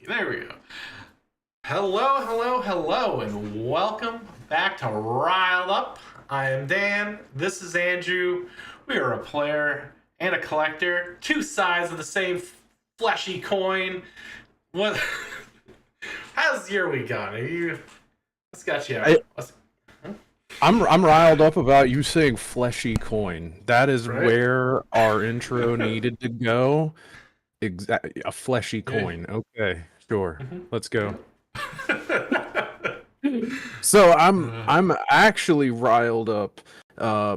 There we go. Hello, hello, hello, and welcome back to Riled Up. I am Dan. This is Andrew. We are a player and a collector, two sides of the same fleshy coin. What? How's your week gone? Are you? What's got you I, out? Huh? I'm riled up about you saying fleshy coin. That is Right? where our intro needed to go. A fleshy Yeah. coin. Okay, sure. Mhm. Let's go. Yeah. So I'm uh, I'm actually riled up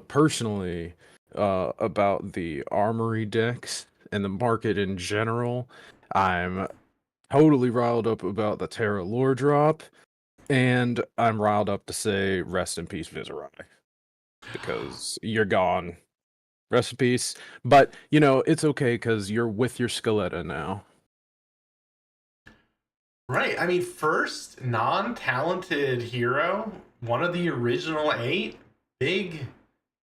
personally about the armory decks and the market in general. I'm totally riled up about the Terra lore drop, and I'm riled up to say rest in peace, Viserai, because you're gone. Rest in peace. But, it's okay because you're with your Scaletta now. right. I mean, first non-talented hero, one of the original eight. Big,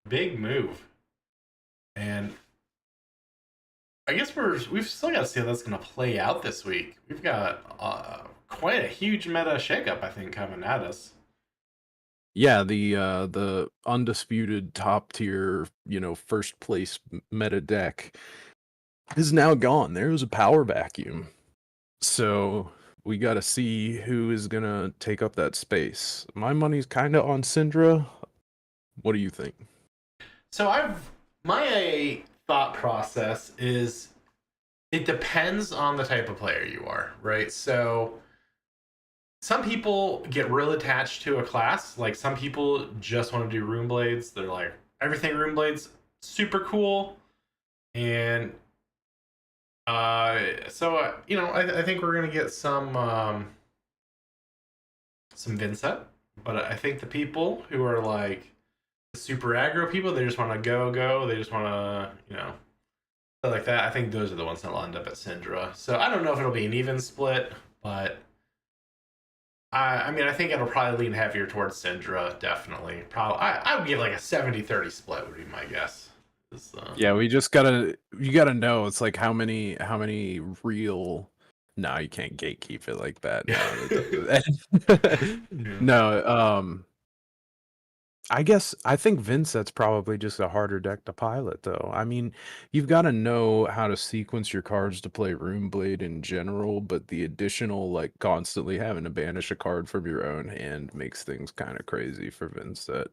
big move. And I guess we've still got to see how that's going to play out this week. We've got quite a huge meta shakeup, I think, coming at us. Yeah, the undisputed top tier, first place meta deck is now gone. There was a power vacuum. So we got to see who is going to take up that space. My money's kind of on Syndra. What do you think? So I've my thought process is it depends on the type of player you are, right? So some people get real attached to a class. Like some people just want to do rune blades. They're like everything rune blades, super cool. And I think we're gonna get some Vincent, but I think the people who are like the super aggro people, they just want to go. They just want to, stuff like that. I think those are the ones that will end up at Syndra. So I don't know if it'll be an even split, but I think it'll probably lean heavier towards Syndra, definitely. Probably, I would give like a 70-30 split would be my guess. Yeah, you gotta know it's like how many real. No, you can't gatekeep it like that. Yeah. No, that doesn't. Yeah. No, I think Vincent's probably just a harder deck to pilot though. I mean, you've got to know how to sequence your cards to play Runeblade in general, but the additional like constantly having to banish a card from your own hand makes things kind of crazy for Vincent.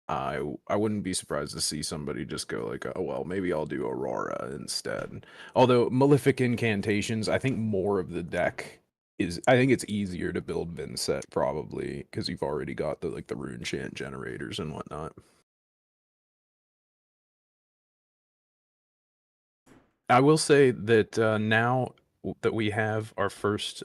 I wouldn't be surprised to see somebody just go like, oh well, maybe I'll do Aurora instead. Although Malefic Incantations, I think more of the deck I think it's easier to build Vinset probably because you've already got the rune chant generators and whatnot. I will say that now that we have our first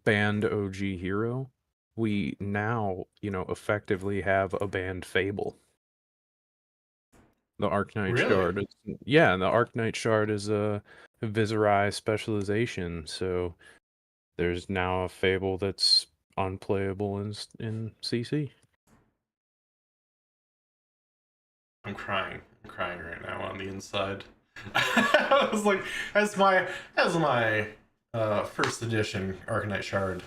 banned OG hero, we now effectively have a banned Fable. The Arknight Really? Shard. Yeah, and the Arknight Shard is a Viserai specialization, so there's now a Fable that's unplayable in CC. I'm crying. I'm crying right now on the inside. I was like, as my first edition Arcanite Shard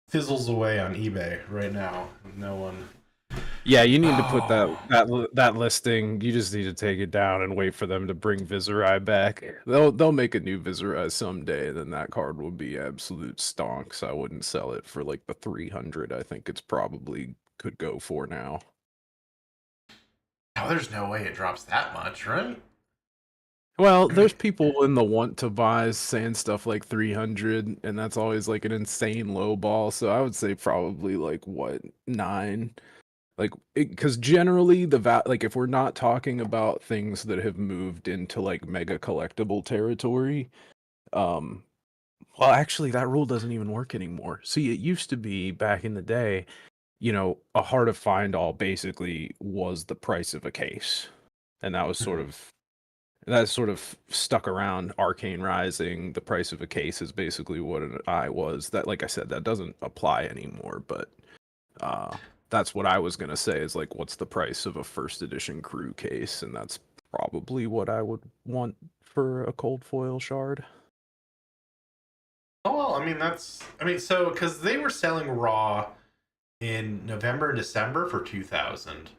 fizzles away on eBay right now. No one. Yeah, you need to put that Oh, that listing. You just need to take it down and wait for them to bring Viserai back. They'll make a new Viserai someday, and then that card will be absolute stonks. I wouldn't sell it for like the 300. I think it's probably could go for now. oh, there's no way it drops that much, right? Well, there's people in the want to buys saying stuff like 300, and that's always like an insane low ball. So I would say probably like what 9. Like, because generally like if we're not talking about things that have moved into like mega collectible territory, um, well, actually that rule doesn't even work anymore. See, it used to be back in the day, a heart of find all basically was the price of a case, and that sort of stuck around. Arcane Rising, the price of a case is basically what an eye was. That, like I said, that doesn't apply anymore, but uh, that's what I was gonna say is like, what's the price of a first edition crew case? And that's probably what I would want for a cold foil shard. Oh well, so because they were selling Raw in November and December for 2,000,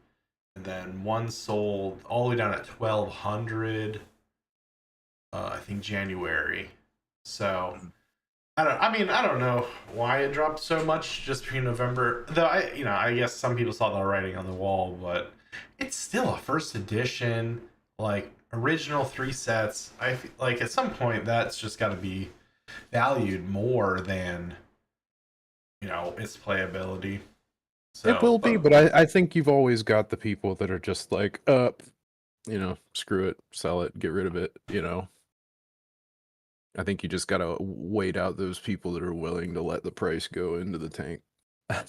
and then one sold all the way down at 1,200. I think January. So I don't know why it dropped so much just between November. Though I guess some people saw the writing on the wall, but it's still a first edition, like original three sets. Like at some point that's just got to be valued more than its playability. It So, will be, but but I think you've always got the people that are just like, screw it, sell it, get rid of it. I think you just gotta wait out those people that are willing to let the price go into the tank. yeah,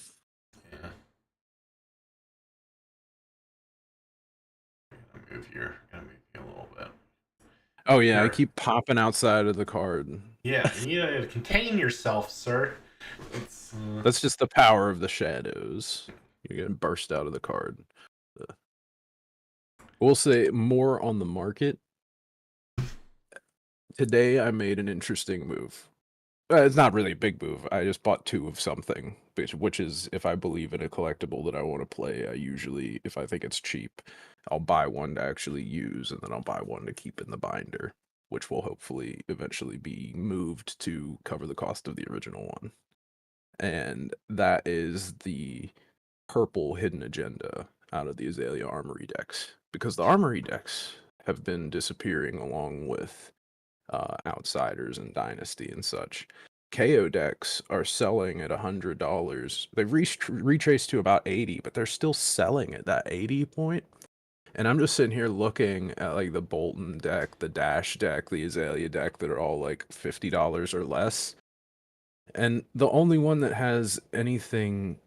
gonna move you a little bit. Oh yeah, I Here, keep popping outside of the card. yeah, you need to contain yourself, sir. It's That's just the power of the shadows. You're gonna burst out of the card. Uh, We'll say more on the market. Today I made an interesting move. It's not really a big move. I just bought two of something, which is if I believe in a collectible that I want to play, I usually, if I think it's cheap, I'll buy one to actually use, and then I'll buy one to keep in the binder, which will hopefully eventually be moved to cover the cost of the original one. And that is the purple hidden agenda out of the Azalea Armory decks, because the Armory decks have been disappearing along with Outsiders and Dynasty and such. KO decks are selling at $100. They've retraced to about 80, but they're still selling at that 80 point. And I'm just sitting here looking at like the Bolton deck, the Dash deck, the Azalea deck that are all like $50 or less. And the only one that has anything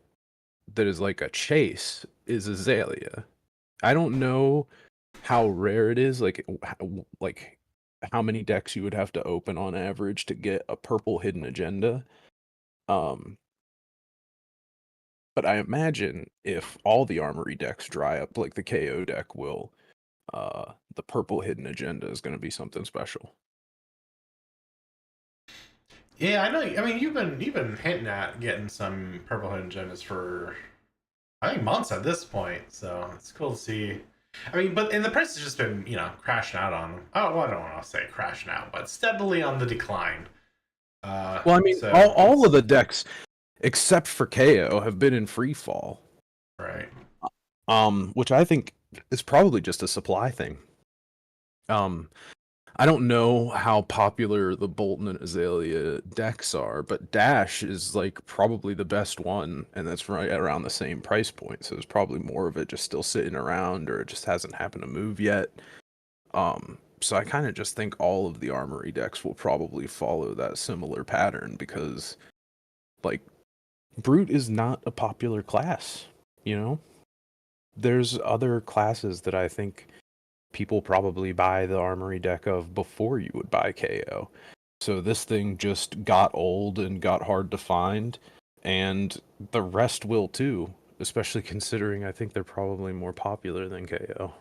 that is like a chase is Azalea. I don't know how rare it is, like how many decks you would have to open on average to get a purple hidden agenda. Um, but I imagine if all the armory decks dry up like the KO deck will, the purple hidden agenda is going to be something special. yeah, I know. I mean, you've been hinting at getting some purple hidden agendas for I think months at this point. So it's cool to see. I mean, and the price has just been crashing out on them. Oh, well, I don't want to say crashing out, but steadily on the decline. Well, I mean, So all of it's the decks except for KO have been in free fall, right. which I think is probably just a supply thing. Um, I don't know how popular the Bolton and Azalea decks are, but Dash is like probably the best one, and that's right around the same price point. So there's probably more of it just still sitting around, or it just hasn't happened to move yet. So I kind of just think all of the armory decks will probably follow that similar pattern because, like, Brute is not a popular class. You know, there's other classes that I think people probably buy the armory deck of before you would buy KO. So this thing just got old and got hard to find, and the rest will too, especially considering I think they're probably more popular than KO.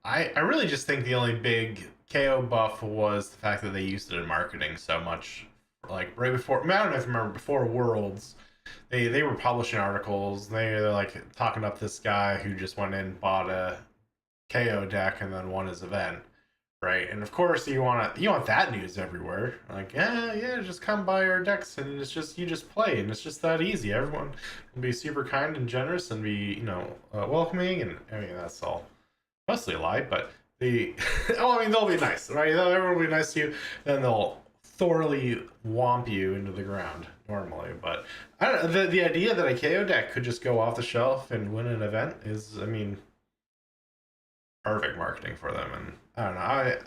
I really just think the only big KO buff was the fact that they used it in marketing so much. Like right before, I don't know if you remember before Worlds, they were publishing articles. They're like talking up this guy who just went in and bought a KO deck and then won his event, right? And of course you want that news everywhere. Like yeah, just come buy our decks and it's just you just play and it's just that easy. Everyone will be super kind and generous and be welcoming and I mean that's all mostly a lie, but the oh I mean they'll be nice, right? Everyone will be nice to you, then they'll thoroughly womp you into the ground normally. But I don't know, the idea that a KO deck could just go off the shelf and win an event is I mean perfect marketing for them. And I don't know.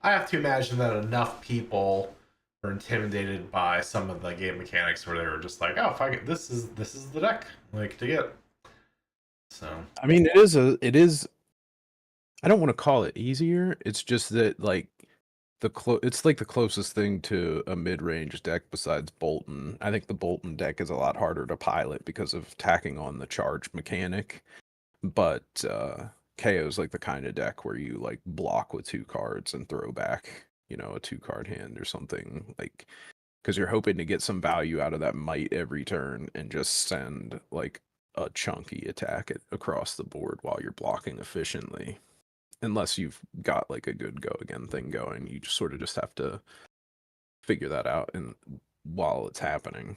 I have to imagine that enough people were intimidated by some of the game mechanics where they were just like, oh, if I get this is the deck like to get. So I mean, it is. I don't want to call it easier. It's just that like it's like the closest thing to a mid-range deck besides Bolton. I think the Bolton deck is a lot harder to pilot because of tacking on the charge mechanic. But KO is like the kind of deck where you like block with two cards and throw back, a two card hand or something. Like because you're hoping to get some value out of that might every turn and just send like a chunky attack across the board while you're blocking efficiently. Unless you've got like a good go again thing going, you just sort of just have to figure that out and while it's happening.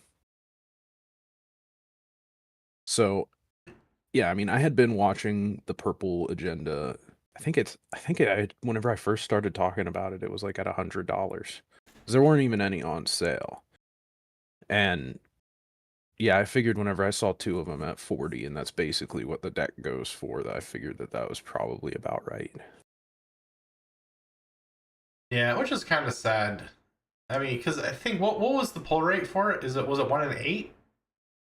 So yeah, I mean, I had been watching the Purple Agenda. Whenever I first started talking about it, it was like at $100. There weren't even any on sale. And yeah, I figured whenever I saw two of them at 40, and that's basically what the deck goes for, that I figured that was probably about right. Yeah, which is kind of sad. I mean, because I think what was the pull rate for it? Was it 1 in 8?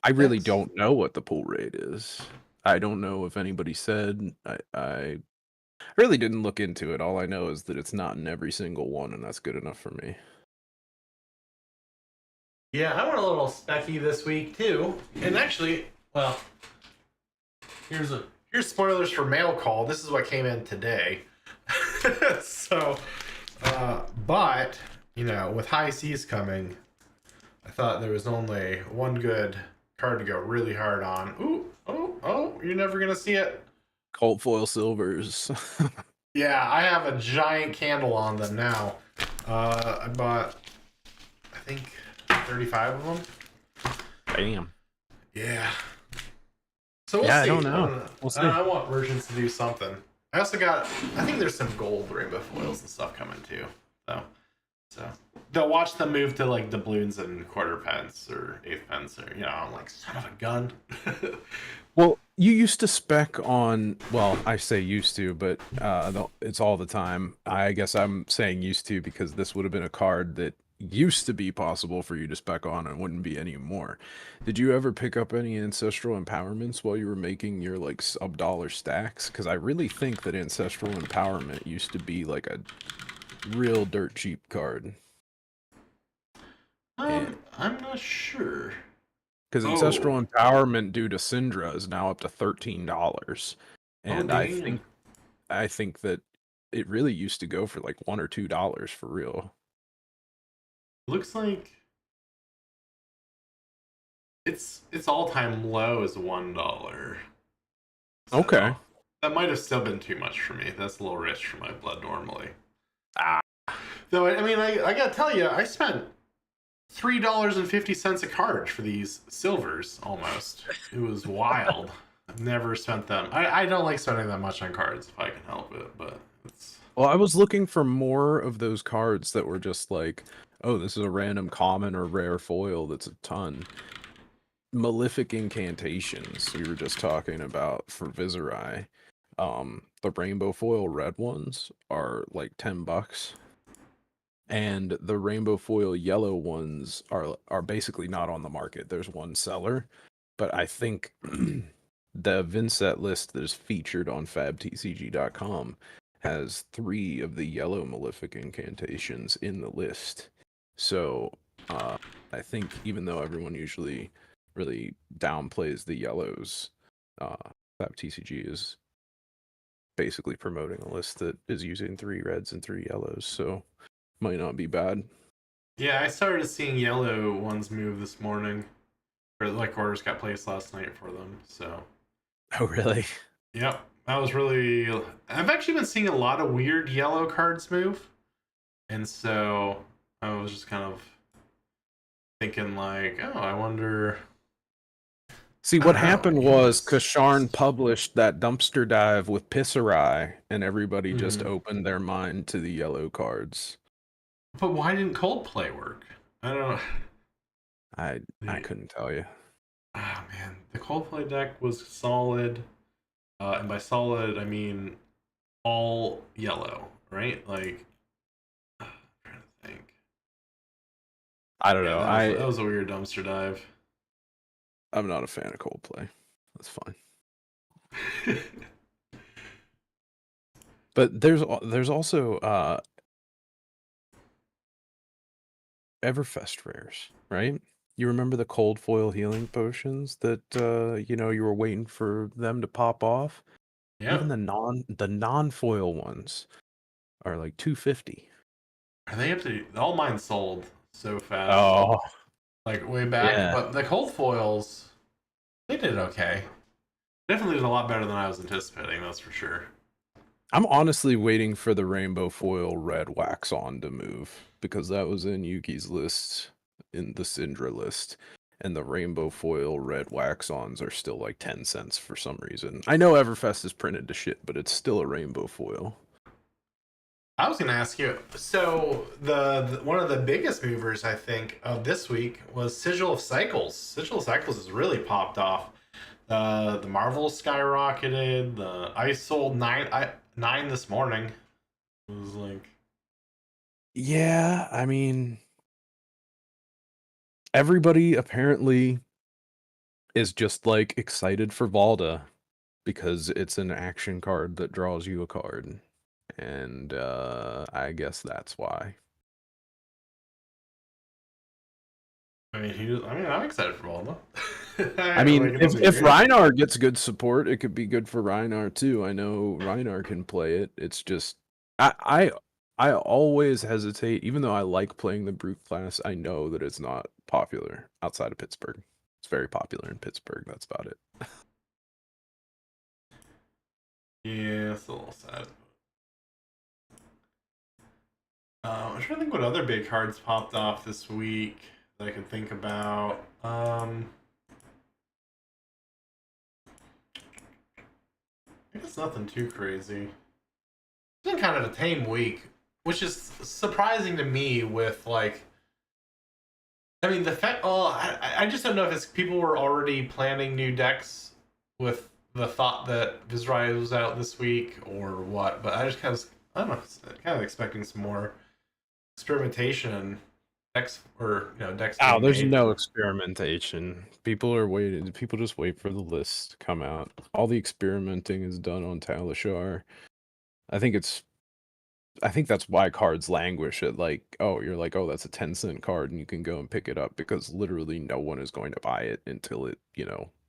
I really Picks? don't know what the pull rate is. I don't know if anybody said. I really didn't look into it. All I know is that it's not in every single one, and that's good enough for me. Yeah, I went a little specky this week too. And actually, well, here's spoilers for Mail Call. This is what came in today. So, but with high seas coming, I thought there was only one good card to go really hard on. Ooh, oh, you're never gonna see it. Cult foil silvers. Yeah, I have a giant candle on them now. I bought, I think, 35 of them. Damn. Yeah. So we'll Yeah, see. I don't know. We'll see. I want merchants to do something. I also got, I think there's some gold rainbow foils and stuff coming too. So they'll watch them move to like doubloons and quarter pence or eighth pence, or I'm like, son of a gun. Well, you used to spec on, well, I say used to, but it's all the time. I guess I'm saying used to because this would have been a card that used to be possible for you to spec on and wouldn't be anymore. Did you ever pick up any Ancestral Empowerments while you were making your like sub-dollar stacks? Because I really think that Ancestral Empowerment used to be like a real dirt cheap card. And I'm not sure. because Ancestral Empowerment due to Syndra is now up to $13. And dang. I think that it really used to go for like $1 or $2 for real. Looks like its all-time low is $1. So Okay. that might have still been too much for me. That's a little rich for my blood normally. Ah. Though I mean, I gotta tell you, I spent $3.50 a card for these silvers almost. It was wild. I've never spent them. I don't like spending that much on cards if I can help it, but it's. Well, I was looking for more of those cards that were just like, oh, this is a random common or rare foil that's a ton. Malefic Incantations we were just talking about for Viserai. The rainbow foil red ones are like $10. And the rainbow foil yellow ones are basically not on the market. There's one seller, but I think the Vinset list that is featured on fabtcg.com has 3 of the yellow Malefic Incantations in the list. So I think even though everyone usually really downplays the yellows, FabTCG is basically promoting a list that is using 3 reds and 3 yellows. So might not be bad. Yeah, I started seeing yellow ones move this morning. Or like orders got placed last night for them. So. Oh, really? Yep. That was really. I've actually been seeing a lot of weird yellow cards move. And so I was just kind of thinking, like, oh, I wonder. See, what happened was Kasharn published that dumpster dive with Pisserai, and everybody just opened their mind to the yellow cards. But why didn't Coldplay work? I don't know. I couldn't tell you. Ah, man. The Coldplay deck was solid. And by solid, I mean all yellow, right? Like, I'm trying to think. I don't know. That was a weird dumpster dive. I'm not a fan of Coldplay. That's fine. But there's also Everfest rares, right? You remember the cold foil healing potions that you were waiting for them to pop off? Yeah. Even the non-foil ones are like $250. Are they up to all mine sold? so fast, Oh, like way back. yeah. But the cold foils, they did okay. Definitely did a lot better than I was anticipating. That's for sure. I'm honestly waiting for the rainbow foil red wax on to move because that was in Yuki's list, in the Syndra list. And the rainbow foil red wax ons are still like 10 cents for some reason. I know Everfest is printed to shit, but it's still a rainbow foil. I was going to ask you. So the one of the biggest movers I think of this week was Sigil of Cycles. Sigil of Cycles has really popped off. The Marvel skyrocketed. The I sold nine this morning. It was like, Yeah, I mean, everybody apparently is just like excited for Valda because it's an action card that draws you a card. And I guess that's why. I mean, I'm excited for Waldo. I mean, Like, it'll if be if great. Reinar gets good support, it could be good for Reinar too. I know Reinar can play it. It's just I always hesitate, even though I like playing the brute class. I know that it's not popular outside of Pittsburgh. It's very popular in Pittsburgh. That's about it. Yeah, it's a little sad. I'm trying to think what other big cards popped off this week that I can think about. I guess nothing too crazy. It's been kind of a tame week, which is surprising to me. With like, I mean, the fact. Oh, I just don't know if it's people were already planning new decks with the thought that Vizrai was out this week or what. But I just I don't know, kind of expecting some more experimentation and decks or decks Oh, being there's made. no experimentation. People are waiting. People just wait for the list to come out. All the experimenting is done on Talishar. I think it's I think that's why cards languish at like, oh, you're like, oh, that's a 10-cent card and you can go and pick it up because literally no one is going to buy it until it,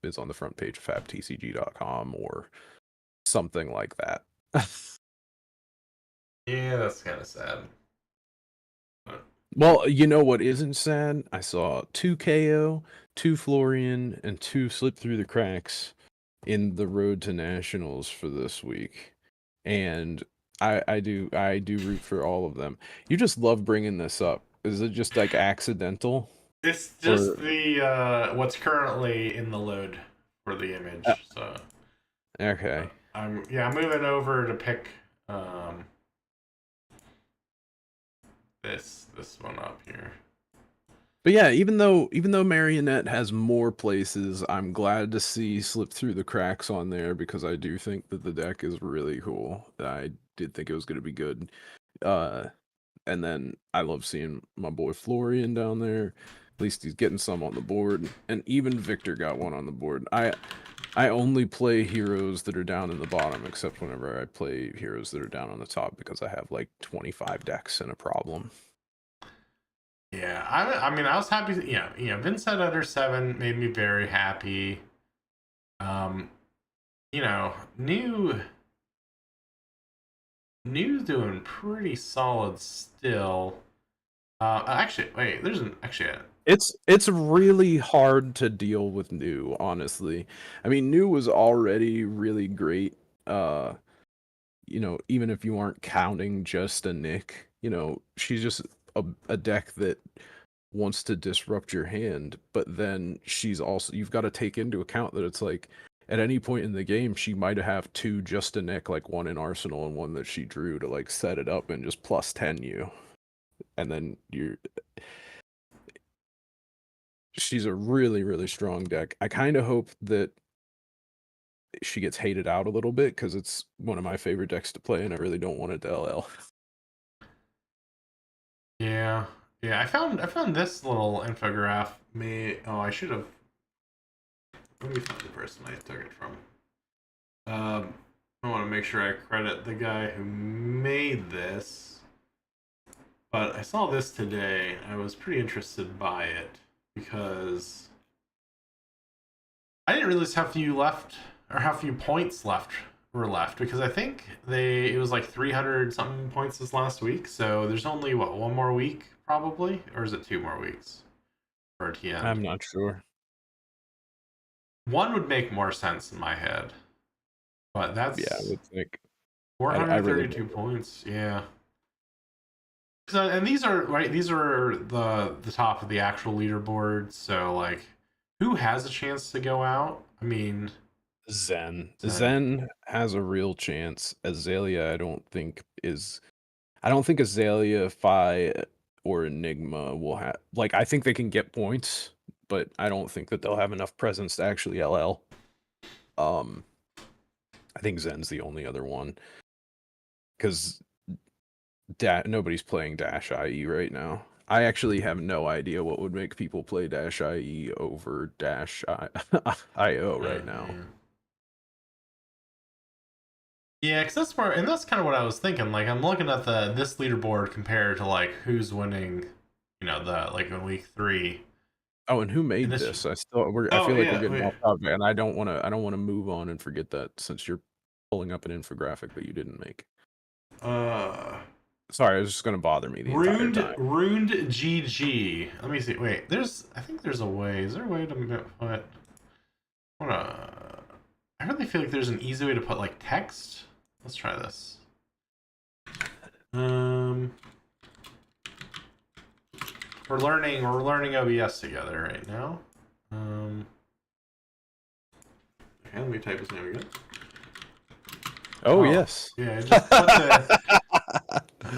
is on the front page of fabtcg.com or something like that. Yeah, that's kind of sad. But, Well, you know what isn't sad? I saw 2 KO, 2 Florian, and 2 slip through the cracks in the road to nationals for this week. And I do root for all of them. You just love bringing this up. Is it just like accidental it's just or the what's currently in the load for the uh, image. So okay. I'm moving over to pick um this one up here. But yeah, even though Marionette has more places, I'm glad to see slip through the cracks on there because I do think that the deck is really cool. I did think it was going to be good. Uh and then I love seeing my boy Florian down there. At least he's getting some on the board, and even Victor got one on the board. I only play heroes that are down in the bottom, except whenever I play heroes that are down on the top because I have like 25 decks and a problem. Yeah, I mean I was happy. Vincent under 7 made me very happy. Um, new New's doing pretty solid still. Actually, wait, there's an actually. It's really hard to deal with New, honestly. I mean, New was already really great. Uh, even if you aren't counting just a Nick, she's just a deck that wants to disrupt your hand, but then you've got to take into account that it's like at any point in the game she might have 2 just a Nick, like one in Arsenal and one that she drew to like set it up and just plus 10 you. And then she's a really, really strong deck. I kind of hope that she gets hated out a little bit because it's one of my favorite decks to play, and I really don't want it to LL. Yeah, yeah. I found this little infograph. I should have. Let me find the person I took it from. I want to make sure I credit the guy who made this. But I saw this today. I was pretty interested by it because I didn't realize how few left or how few points were left because I think it was like 300 something points this last week. So there's only one more week probably, or is it 2 more weeks for it to end? I'm not sure. One would make more sense in my head, but Yeah, I that's would think. I really 432 don't know. points. Yeah. So, and these are right. These are the top of the actual leaderboard. So like, who has a chance to go out? I mean, Zen. Zen. Zen has a real chance. Azalea, I don't think Azalea, Phi, or Enigma will have. Like, I think they can get points, but I don't think that they'll have enough presence to actually LL. Um, I think Zen's the only other one because nobody's playing Dash IE right now. I actually have no idea what would make people play Dash IE over IO right now. Yeah. Yeah, because that's where, and that's kind of what I was thinking. Like, I'm looking at this leaderboard compared to like who's winning, the like in week 3, Oh, and who and made this. this? I Oh feel like we're yeah, getting wait. off topic, and I don't wanna move on and forget that since you're pulling up an infographic that you didn't make. Uh, Sorry, it was just gonna bother me the entire Runed time. Runed GG. Let me see. Wait, I think there's a way. Is there a way to put? I really feel like there's an easy way to put like text. Let's try this. Um, we're learning OBS together right now. Okay, let me type his name again. Oh, yes. Yeah, just put the.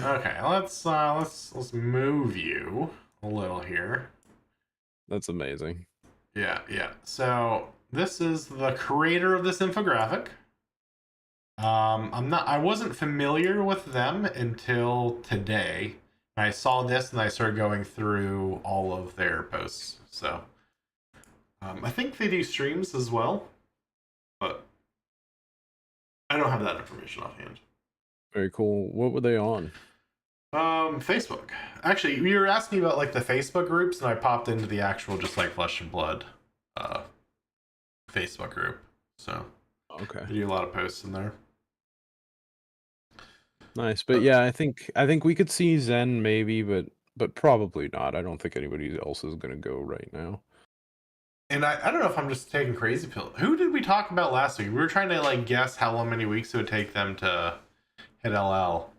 Okay, let's move you a little here. That's amazing. Yeah, yeah. So this is the creator of this infographic. I wasn't familiar with them until today. I saw this and I started going through all of their posts. So I think they do streams as well, but I don't have that information offhand. Very cool. What were they on? Facebook. Actually, you were asking about like the Facebook groups, and I popped into the actual just like Flesh and Blood uh Facebook group. So Okay. they do a lot of posts in there. Nice. But yeah, I think we could see Zen maybe, but probably not. I don't think anybody else is gonna go right now. And I don't know if I'm just taking crazy pill. Who did we talk about last week? We were trying to like guess how long many weeks it would take them to hit LL.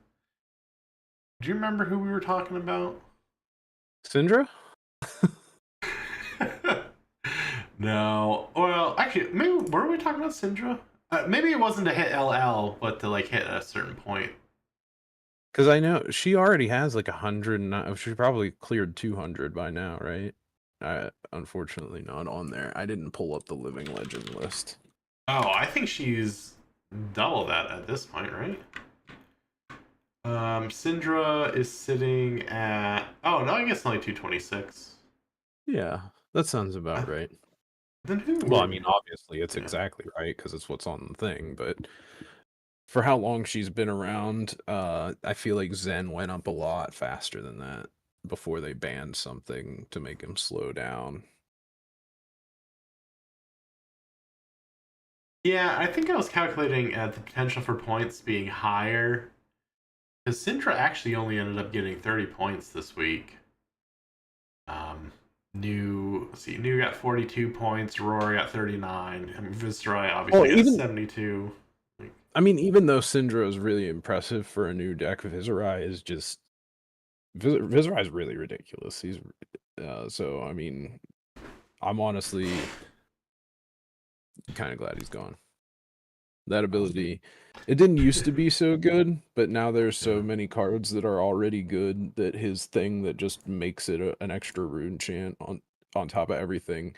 Do you remember who we were talking about? Syndra? No. Well, actually, maybe were we talking about Syndra? Maybe it wasn't to hit LL, but to like hit a certain point. Because I know she already has like 100. She probably cleared 200 by now, right? Unfortunately not on there. I didn't pull up the living legend list. Oh, I think she's double that at this point, right? Syndra is sitting at. Oh no, I guess only 226. Yeah, that sounds about right. Then who? Well, I mean, obviously it's Yeah. exactly right because it's what's on the thing, but for how long she's been around, I feel like Zen went up a lot faster than that before they banned something to make him slow down. Yeah, I think I was calculating at the potential for points being higher. Because Syndra actually only ended up getting 30 points this week. New got 42 points, Rory got 39. I mean, Viceroy Well, obviously got even 72. I mean, even though Syndra is really impressive for a new deck, Viserai is just Viserai is really ridiculous. So I mean, I'm honestly kind of glad he's gone. That ability, it didn't used to be so good, but now there's so Yeah. many cards that are already good that his thing that just makes it an extra rune chant on top of everything.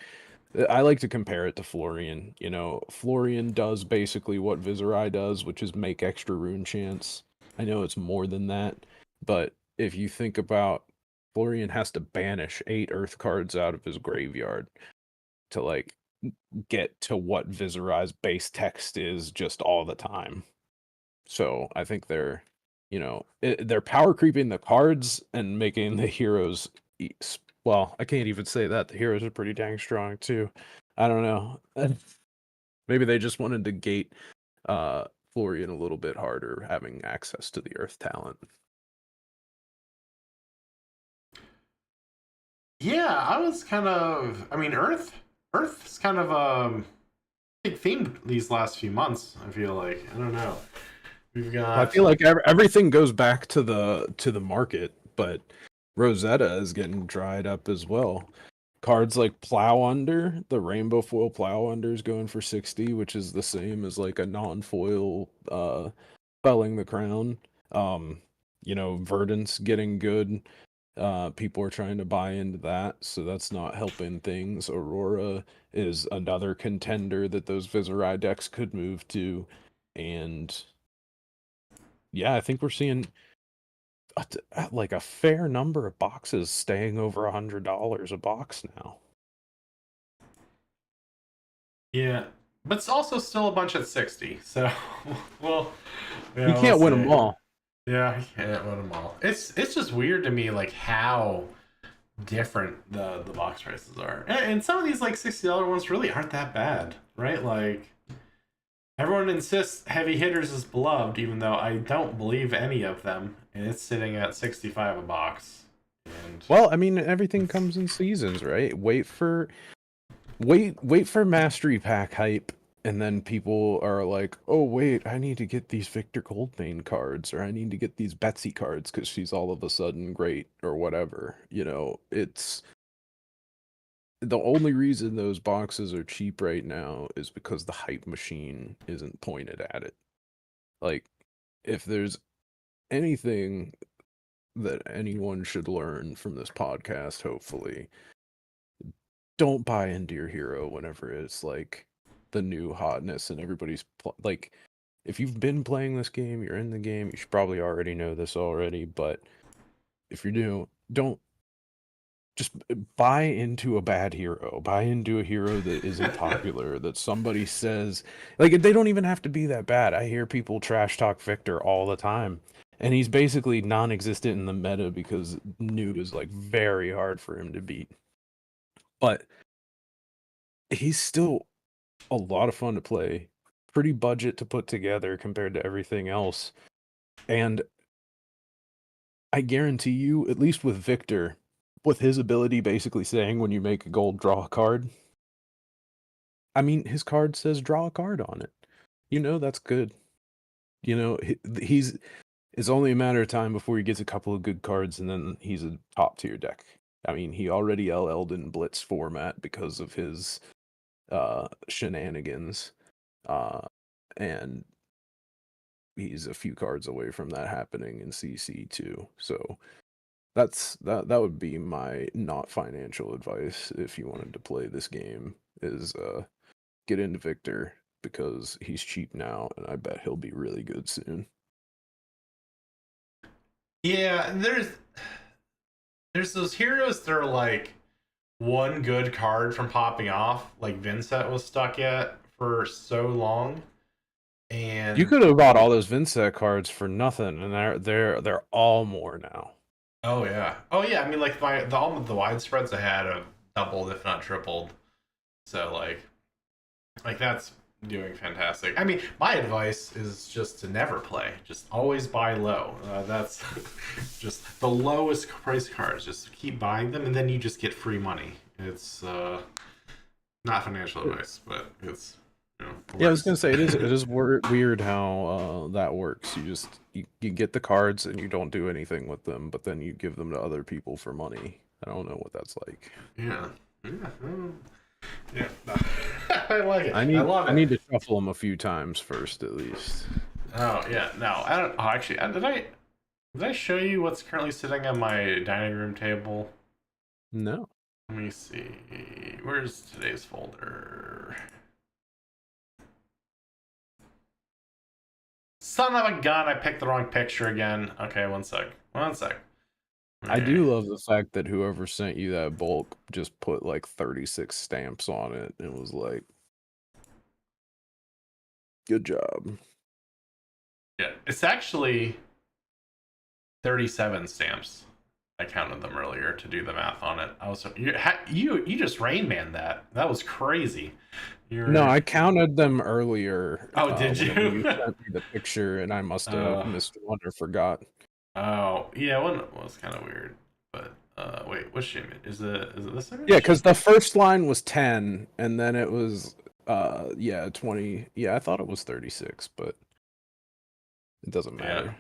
I like to compare it to Florian. You know, Florian does basically what Viserai does, which is make extra rune chants. I know it's more than that, but if you think about Florian has to banish 8 earth cards out of his graveyard to like get to what Viserai's base text is just all the time. So I think they're power creeping the cards and making the heroes. Well, I can't even say that the heroes are pretty dang strong too. I don't know. Maybe they just wanted to gate Florian a little bit harder, having access to the Earth talent. Yeah, I was kind of. I mean, Earth's kind of big theme these last few months. I feel like I don't know. We've Well, I got feel like everything goes back to the market, but Rosetta is getting dried up as well. Cards like Plow Under, the Rainbow Foil Plow Under is going for 60, which is the same as like a non-foil Felling the Crown. Um, Verdant's getting good. People are trying to buy into that, so that's not helping things. Aurora is another contender that those Viserai decks could move to. And yeah, I think we're seeing like a fair number of boxes staying over $100 a box now. yeah, but it's also still a bunch at 60. So, well, You yeah, we'll can't win see. them all. Yeah, I can't win them all. It's just weird to me, like how different the box prices are, and some of these like $60 ones really aren't that bad, right? Like everyone insists heavy hitters is beloved, even though I don't believe any of them, and it's sitting at 65 a box. And Well, I mean, everything comes in seasons, right? Wait for Mastery Pack hype, and then people are like, "Oh, wait, I need to get these Victor Goldbane cards, or I need to get these Betsy cards because she's all of a sudden great, or whatever." It's the only reason those boxes are cheap right now is because the hype machine isn't pointed at it. Like, if there's anything that anyone should learn from this podcast, hopefully, don't buy into your hero whenever it's like the new hotness and everybody's like, if you've been playing this game, you're in the game, you should probably already know this already, but if you're new, don't just buy into a bad hero. Buy into a hero that isn't popular, that somebody says, like, they don't even have to be that bad. I hear people trash talk Victor all the time. And he's basically non-existent in the meta because Newt is like very hard for him to beat. But he's still a lot of fun to play. Pretty budget to put together compared to everything else. And I guarantee you, at least with Victor, with his ability basically saying when you make a gold, draw a card. I mean, his card says draw a card on it. That's good. He's it's only a matter of time before he gets a couple of good cards and then he's a top tier deck. I mean, he already LL'd in Blitz format because of his shenanigans. And he's a few cards away from that happening in CC too. So that would be my not financial advice if you wanted to play this game is get into Victor because he's cheap now and I bet he'll be really good soon. yeah, there's those heroes that are like one good card from popping off, like Vincent was stuck at for so long, You and could have bought all those Vincent cards for nothing and they're all more now. oh yeah. I mean, like all of the widespreads I had have doubled, if not tripled. So like that's doing fantastic. I mean, my advice is just to never play. Just always buy low. That's just the lowest price cards. Just keep buying them, and then you just get free money. It's not financial advice, but it's Yeah, I was works. gonna say it is weird how that works. You get the cards and you don't do anything with them, but then you give them to other people for money. I don't know what that's like. Yeah, yeah, yeah. I like it. I I need love I it. need to shuffle them a few times first at least. Oh yeah, no, I don't. Oh, actually, did I show you what's currently sitting on my dining room table? No. Let me see. Where's today's folder? Son of a gun! I picked the wrong picture again. Okay, one sec. One sec. I Okay. do love the fact that whoever sent you that bulk just put like 36 stamps on it. It was like, good job. Yeah, it's actually 37 stamps. I counted them earlier to do the math on it. I was you just Rain Man that. That was crazy. No, You're I counted them earlier oh, did whenever you? you sent me the picture, and I must have uh missed one or forgot. oh yeah, one was kind of weird, but Wait, which image? Is it this image? Yeah, because the first line was 10, and then it was 20. Yeah, I thought it was 36, but it doesn't Yeah. matter.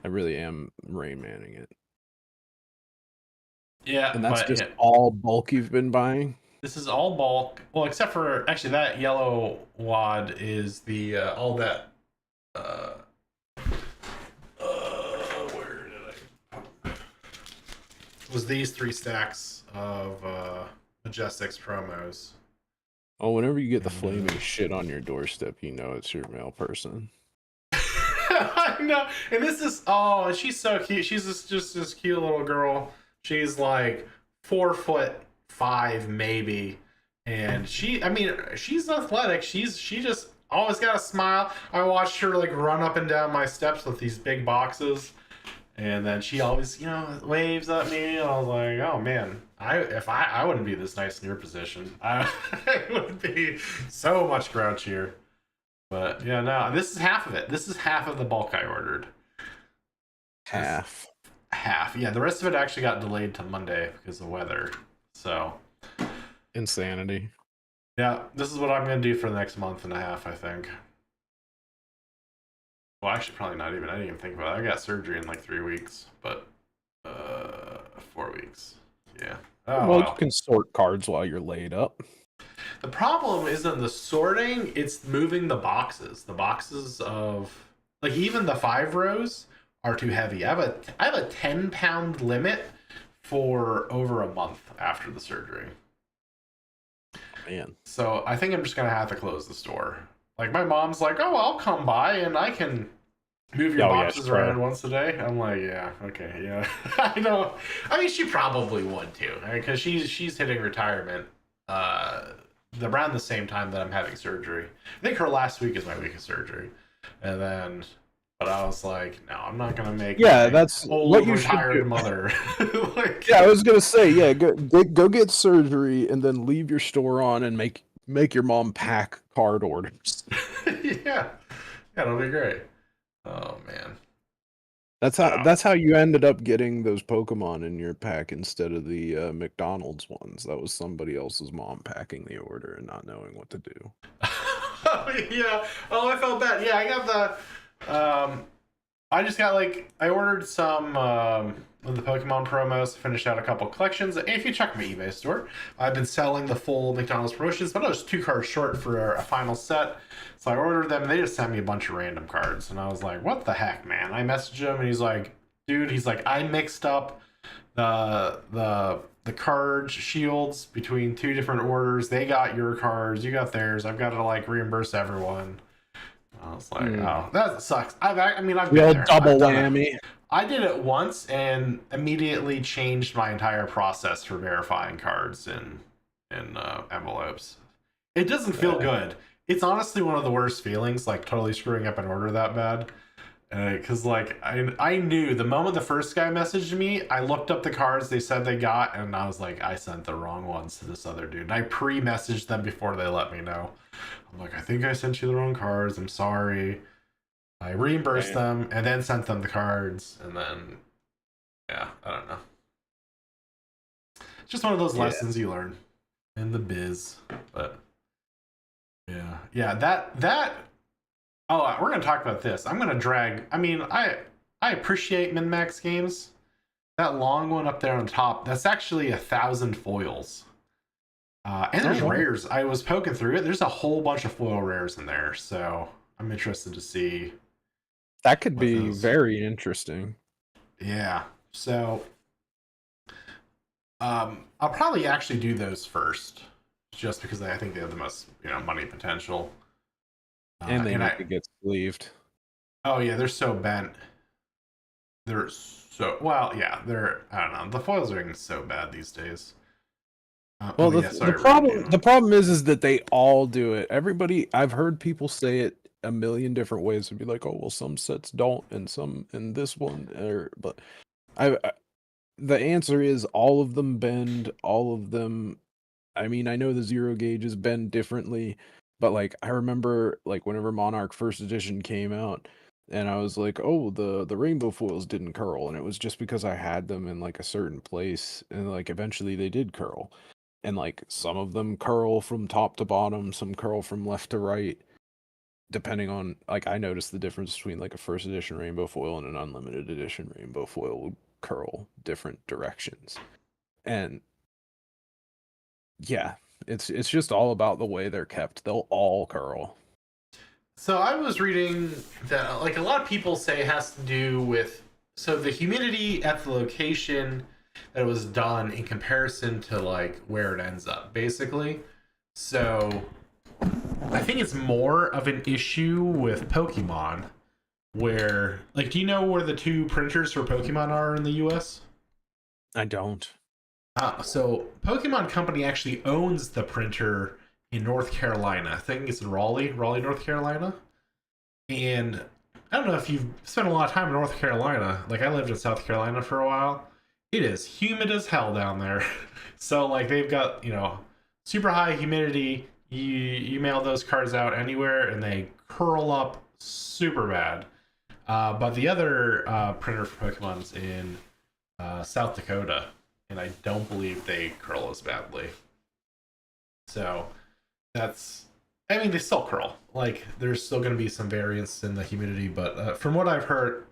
I really am Rain Manning it. Yeah, And that's but just yeah, all bulk you've been buying? this is all bulk. Well, except for actually that yellow wad is the all that. Uh, where did I? Was these 3 stacks of Majestics promos? Oh, whenever you get the And, flaming shit on your doorstep, you know it's your mail person. I know, and this is she's so cute. She's just this cute little girl. She's like 4'5" maybe, and I mean, she's athletic. She just always got a smile. I watched her like run up and down my steps with these big boxes, and then she always waves at me. And I was like, oh man, I wouldn't be this nice in your position. I would be so much grouchier. But yeah, no, this is half of it. This is half of the bulk I ordered. Half. Half. Yeah, the rest of it actually got delayed to Monday because of weather. So, Insanity. yeah, this is what I'm going to do for the next month and a half, I think. Well, actually, probably not even. I didn't even think about it. I got surgery in like 3 weeks, but 4 weeks. Yeah. Oh, Well, well. you can sort cards while you're laid up. The problem isn't the sorting, it's moving the boxes. The boxes of like even the 5 rows are too heavy. I have a 10-pound limit for over a month after the surgery. Man. So I think I'm just gonna have to close the store. Like my mom's like, "Oh, I'll come by and I can move your boxes around once a day." I'm like, "Yeah, okay, yeah." I know. I mean, she probably would too, because she's hitting retirement. Around the same time that I'm having surgery. I think her last week is my week of surgery, and then, but I was like, no, I'm not gonna make That's old what you retired should do. mother. Like, Yeah, I was gonna say, yeah, go get surgery and then leave your store on and make your mom pack card orders. yeah, it'll be great. Oh man, That's how you ended up getting those Pokemon in your pack instead of the McDonald's ones. That was somebody else's mom packing the order and not knowing what to do. yeah. Oh, I felt bad. Yeah, I got I just got I ordered some of the Pokemon promos, finished out a couple collections. And if you check my eBay store, I've been selling the full McDonald's promotions, but I was 2 cards short for a final set. So I ordered them, and they just sent me a bunch of random cards. And I was like, what the heck, man? I messaged him, and he's like, dude, I mixed up the card shields between 2 different orders. They got your cards, you got theirs. I've got to reimburse everyone. I was like, oh, that sucks. I mean, I've been there. Double whammy. I did it once and immediately changed my entire process for verifying cards in envelopes. It doesn't feel good. It's honestly one of the worst feelings, totally screwing up an order that bad. Because I knew the moment the first guy messaged me, I looked up the cards they said they got, and I was like, I sent the wrong ones to this other dude. And I pre-messaged them before they let me know. I'm like, I think I sent you the wrong cards. I'm sorry. I reimbursed them and then sent them the cards, and then yeah, I don't know. It's just one of those lessons you learn in the biz. But yeah, that. Oh, we're gonna talk about this. I'm gonna drag. I mean, I appreciate min-max games. That long one up there on top, that's actually 1,000 foils. And there's rares. I was poking through it. There's a whole bunch of foil rares in there, so I'm interested to see. That could be very interesting. Yeah. So, I'll probably actually do those first, just because I think they have the most money potential. And they need to get sleeved. Oh yeah, they're so bent. They're so yeah. I don't know. The foils are getting so bad these days. Well, the problem is that they all do it. Everybody, I've heard people say it a million different ways and be like, "Oh, well, some sets don't, and some in this one." But the answer is all of them bend. All of them. I mean, I know the zero gauges bend differently, but I remember whenever Monarch First Edition came out, and I was like, "Oh, the rainbow foils didn't curl," and it was just because I had them in like a certain place, and like eventually they did curl, and like some of them curl from top to bottom, some curl from left to right, depending on like I noticed the difference between like a first edition rainbow foil and an unlimited edition rainbow foil would curl different directions, and yeah, it's just all about the way they're kept. They'll all curl. So I was reading that like a lot of people say it has to do with so the humidity at the location that it was done in comparison to like where it ends up, basically. So I think it's more of an issue with Pokemon where like do you know where the two printers for Pokemon are in the US? I don't. So Pokemon Company actually owns the printer in North Carolina. I think it's in Raleigh, North Carolina. And I don't know if you've spent a lot of time in North Carolina. Like I lived in South Carolina for a while. It is humid as hell down there. So like they've got, super high humidity. You mail those cards out anywhere and they curl up super bad. But the other printer for Pokemon's in South Dakota, and I don't believe they curl as badly. So that's, I mean, they still curl. Like, there's still going to be some variance in the humidity, but from what I've heard,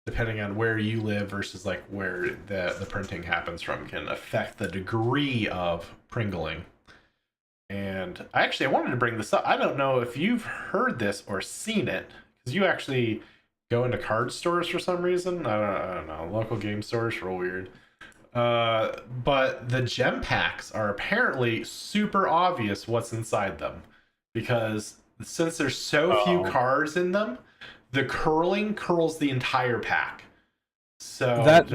depending on where you live versus like where the printing happens from, can affect the degree of pringling. And I wanted to bring this up. I don't know if you've heard this or seen it, because you actually go into card stores for some reason. I don't know. Local game stores are real weird. But the gem packs are apparently super obvious what's inside them because since there's so few Oh, cards in them, the curling curls the entire pack. So, that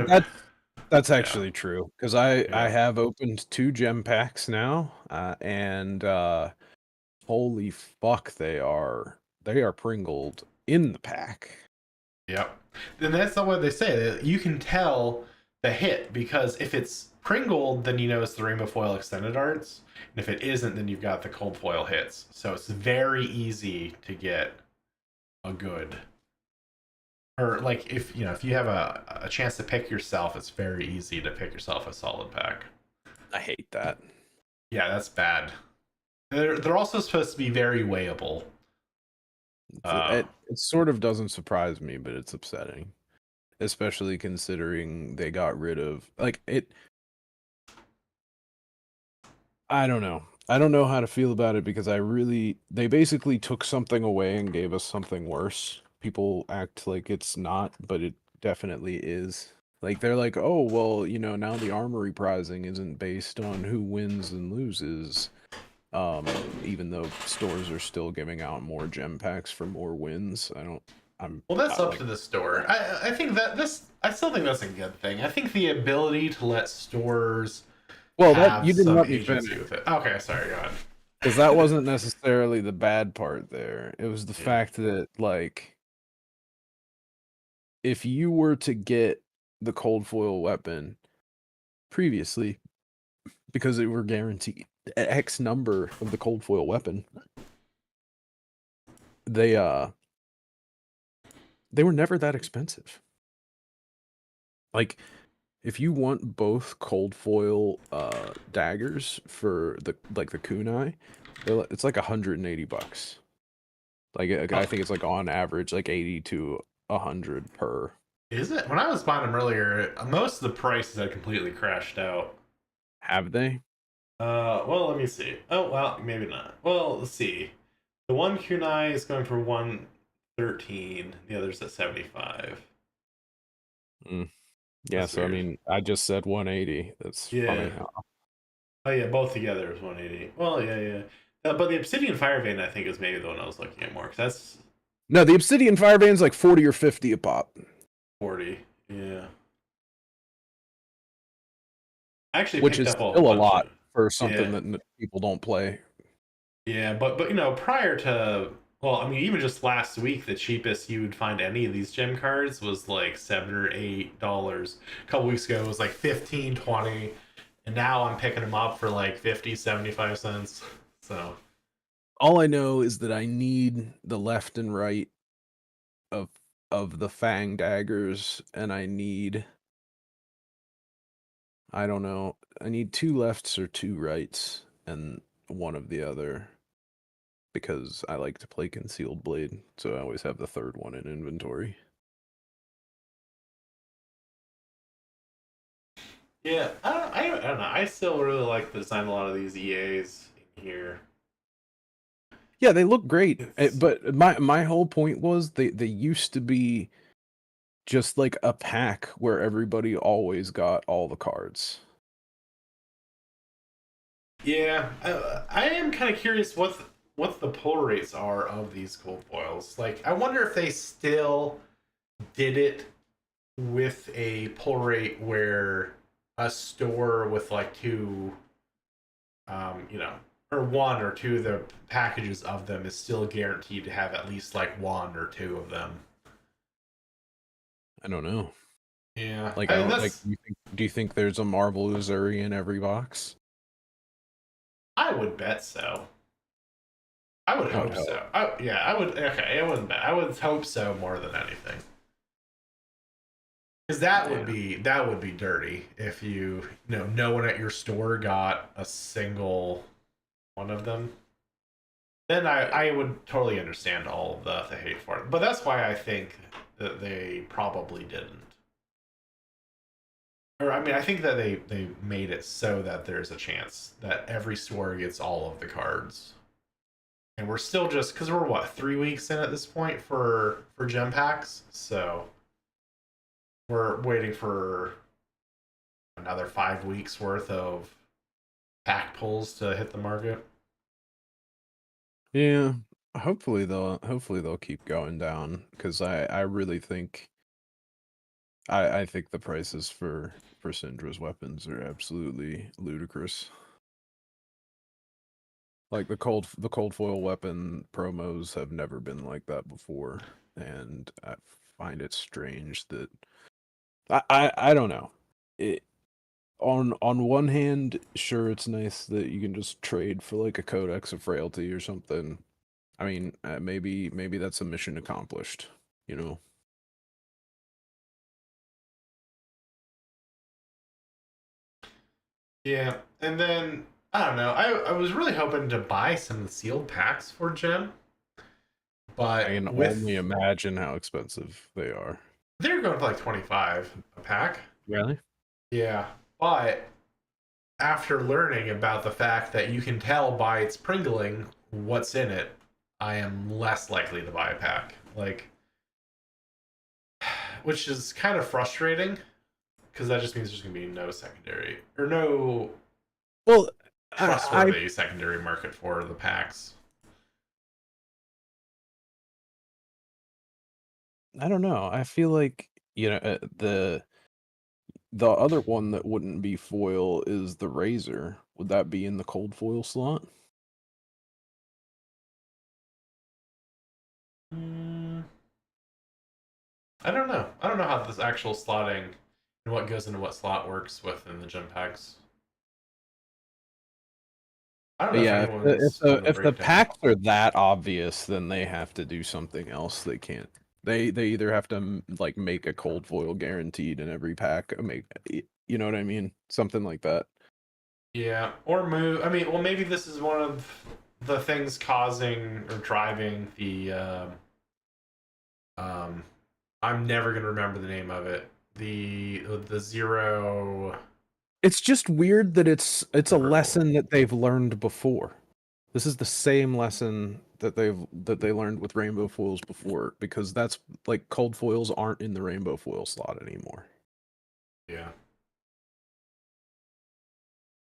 that's yeah, actually true because I yeah, have opened two gem packs now, and holy fuck, they are pringled in the pack. yep. Then that's not what they say. You can tell the hit because if it's Pringled, then you know it's the Rainbow Foil Extended Arts. And if it isn't, then you've got the Cold Foil hits. So it's very easy to get a good or like if you have a chance to pick yourself, it's very easy to pick yourself a solid pack. I hate that. Yeah, that's bad. They're also supposed to be very weighable. Uh, It sort of doesn't surprise me, but it's upsetting, especially considering they got rid of like it. I don't know. I don't know how to feel about it because they basically took something away and gave us something worse. People act like it's not, but it definitely is. Like they're like, "Oh, well, now the armory prizing isn't based on who wins and loses." Even though stores are still giving out more gem packs for more wins. I'm well, that's not up like to the store. I think that this I still think that's a good thing. I think the ability to let stores well, that have you didn't some let me agency finish. with it. Okay, sorry, go ahead. Because that wasn't necessarily the bad part there. It was the Yeah. fact that, like, if you were to get the cold foil weapon previously, because they were guaranteed X number of the cold foil weapon, they they were never that expensive. Like, if you want both cold foil daggers for the kunai, it's like $180. Like I Oh, think it's like on average like 80 to 100 per. is it? When I was buying them earlier, most of the prices had completely crashed out. Have they? Well, let me see. Oh, well, maybe not. Well, let's see. The one kunai is going for 113. The other's at 75. Mm. Yeah, That's so I weird. mean, I just said 180. That's Yeah. funny. Oh yeah, both together is 180. Well, yeah, yeah. But the Obsidian Fire Vein, I think, is maybe the one I was looking at more. Cause that's No, the Obsidian Firebane's like 40 or 50 a pop, 40. Yeah. I actually which picked is up a still a bunch lot of. for something Yeah. that people don't play. Yeah, but prior to well, I mean, even just last week, the cheapest you would find any of these gem cards was like $7 or $8. A couple weeks ago, it was like 15, 20, and now I'm picking them up for like 50, 75 cents. So All I know is that I need the left and right of of the Fang daggers, and I don't know, I need 2 lefts or 2 rights, and one of the other, because I like to play Concealed Blade, so I always have the 3rd one in inventory. Yeah, I don't know. I still really like the design of a lot of these EAs in here. Yeah, they look great, It's but my whole point was they used to be just like a pack where everybody always got all the cards. Yeah, I am kind of curious what the pull rates are of these gold foils. Like, I wonder if they still did it with a pull rate where a store with like two, you know, or one or two of the packages of them is still guaranteed to have at least like one or two of them. I don't know. Yeah, Like, I I mean don't like, that's. do you think there's a Marvel Uzuri in every box? I would bet so. I would I would hope hope. so. Yeah, I would. Okay, I wouldn't bet. I would hope so more than anything. Because Yeah. that would be dirty if no one at your store got a single one of them. Then Yeah. I would totally understand all of the hate for it. But that's why I think that they probably didn't. Or I mean, I think that they made it so that there's a chance that every store gets all of the cards. And we're still just because we're what 3 weeks in at this point for gem packs, so we're waiting for another 5 weeks worth of pack pulls to hit the market. Yeah. Hopefully they'll keep going down, because I really think I think the prices for Syndra's weapons are absolutely ludicrous. Like, the cold foil weapon promos have never been like that before, and I find it strange that I don't know. It on one hand, sure, it's nice that you can just trade for like a Codex of Frailty or something. I mean, maybe that's a mission accomplished, you know. Yeah, and then I don't know. I was really hoping to buy some of the sealed packs for Gem, I but can with only imagine how expensive they are. they're going for like 25 a pack. Really? Yeah, but after learning about the fact that you can tell by its pringling what's in it, I am less likely to buy a pack. Like, which is kind of frustrating because that just means there's gonna be no secondary or no Well, I trustworthy secondary market for the packs. I don't know. I feel like, the other one that wouldn't be foil is the Razor. Would that be in the cold foil slot? Mm, I don't know. I don't know how this actual slotting and what goes into what slot works within the gem packs. I don't know if Yeah, anyone's done the if the breakdown. packs are that obvious, then they have to do something else. They can't. They either have to like make a cold foil guaranteed in every pack, you know what I mean? Something like that. Yeah, or move. I mean, well, maybe this is one of the things causing or driving the. Um, I'm never gonna remember the name of it. The zero. It's just weird that it's a Purple. lesson that they've learned before. This is the same lesson that they learned with rainbow foils before, because that's like, cold foils aren't in the rainbow foil slot anymore. Yeah.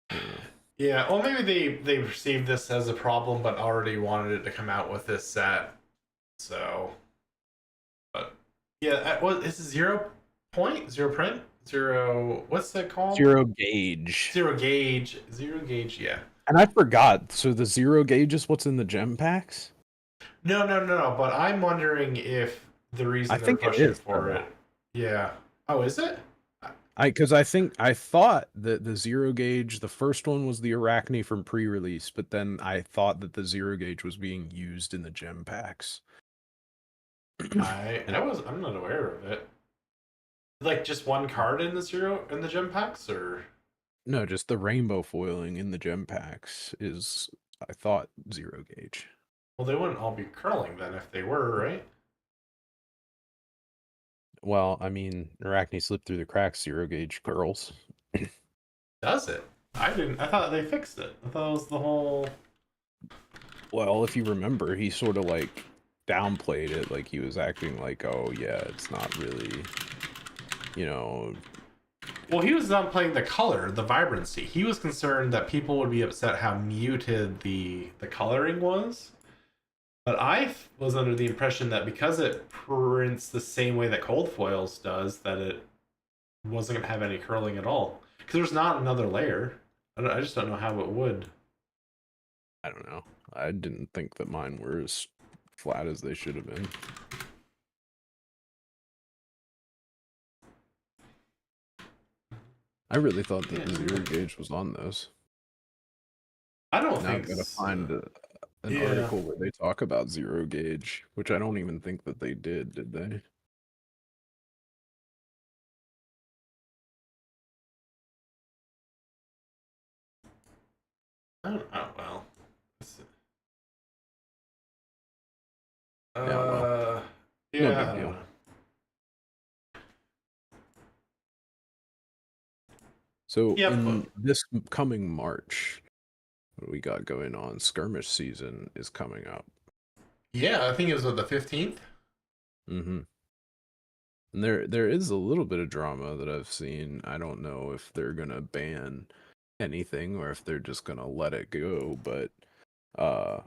I don't know. Yeah. Well, maybe they perceived this as a problem, but already wanted it to come out with this set. So, but yeah, what is it, 0 point, zero print, zero? What's that called? Zero gauge. Zero gauge. Zero gauge. Yeah. And I forgot. So the zero gauge is what's in the gem packs? No. But I'm wondering if the I reason they're think it pushing is for though. it. Yeah. Oh, is it? Because I thought that the zero gauge, the first one was the Arachne from pre-release, but then I thought that the zero gauge was being used in the gem packs. I'm not aware of it. Like just one card in the gem packs, or No, just the rainbow foiling in the gem packs is, I thought, zero gauge. well, they wouldn't all be curling then if they were, right? Well, I mean, Arachne slipped through the cracks, zero gauge curls. Does it? I didn't. I thought they fixed it. I thought it was the whole. Well, if you remember, he sort of like downplayed it, like he was acting like, oh yeah, it's not really, you know. Well, he was not playing the color, the vibrancy. He was concerned that people would be upset how muted the coloring was. But I was under the impression that because it prints the same way that cold foils does, that it wasn't going to have any curling at all. Because there's not another layer. I just don't know how it would. I don't know. I didn't think that mine were as flat as they should have been. I really thought that the zero gauge was on those. I don't Now think I've got to find an yeah. article where they talk about zero gauge, which I don't even think that they did they? I don't. Oh well. Yeah, well, Yeah. no I big don't deal. know. So Yep. in this coming March, what we got going on? Skirmish season is coming up. Yeah, I think it was the 15th. Mm-hmm. And there is a little bit of drama that I've seen. I don't know if they're gonna ban anything or if they're just gonna let it go, but uh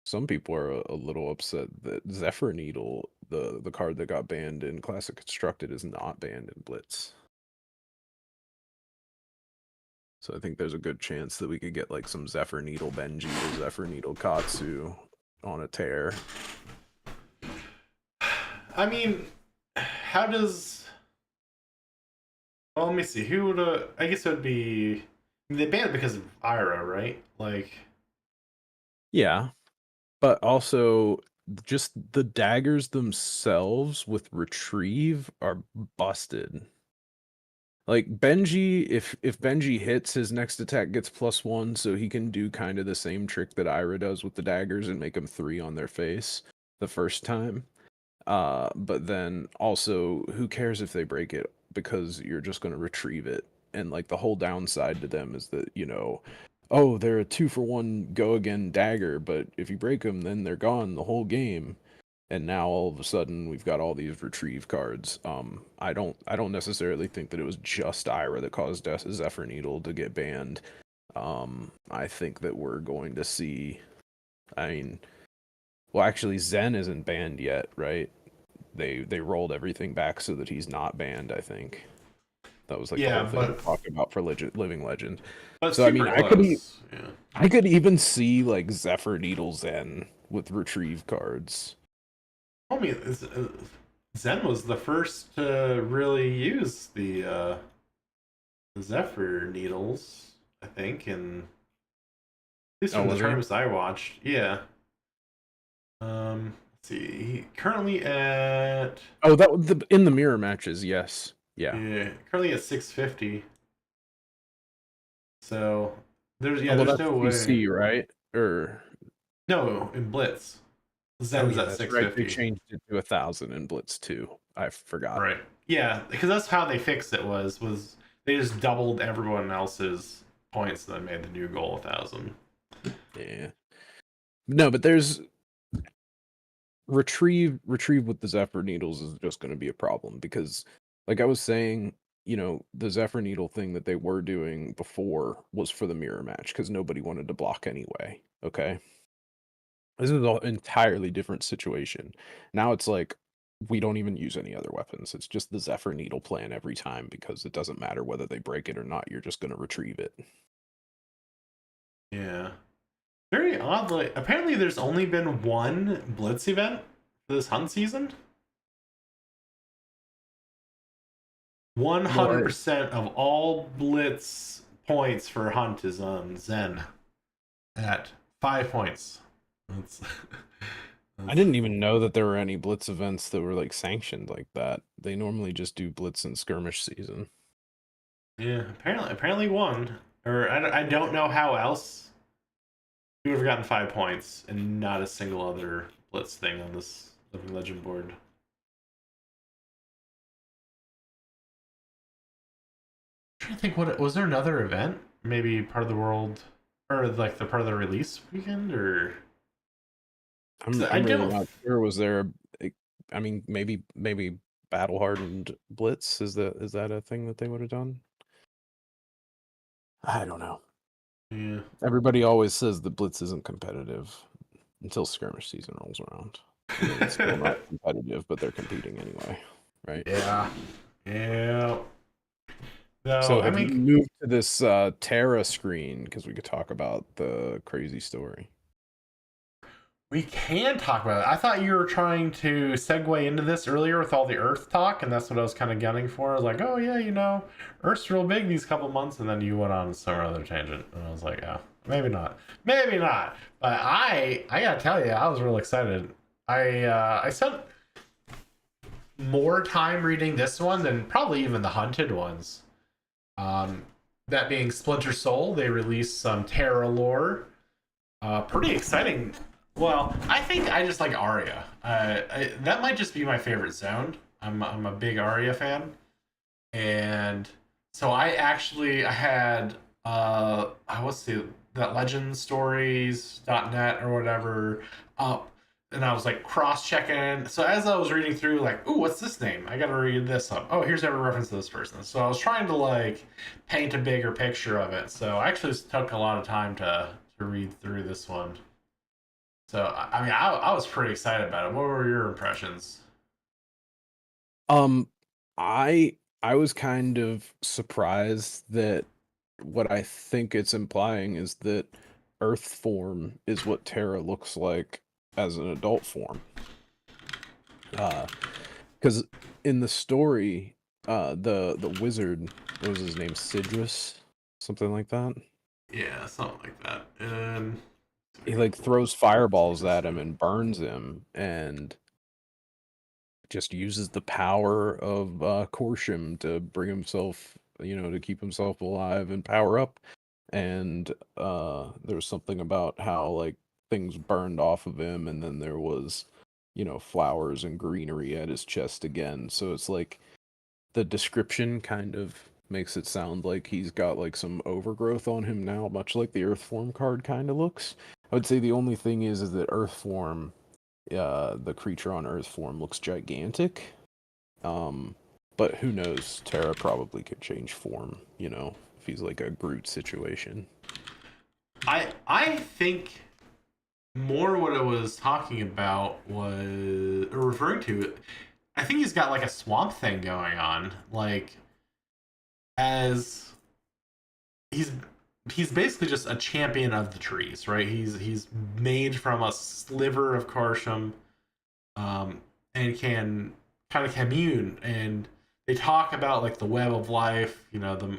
some people are a little upset that Zephyr Needle, the card that got banned in Classic Constructed, is not banned in Blitz. So I think there's a good chance that we could get like some Zephyr Needle Benji or Zephyr Needle Katsu on a tear. I mean, how does? Well, let me see. Who would? I guess it would be. They banned it because of Ira, right? Like. Yeah, but also just the daggers themselves with retrieve are busted. Like Benji, if Benji hits, his next attack gets +1, so he can do kind of the same trick that Ira does with the daggers and make them 3 on their face the first time. But then also, who cares if they break it because you're just going to retrieve it. And like the whole downside to them is that, oh, they're a 2-for-1 go again dagger, but if you break them, then they're gone the whole game. And now all of a sudden we've got all these retrieve cards. I don't necessarily think that it was just Ira that caused Zephyr Needle to get banned. I think that we're going to see, I mean, well, actually Zen isn't banned yet, right? They rolled everything back so that he's not banned, I think. That was like the Yeah, whole thing we but talked about for Living Legend. So I mean, super close. Yeah. I could even see like Zephyr Needle Zen with retrieve cards. I mean, Zen was the first to really use the Zephyr needles, I think, and at least Oh, from the was he? tournaments I watched. Yeah. Let's see. Currently at Oh, that was in the mirror matches, yes. Yeah. yeah, currently at 650. So Oh, well, there's that's no way. CC, right? Or No, in Blitz, oh Zen's yeah, at that's right. They 650. changed it to 1,000 in Blitz 2. I forgot. Right. Yeah, because that's how they fixed it. Was they just doubled everyone else's points and then made the new goal 1,000. Yeah. No, but there's retrieve with the Zephyr needles is just going to be a problem because, like I was saying, the Zephyr needle thing that they were doing before was for the mirror match because nobody wanted to block anyway. Okay. This is an entirely different situation. Now it's like we don't even use any other weapons. It's just the Zephyr needle plan every time because it doesn't matter whether they break it or not. You're just going to retrieve it. Yeah. Very oddly, apparently there's only been one Blitz event for this hunt season. What? 100% of all Blitz points for hunt is on Zen at 5 points. That's I didn't even know that there were any Blitz events that were like sanctioned like that. They normally just do Blitz and skirmish season. Yeah, apparently one. Or I don't know how else he would have gotten 5 points and not a single other blitz thing on this Living Legend board. I'm trying to think, what was there another event? Maybe part of the world, or like the part of the release weekend, or I I'm really don't. not sure. Was there I mean, maybe battle hardened Blitz? Is that a thing that they would have done? I don't know. Yeah. Everybody always says the Blitz isn't competitive until skirmish season rolls around. And then it's still not competitive, but they're competing anyway, right? Yeah. Yeah. No, So I have you mean, moved to this Terra screen because we could talk about the crazy story? we can talk about it. I thought you were trying to segue into this earlier with all the Earth talk, and that's what I was kind of gunning for. I was like, oh yeah, Earth's real big these couple months, and then you went on some other tangent, and I was like, yeah, maybe not. But I gotta tell you, I was real excited. I spent more time reading this one than probably even the Hunted ones. Um, that being Splinter Soul, they released some Terra lore. Pretty exciting. Well, I think I just like Arya. That might just be my favorite zone. I'm a big Arya fan, and so I had I was the that legendstories.net or whatever up, and I was like cross checking. So as I was reading through, like, ooh, what's this name? I got to read this up. Oh, here's every reference to this person. So I was trying to like paint a bigger picture of it. So I actually took a lot of time to read through this one. So I mean, I was pretty excited about it. What were your impressions? Um, I was kind of surprised that what I think it's implying is that Earth form is what Terra looks like as an adult form. Because in the story, the wizard, what was his name, Sidrus, something like that. Yeah, something like that. And He like throws fireballs at him and burns him, and just uses the power of Corsham to bring himself, to keep himself alive and power up. And there's something about how like things burned off of him, and then there was, flowers and greenery at his chest again. So it's like the description kind of makes it sound like he's got like some overgrowth on him now, much like the Earth form card kind of looks. I would say the only thing is that Earth form, the creature on Earth form looks gigantic. Um, but who knows? Terra probably could change form, if he's like a Groot situation. I think more what it was talking about was or referring to. I think he's got like a swamp thing going on, like as he's he's basically just a champion of the trees, right? He's made from a sliver of Karsham, and can kind of commune. And they talk about like the web of life, the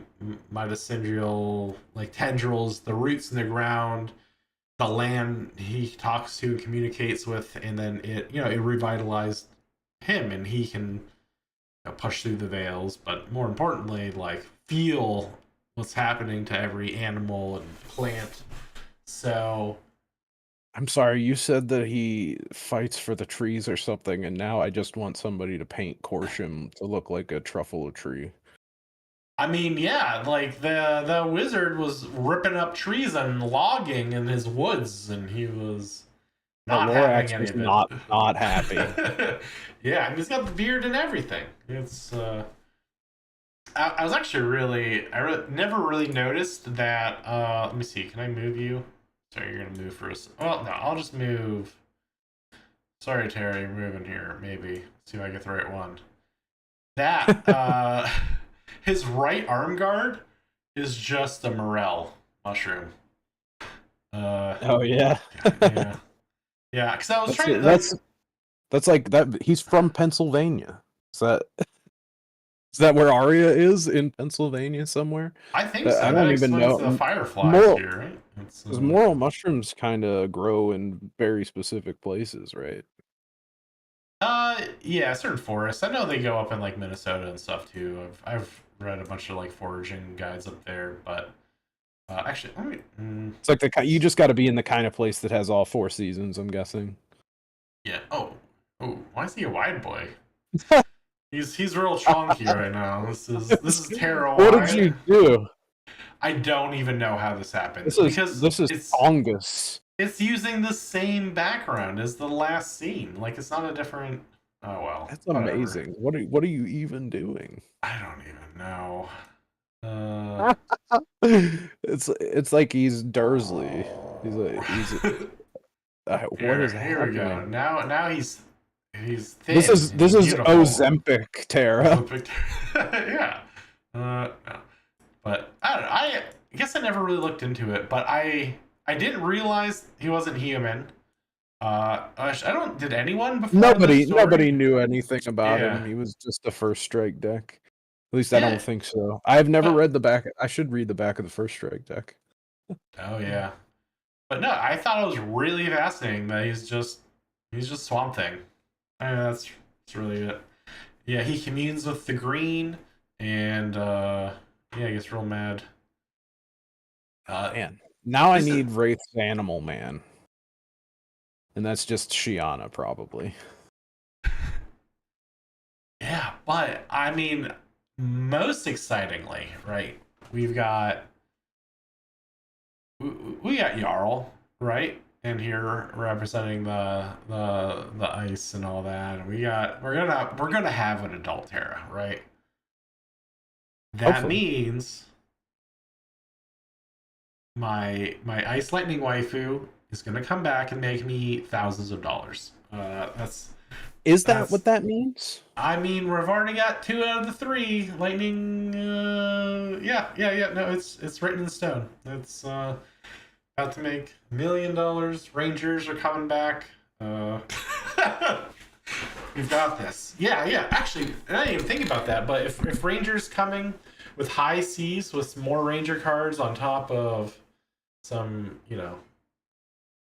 mitochondrial like tendrils, the roots in the ground, the land he talks to and communicates with, and then it revitalized him, and he can push through the veils, but more importantly, like feel what's happening to every animal and plant. So I'm sorry, you said that he fights for the trees or something, and now I just want somebody to paint Corsham to look like a truffle tree. I mean, yeah, like the wizard was ripping up trees and logging in his woods, and he was The not having Lorax any was of not happy. it. Yeah, and he's got the beard and everything. It's I was actually never really noticed that. Let me see. Can I move you? Sorry, you're gonna move first. Well, no, I'll just move. Sorry, Terry, you're moving here. Maybe see if I get the right one. That his right arm guard is just a morel mushroom. Oh yeah. Yeah, yeah. Because I was That's trying to it. like. That's like that. He's from Pennsylvania. Is that where Aria is in Pennsylvania somewhere? I think so. I That don't even explains the know. fireflies Moral, here, right? It's because moral mushrooms kind of grow in very specific places, right? Yeah, certain forests. I know they go up in like Minnesota and stuff too. I've read a bunch of like foraging guides up there, but actually, let me. It's like you just got to be in the kind of place that has all 4 seasons, I'm guessing. Yeah. Oh. Why is he a wide boy? He's real chonky right now. This is Terra What did wide. you do? I don't even know how this happened This is because this is it's Tongus. it's using the same background as the last scene. Like it's not a different. Oh well, That's whatever. amazing. What are you even doing? I don't even know. Uh. It's like he's Dursley. He's what is Here we go. happening? Now he's This thin is and beautiful. Ozempic, There's a Tara. picture. Yeah. No. But I don't know. I guess I never really looked into it, but I didn't realize he wasn't human. I don't. Did anyone before this Nobody story? knew anything about him. Yeah. He was just the first strike deck. At least I Yeah. don't think so. I've never But read the back. I should read the back of the first strike deck. oh yeah. But no, I thought it was really fascinating that he's just Swamp Thing. That's really it. Yeah, he communes with the green, and yeah, he gets real mad. Man, now I This is need Wraith's Animal Man, and that's just Shiana probably. yeah, but I mean, most excitingly, right? We've got we got Jarl, right? And here representing the ice and all that. And we're gonna have an adult Terra, right? That Hopefully. means my ice lightning waifu is gonna come back and make me thousands of dollars. Is that That's what that means? I mean, we've already got 2 out of the 3 lightning. Yeah. No, it's written in stone. It's about to make $1 million. Rangers are coming back. We've got this. Yeah. Actually, I didn't even think about that. But if Rangers coming with high seas with more Ranger cards on top of some,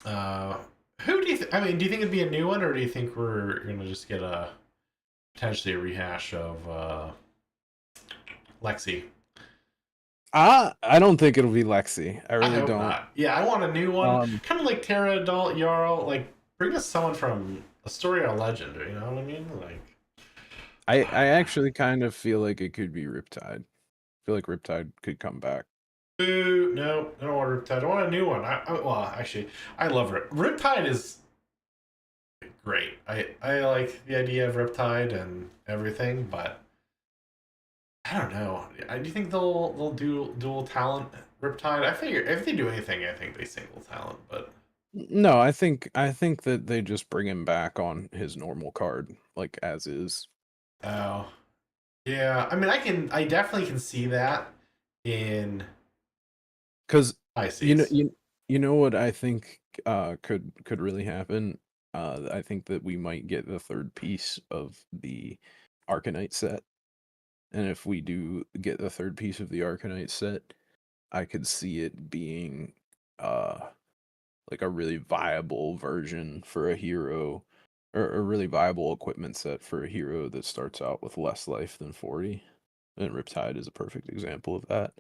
uh, who do you? I mean, do you think it'd be a new one, or do you think we're gonna just get a potentially a rehash of Lexi? I don't think it'll be Lexi. I I really hope don't. not. Yeah, I want a new one, Um, kind of like Terra Adult Jarl. Like, bring us someone from a story or legend. You know what I mean? Like, I actually kind of feel like it could be Riptide. I feel like Riptide could come back. boo! No, I don't want Riptide. I want a new one. Well, actually, I love Riptide is great. I like the idea of Riptide and everything, but I don't know. Do you think they'll do dual talent Riptide? I figure if they do anything, I think they single talent. But No, I think that they just bring him back on his normal card, like as is. oh yeah, I mean, I definitely can see that in Because you know Pisces. you know what I think could really happen. I think that we might get the third piece of the Arcanite set, and if we do get the third piece of the Arcanite set, I could see it being uh like a really viable version for a hero, or a really viable equipment set for a hero that starts out with less life than 40. And Riptide is a perfect example of that.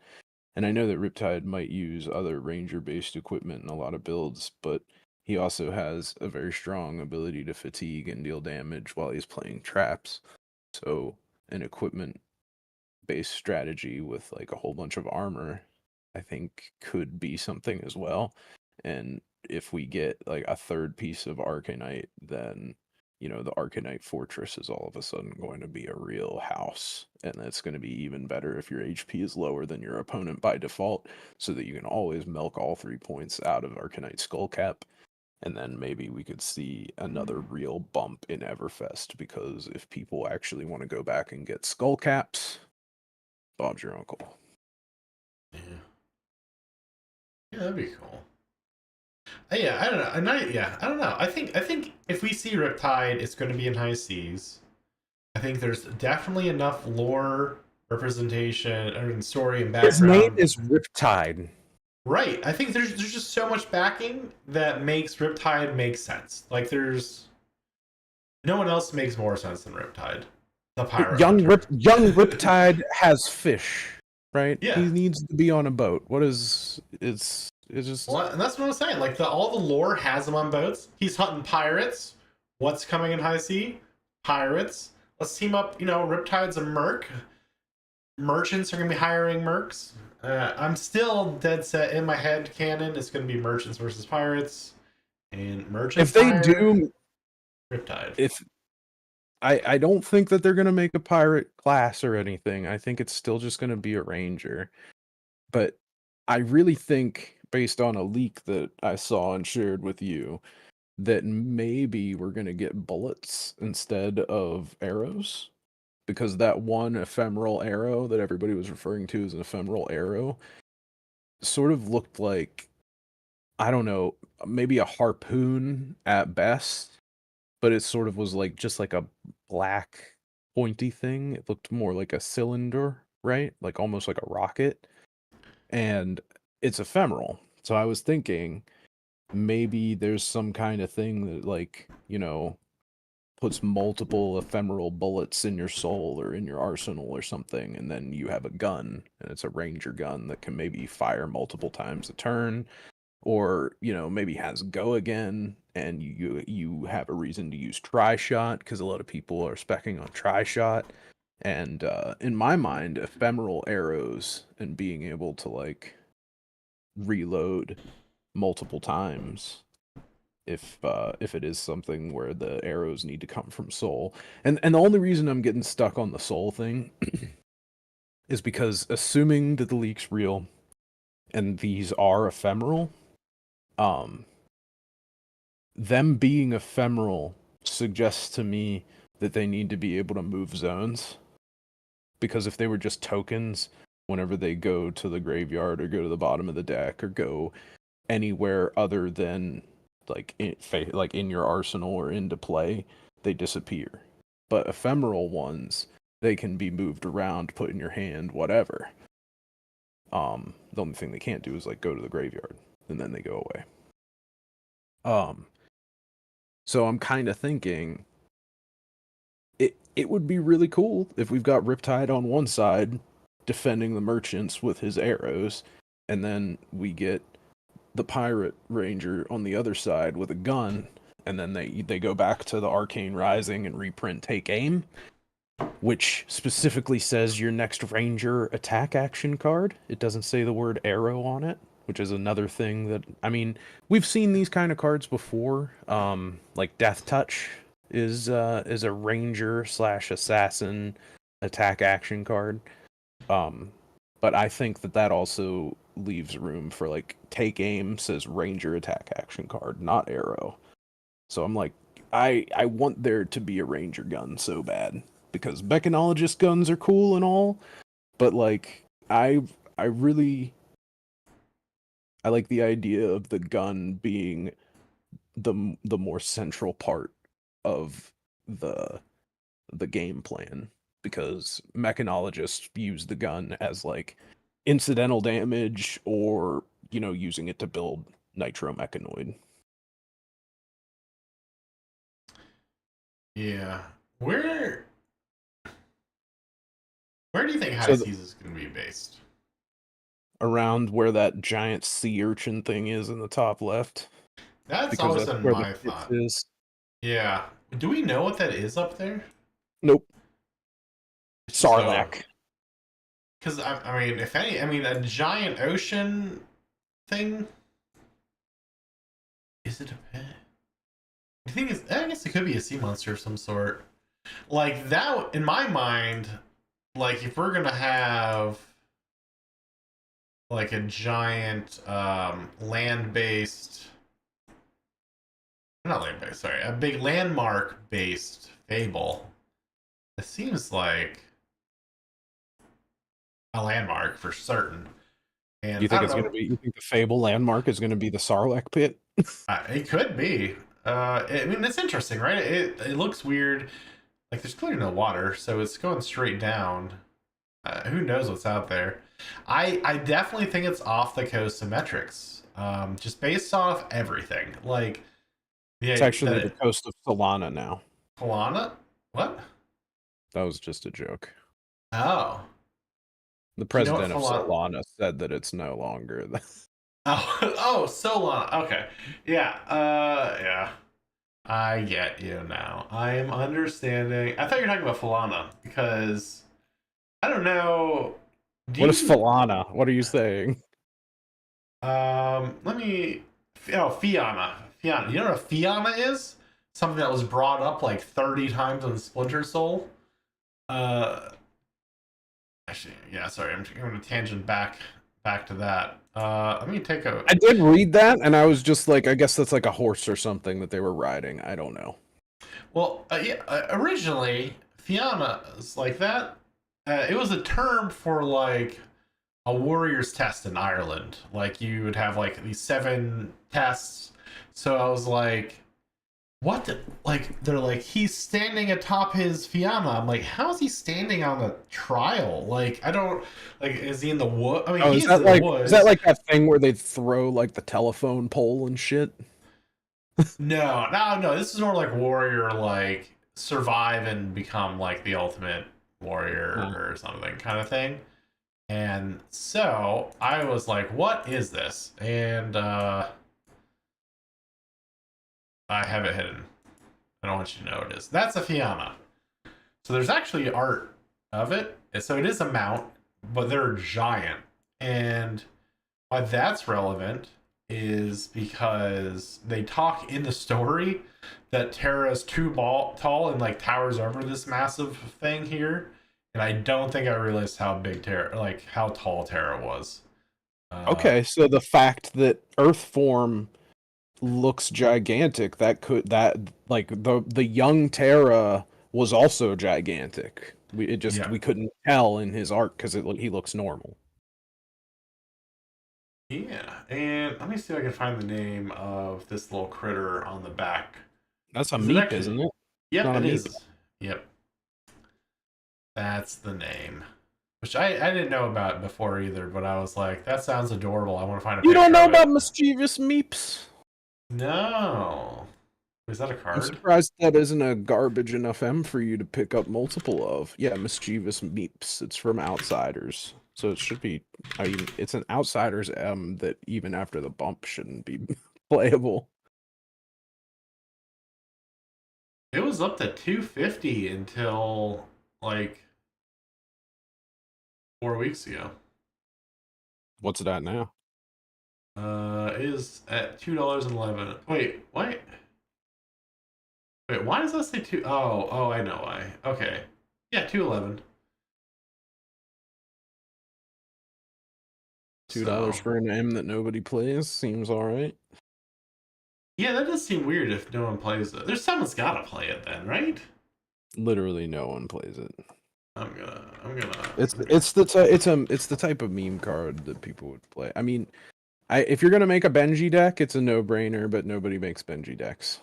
And I know that Riptide might use other ranger based equipment in a lot of builds, but he also has a very strong ability to fatigue and deal damage while he's playing traps. So an equipment based strategy with like a whole bunch of armor, I think could be something as well. And if we get like a third piece of Arcanite, then the Arcanite Fortress is all of a sudden going to be a real house. And that's going to be even better if your HP is lower than your opponent by default, so that you can always milk all 3 points out of Arcanite Skullcap. And then maybe we could see another real bump in Everfest, because if people actually want to go back and get Skullcaps, Bob's your uncle. Yeah, yeah, that'd be cool. Yeah, I don't know. I don't know. I think if we see Riptide, it's going to be in high seas. I think there's definitely enough lore representation and story and His name background. is Riptide. Right. I think there's just so much backing that makes Riptide make sense. Like No one else makes more sense than Riptide, the Pyro Hunter. Young Riptide has fish, right? Yeah. He needs to be on a boat. What is it's just Well, and that's what I'm saying. Like all the lore has him on boats. He's hunting pirates. What's coming in high sea? Pirates. Let's team up. Riptide's a merc. Merchants are gonna be hiring mercs. I'm still dead set in my head. Canon it's gonna be merchants versus pirates, and merchants if they hire do Riptide. if I don't think that they're gonna make a pirate class or anything. I think it's still just gonna be a ranger. But I really think, based on a leak that I saw and shared with you, that maybe we're gonna get bullets instead of arrows. Because that one ephemeral arrow that everybody was referring to as an ephemeral arrow sort of looked like, I don't know, maybe a harpoon at best, but it sort of was like just like a black pointy thing. It looked more like a cylinder, right? Like almost like a rocket. And it's ephemeral. So I was thinking maybe there's some kind of thing that, like, puts multiple ephemeral bullets in your soul or in your arsenal or something, and then you have a gun, and it's a ranger gun that can maybe fire multiple times a turn, or maybe has go again, and you have a reason to use tri shot because a lot of people are specking on tri shot. And in my mind, ephemeral arrows and being able to like reload multiple times if it is something where the arrows need to come from soul. And the only reason I'm getting stuck on the soul thing is because, assuming that the leak's real and these are ephemeral, um them being ephemeral suggests to me that they need to be able to move zones, because if they were just tokens, whenever they go to the graveyard or go to the bottom of the deck or go anywhere other than like in your arsenal or into play, they disappear. But ephemeral ones, they can be moved around, put in your hand, whatever. The only thing they can't do is like go to the graveyard, and then they go away. So I'm kind of thinking it would be really cool if we've got Riptide on one side defending the merchants with his arrows, and then we get the pirate ranger on the other side with a gun, and then they go back to the Arcane Rising and reprint Take Aim, which specifically says your next ranger attack action card. It doesn't say the word arrow on it, which is another thing that, I mean, we've seen these kind of cards before. Like Death Touch is a ranger slash assassin attack action card. But I think that also leaves room for, like, Take Aim says ranger attack action card, not arrow. So I'm like, I want there to be a ranger gun so bad, because mechanologist guns are cool and all, but like I really I like the idea of the gun being the more central part of the the game plan, because mechanologists use the gun as like incidental damage, or using it to build nitro mechanoid. Yeah. Where do you think High So Seas is going to be based? around where that giant sea urchin thing is in the top left, That's because always that's been where the my pits thought. is. Yeah. Do we know what that is up there? Nope. It's just Sarlacc. because I mean, if any, I mean, a giant ocean thing. Is it a pit? The thing is, I guess it could be a sea monster of some sort. Like that, in my mind, like if we're gonna have like a giant land-based, not land-based, sorry, a big landmark-based fable, it seems like a landmark for certain. And You I think don't it's gonna know, be? You think the Fable landmark is gonna be the Sarlacc pit? it could be. I mean, it's interesting, right? It looks weird. Like there's clearly no water, so it's going straight down. Who knows what's out there? I definitely think it's off the coast of Metrics. Just based off everything. Like It's yeah, actually the coast of Solana now. Falana? What? That was just a joke. Oh. The Do you know what president of Falana? Solana said that it's no longer the Oh, oh, Solana. Okay. Yeah. Yeah. I get you now. I am understanding. I thought you were talking about Falana because I don't know. Do What is you Falana? What are you saying? let me oh Fiana. Fiana. You know what a Fiana is? Something that was brought up like 30 times on Splinter Soul. Uh actually, yeah, sorry, I'm going to tangent back to that. Let me take a I did read that, and I was just like, I guess that's like a horse or something that they were riding. I don't know. well, yeah, originally Fiana is like that. It was a term for like a warrior's test in Ireland. Like you would have like these 7 tests. So I was like, what? Like they're like he's standing atop his Fianna. I'm like, how is he standing on a trial? Like I don't like. Is he in the wood? I mean, Oh, he is in the is that woods. like that thing where they throw like the telephone pole and shit? No, no, no. This is more like warrior, like survive and become like the ultimate warrior Oh. or something kind of thing. And so I was like, what is this? And I have it hidden. I don't want you to know what it is. That's a Fianna. So there's actually art of it. So it is a mount, but they're giant. And why that's relevant is because they talk in the story that Terra's tall and like towers over this massive thing here. And I don't think I realized how big Terra, like how tall Terra was. Uh, Okay, so the fact that Earth form looks gigantic, that like the young Terra was also gigantic. yeah, We couldn't tell in his art because he looks normal. yeah. And let me see if I can find the name of this little critter on the back. That's a Is it meep, actually? isn't it? It's Yep, not a it meep. is. Yep, that's the name. Which I didn't know about before either, but I was like, that sounds adorable. I want to find a You don't picture know of about it. mischievous meeps? No. Is that a I'm card? surprised that isn't a garbage enough M for you to pick up multiple of. Yeah, mischievous meeps. It's from Outsiders. So it should be, I mean, it's an Outsiders M that even after the bump shouldn't be playable. It was up to 250 until like 4 weeks ago. What's it at now? It is at $2.11. Wait, why does that say two? Oh, I know why. Okay. Yeah, 211. $2 So, for an M that nobody plays seems alright. yeah, that does seem weird if no one plays it. There's someone's gotta play it then, right? Literally no one plays it. I'm gonna. It's the type of meme card that people would play. I mean, if you're gonna make a Benji deck, it's a no-brainer, but nobody makes Benji decks.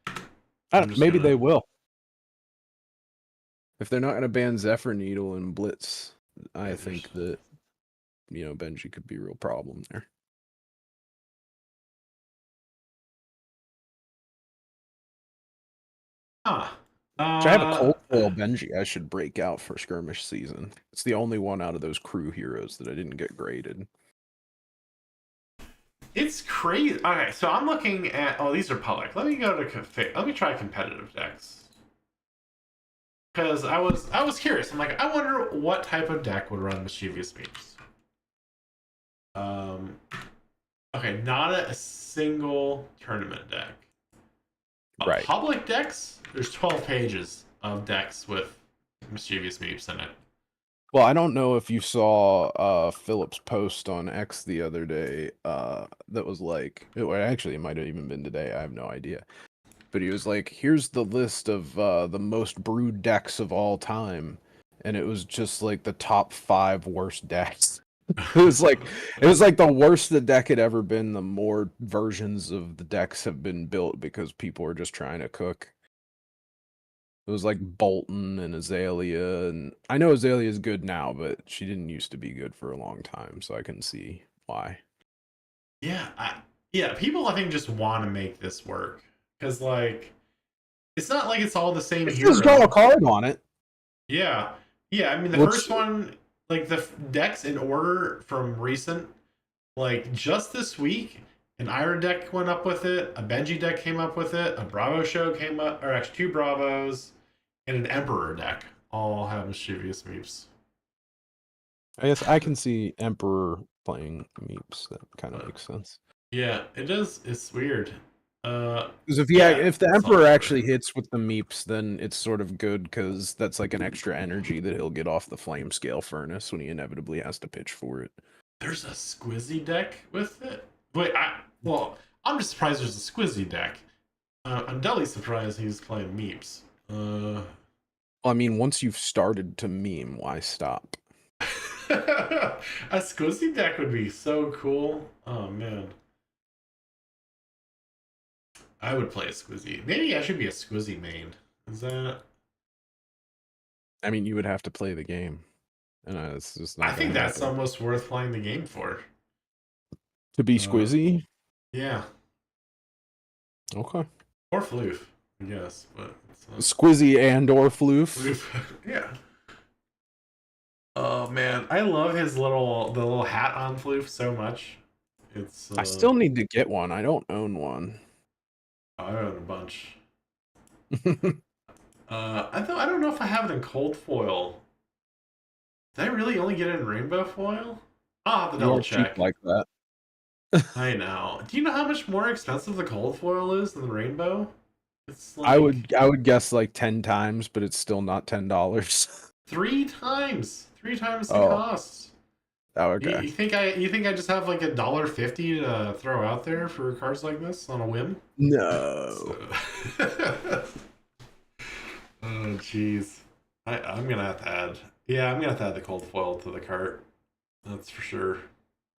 I I'm don't, just maybe they gonna. will. If they're not going to ban Zephyr Needle and Blitz, I Okay, there's. think that Benji could be a real problem there. Huh. Which I have a Uh, cold foil Benji I should break out for skirmish season. It's the only one out of those crew heroes that I didn't get graded. it's crazy. Okay, so I'm looking at. Oh, these are public. Let me go to Let me try competitive decks because I was curious. I'm like, I wonder what type of deck would run mischievous memes. Um. Okay, not a single tournament deck. Right. Public decks. There's 12 pages of decks with mischievous memes in it. Well, I don't know if you saw Philip's post on X the other day. That was like, actually, it might have even been today. I have no idea. But he was like, "Here's the list of the most brewed decks of all time," and it was just like the top 5 worst decks. It was like the worse the deck had ever been. The more versions of the decks have been built because people are just trying to cook. It was like Bolton and Azalea, and I know Azalea is good now, but she didn't used to be good for a long time, so I can see why. Yeah, Yeah, people I think just want to make this work because like it's not like it's all the same It says draw a hero. card on it. Yeah, yeah. I mean, the What's first one, like the decks in order from recent, like just this week, an Ira deck went up with it, a Benji deck came up with it, a Bravo show came up, or actually two Bravos, and an Emperor deck all have mischievous meeps. I guess I can see Emperor playing Meeps. That kind of But makes sense. yeah, it does. It's weird. Because Yeah, if the it's all Emperor true. actually hits with the Meeps, then it's sort of good because that's like an extra energy that he'll get off the Flame Scale Furnace when he inevitably has to pitch for it. There's a Squizzy deck with it. Wait, well, I'm just surprised there's a Squizzy deck. I'm doubly surprised he's playing Meeps. Well, I mean, once you've started to meme, why stop? A Squizzy deck would be so cool. Oh man, I would play a Squizzy. Maybe I should be a Squizzy main. Is that? I mean, you would have to play the game, and it's just I not going think to that's happen. almost worth playing the game for. To be Uh, Squizzy? yeah, Okay. or Floof, I guess, but it's not Squizzy and or Floof. Floof. Yeah. Oh man, I love the little hat on Floof so much. It's I still need to get one. I don't own one. I own a bunch. I don't know if I have it in cold foil. Did I really only get it in rainbow foil? I'll have to You double are cheap check. like that. I know. Do you know how much more expensive the cold foil is than the rainbow? It's I like would guess like 10 times, but it's still not $10. three times the Oh, cost. oh, You, okay. you think I just have like $1.50 to throw out there for cards like this on a whim? So... No. oh jeez. I'm gonna have to add. Yeah, I'm gonna have to add the cold foil to the cart. That's for sure.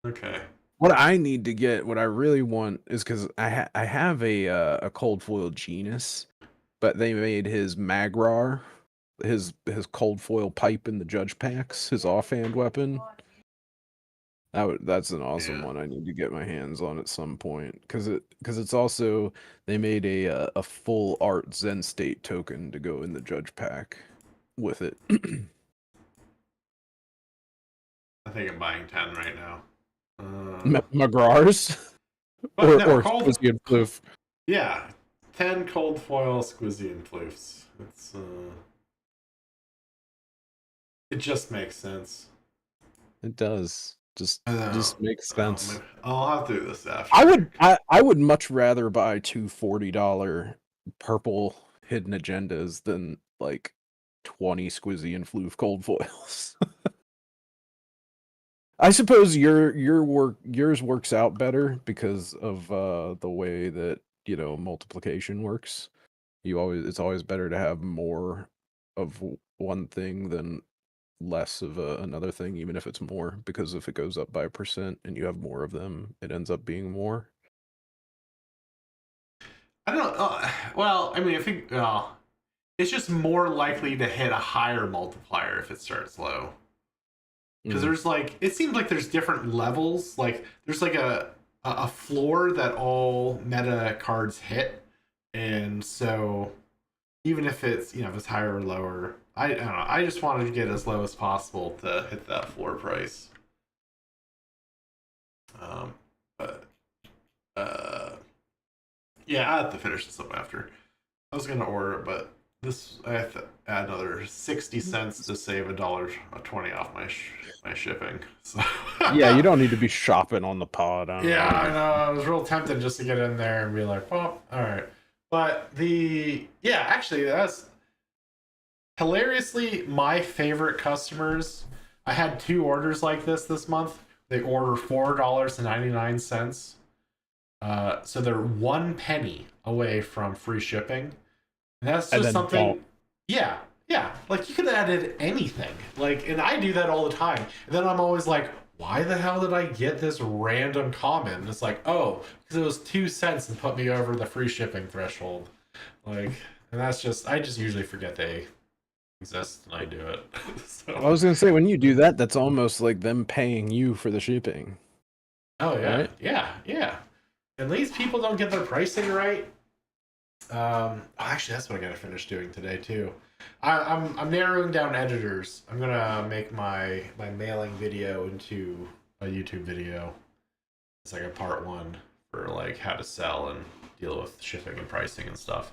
Okay. What I need to get, what I really want, is because I have a cold foil Genus, but they made his Magrar, his cold foil pipe in the judge packs, his offhand weapon. That's an awesome Yeah. one. I need to get my hands on at some point because it's also they made a full art Zen State token to go in the judge pack with it. I think I'm buying 10 right now. Magrars But no, or Squizzy and Floof. yeah, 10 cold foil Squizzy and Floofs. It just makes sense. It does. I know. Just makes Oh, sense. man. I'll have to do this after. I would much rather buy two $40 purple hidden agendas than like 20 Squizzy and Floof cold foils. I suppose yours works out better because of the way that, multiplication works. It's always better to have more of one thing than less of another thing, even if it's more, because if it goes up by a percent and you have more of them, it ends up being more. I don't. Well, I mean, I think it's just more likely to hit a higher multiplier if it starts low. Because Mm. there's like, it seems like there's different levels. Like there's like a floor that all meta cards hit, and so even if it's if it's higher or lower, I don't know. I just wanted to get as low as possible to hit that floor price. Um, but yeah, I have to finish this up after. I was gonna order it, but this I have to add another 60 cents to save $1.20 off my shipping. So Yeah, you don't need to be shopping on the pod. I don't yeah, I know. know. I was real tempted just to get in there and be like, well, all right. But actually, that's hilariously my favorite customers. I had two orders like this month. They order $4.99. So they're 1 penny away from free shipping. And that's And just then don't. something. Yeah, yeah. Like you could have added anything. Like, and I do that all the time. And then I'm always like, why the hell did I get this random comment? And it's like, oh, because it was 2 cents and put me over the free shipping threshold. Like, and that's just I just usually forget they exist and I do it. I So, was gonna say when you do that, that's almost like them paying you for the shipping, oh yeah, right? yeah, yeah. at least people don't get their pricing right. Actually, that's what I gotta finish doing today too. I'm narrowing down editors. I'm gonna make my mailing video into a YouTube video. It's like a part one for like how to sell and deal with shipping and pricing and stuff.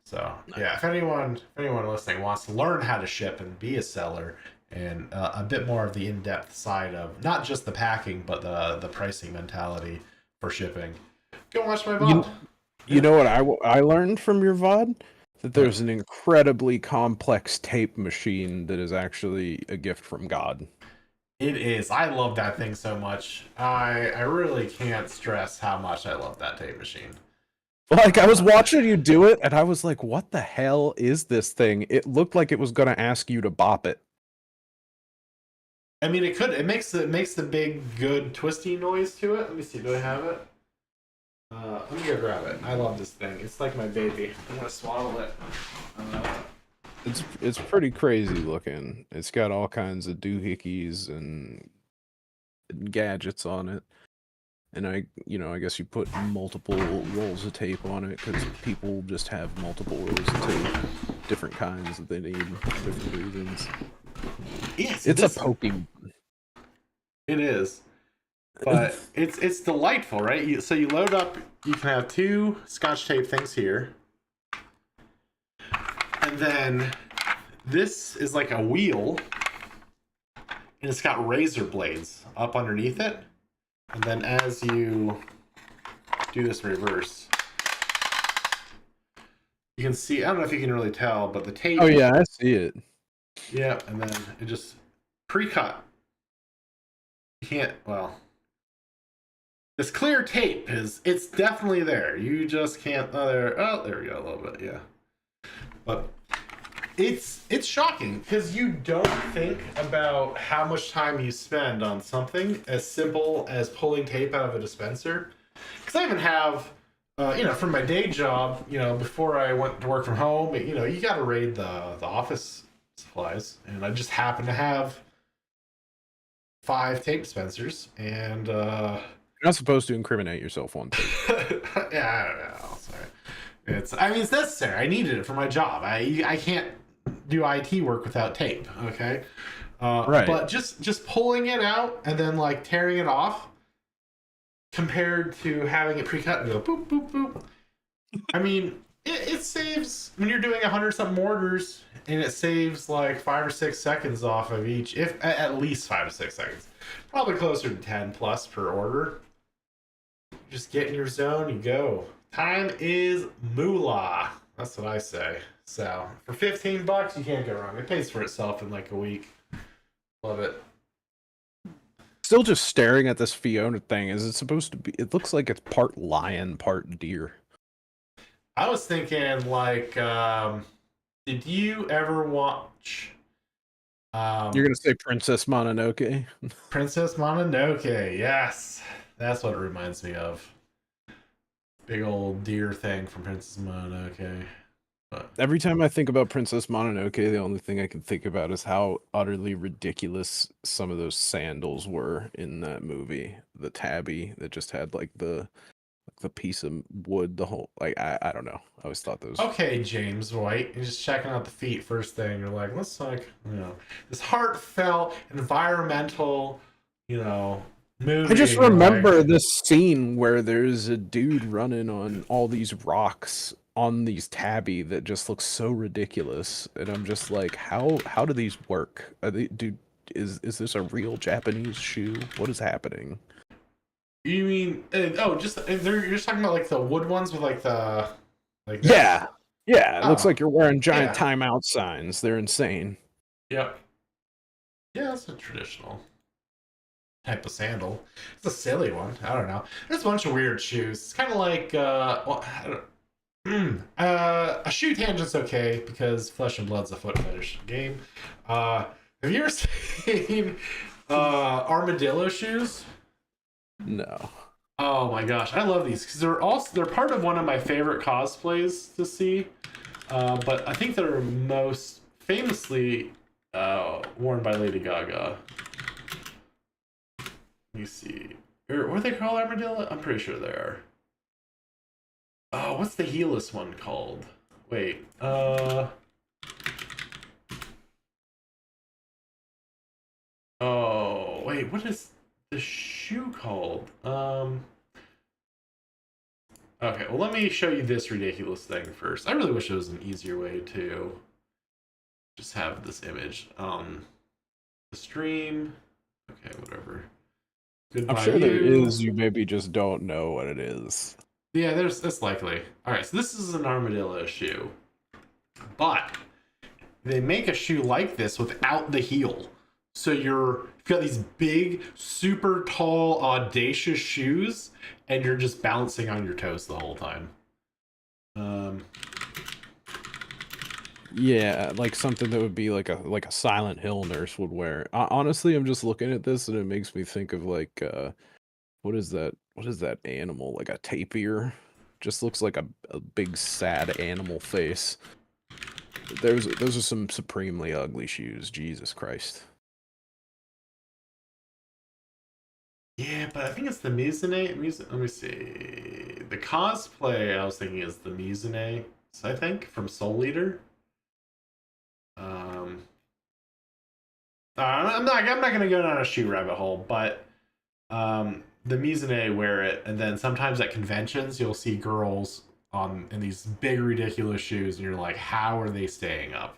So yeah, if anyone listening wants to learn how to ship and be a seller and a bit more of the in-depth side of not just the packing but the pricing mentality for shipping, go watch my VOD. You know what I learned from your VOD? That What? there's an incredibly complex tape machine that is actually a gift from God. It is. I love that thing so much. I really can't stress how much I love that tape machine. Like, I was watching you do it, and I was like, what the hell is this thing? It looked like it was going to ask you to bop it. I mean, it could. It makes the big good twisty noise to it. Let me see. Do I have it? Let me go grab it. I love this thing. It's like my baby. I'm gonna swaddle it. It's pretty crazy looking. It's got all kinds of doohickeys and gadgets on it. And I guess you put multiple rolls of tape on it because people just have multiple rolls of tape, different kinds that they need, different reasons. Yes, It's a Pokemon. It is, but it's delightful, right? So you load up. You can have two Scotch tape things here, and then this is like a wheel, and it's got razor blades up underneath it. And then as you do this in reverse, you can see, I don't know if you can really tell, but the tape. Oh yeah, I see it. Yeah, and then it just pre-cut. You can't, well, this clear tape it's definitely there. You just can't, there we go, a little bit, yeah. But it's shocking because you don't think about how much time you spend on something as simple as pulling tape out of a dispenser. Because I even have, from my day job, before I went to work from home, you got to raid the office supplies, and I just happen to have 5 tape dispensers, and You're not supposed to incriminate yourself on tape. yeah, I don't know. Sorry. It's necessary. I needed it for my job. I can't do IT work without tape. Okay. Right. But just pulling it out and then like tearing it off, compared to having it pre-cut and go boop boop boop. I mean, it saves when you're doing 100-something orders, and it saves like 5 or 6 seconds off of each, if at least 5 to 6 seconds, probably closer to 10 plus per order. Just get in your zone, you go. Time is moolah. That's what I say. So for $15, you can't go wrong. It pays for itself in like a week. Love it. Still just staring at this Fiona thing. Is it supposed to be? It looks like it's part lion, part deer. I was thinking like, did you ever watch? You're gonna say Princess Mononoke? Princess Mononoke. Yes, that's what it reminds me of. Big old deer thing from Princess Mononoke. But Every time I think about Princess Mononoke, the only thing I can think about is how utterly ridiculous some of those sandals were in that movie. The tabby that just had like the piece of wood, the whole I don't know. I always thought those. okay, James White, you're just checking out the feet first thing. You're like, let's like, this heartfelt, environmental, movie. I just and you're remember like, this scene where there's a dude running on all these rocks on these tabby that just looks so ridiculous, and I'm just like, how do these work? Are they, dude, is this a real Japanese shoe? What is happening? you mean, you're just talking about like the wood ones with like the, like this? Yeah, yeah. It looks Oh, like you're wearing giant yeah. timeout signs. They're insane. Yep. Yeah, that's a traditional type of sandal. It's a silly one. I don't know. There's a bunch of weird shoes. It's kind of like, a shoe tangent's okay because Flesh and Blood's a foot fetish game. Have you ever seen armadillo shoes? No. Oh my gosh, I love these because they're part of one of my favorite cosplays to see. But I think they're most famously worn by Lady Gaga. Let me see. Or what are they called, armadillo? I'm pretty sure they are. Oh, what's the heelless one called? Wait. Oh, wait. What is the shoe called? Okay. Well, let me show you this ridiculous thing first. I really wish there was an easier way to just have this image. The stream. Okay, whatever. I'm Goodbye, sure there you. is. You maybe just don't know what it is. Yeah, that's likely. All right, so this is an armadillo shoe, but they make a shoe like this without the heel. So you've got these big, super tall, audacious shoes, and you're just bouncing on your toes the whole time. Um, Yeah, like something that would be like a Silent Hill nurse would wear. Honestly, I'm just looking at this and it makes me think of like what is that? What is that animal? Like a tapir? Just looks like a big sad animal face. Those are some supremely ugly shoes. Jesus Christ. yeah, but I think it's the Mizune. Let me see. The cosplay I was thinking is the Mizune. I think from Soul Eater. Um, I'm not gonna go down a shoe rabbit hole, but the Mizune wear it, and then sometimes at conventions you'll see girls on in these big ridiculous shoes, and you're like, how are they staying up?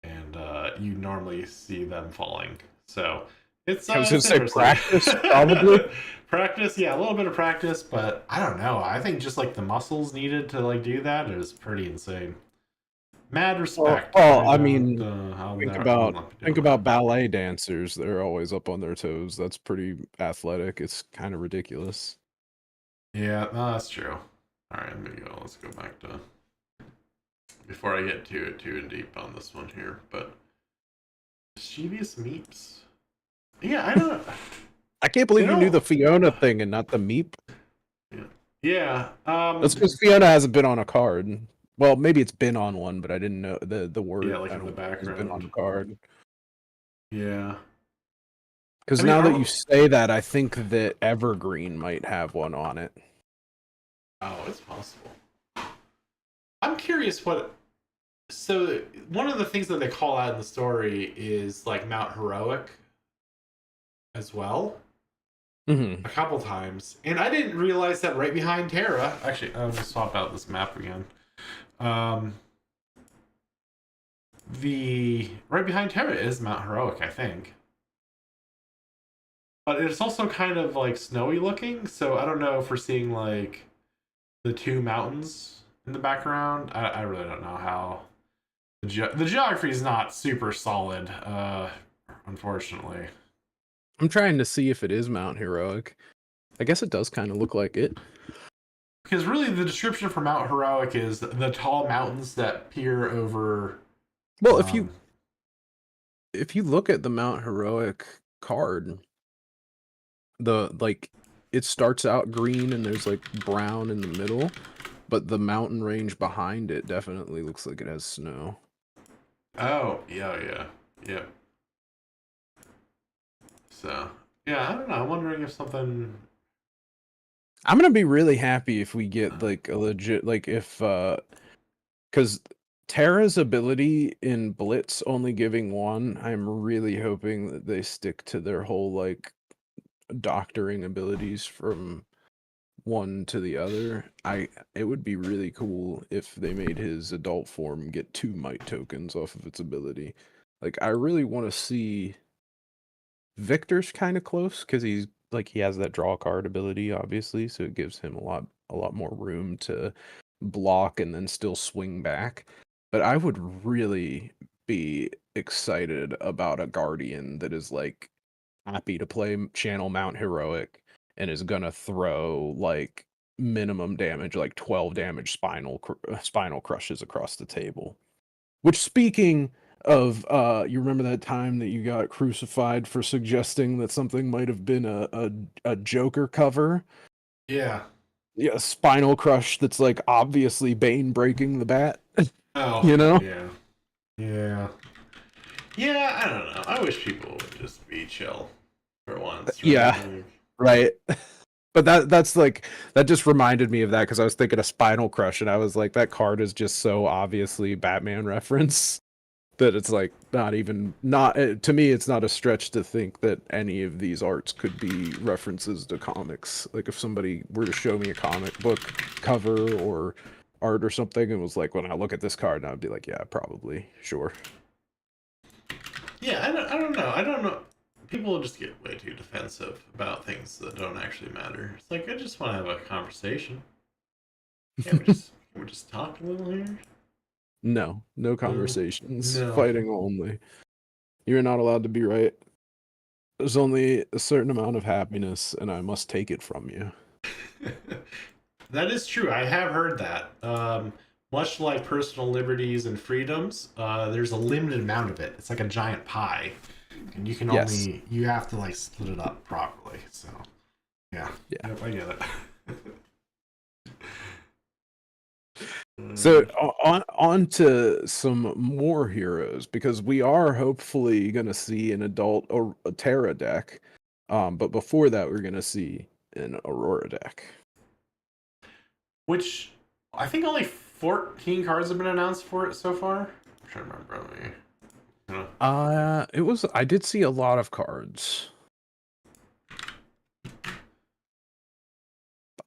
And you normally see them falling. So I was gonna it's say interesting. practice, probably. Practice, yeah, a little bit of practice, but I don't know. I think just like the muscles needed to like do that is pretty insane. Mad respect. Well, I I don't. mean, I will not be think doing that. about ballet dancers. They're always up on their toes. That's pretty athletic. It's kind of ridiculous. Yeah, no, that's true. All right, let me go. Let's go back to before I get too in deep on this one here. But mischievous meeps. Yeah, I don't. I can't They believe you knew don't. the Fiona thing and not the Meep. Yeah. Yeah. That's because Fiona hasn't been on a card. Well, maybe it's been on one, but I didn't know the Yeah, word. like I in the don't think has been on background. the card. Yeah. I Because mean, now that you say that, I think that Evergreen might have one on it. oh, it's possible. I'm curious what. So one of the things that they call out in the story is like Mount Heroic as well. Hmm. A couple times, and I didn't realize that right behind Terra. Actually, I'll just swap out this map again. Um, the right behind Terra is Mount Heroic, I think, but it's also kind of like snowy looking. So I don't know if we're seeing like the two mountains in the background. I really don't know how the geography is not super solid, unfortunately. I'm trying to see if it is Mount Heroic. I guess it does kind of look like it. Because really, the description for Mount Heroic is the tall mountains that peer over. Well, Um, if you look at the Mount Heroic card, the like it starts out green and there's like brown in the middle, but the mountain range behind it definitely looks like it has snow. oh, yeah. So, yeah, I don't know. I'm wondering if something. I'm gonna be really happy if we get like a legit like if because Terra's ability in Blitz only giving one, I'm really hoping that they stick to their whole like doctoring abilities from one to the other. It would be really cool if they made his adult form get 2 might tokens off of its ability. Like I really want to see Victor's kind of close because he's like he has that draw card ability, obviously, so it gives him a lot more room to block and then still swing back. But I would really be excited about a Guardian that is like happy to play Channel Mount Heroic and is gonna throw like minimum damage, like 12 damage spinal crushes across the table. Which speaking of you remember that time that you got crucified for suggesting that something might have been a Joker cover? Yeah. Yeah, spinal crush that's like obviously Bane breaking the bat, Oh, you know? yeah. Yeah. Yeah, I don't know. I wish people would just be chill for once, right? Yeah, Like, right. But that's like that just reminded me of that because I was thinking of Spinal Crush and I was like, that card is just so obviously Batman reference that it's like not to me it's not a stretch to think that any of these arts could be references to comics. Like if somebody were to show me a comic book cover or art or something and was like, when I look at this card, I'd be like, yeah, probably, sure. Yeah, I don't know. I don't know. People just get way too defensive about things that don't actually matter. It's like I just want to have a conversation. Can we just talk a little here? No No, conversations, no. fighting only. You're not allowed to be right. There's only a certain amount of happiness, and I must take it from you. That is true. I have heard that. Much like personal liberties and freedoms, there's a limited amount of it. It's like a giant pie, and Yes. you have to like split it up properly. So, yeah, Yeah. yep, I get it. So on to some more heroes because we are hopefully going to see an adult or a Terra deck, but before that we're going to see an Aurora deck. Which I think only 14 cards have been announced for it so far. I'm trying to remember. It was I did see a lot of cards.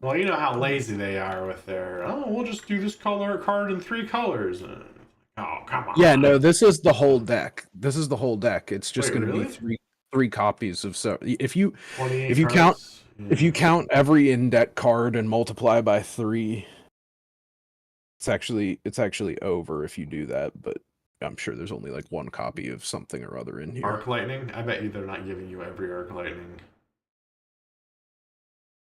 Well, you know how lazy they are with their, oh, we'll just do this color card in 3 colors. Oh, come Yeah, on. no, this is the whole deck. This is the whole deck. It's just Wait, going to be really? three copies of so if 28 you count cards? if Yeah. you count every in deck card and multiply by 3, it's actually over if you do that, but I'm sure there's only like one copy of something or other in here. Arc Lightning? I bet you they're not giving you every Arc Lightning.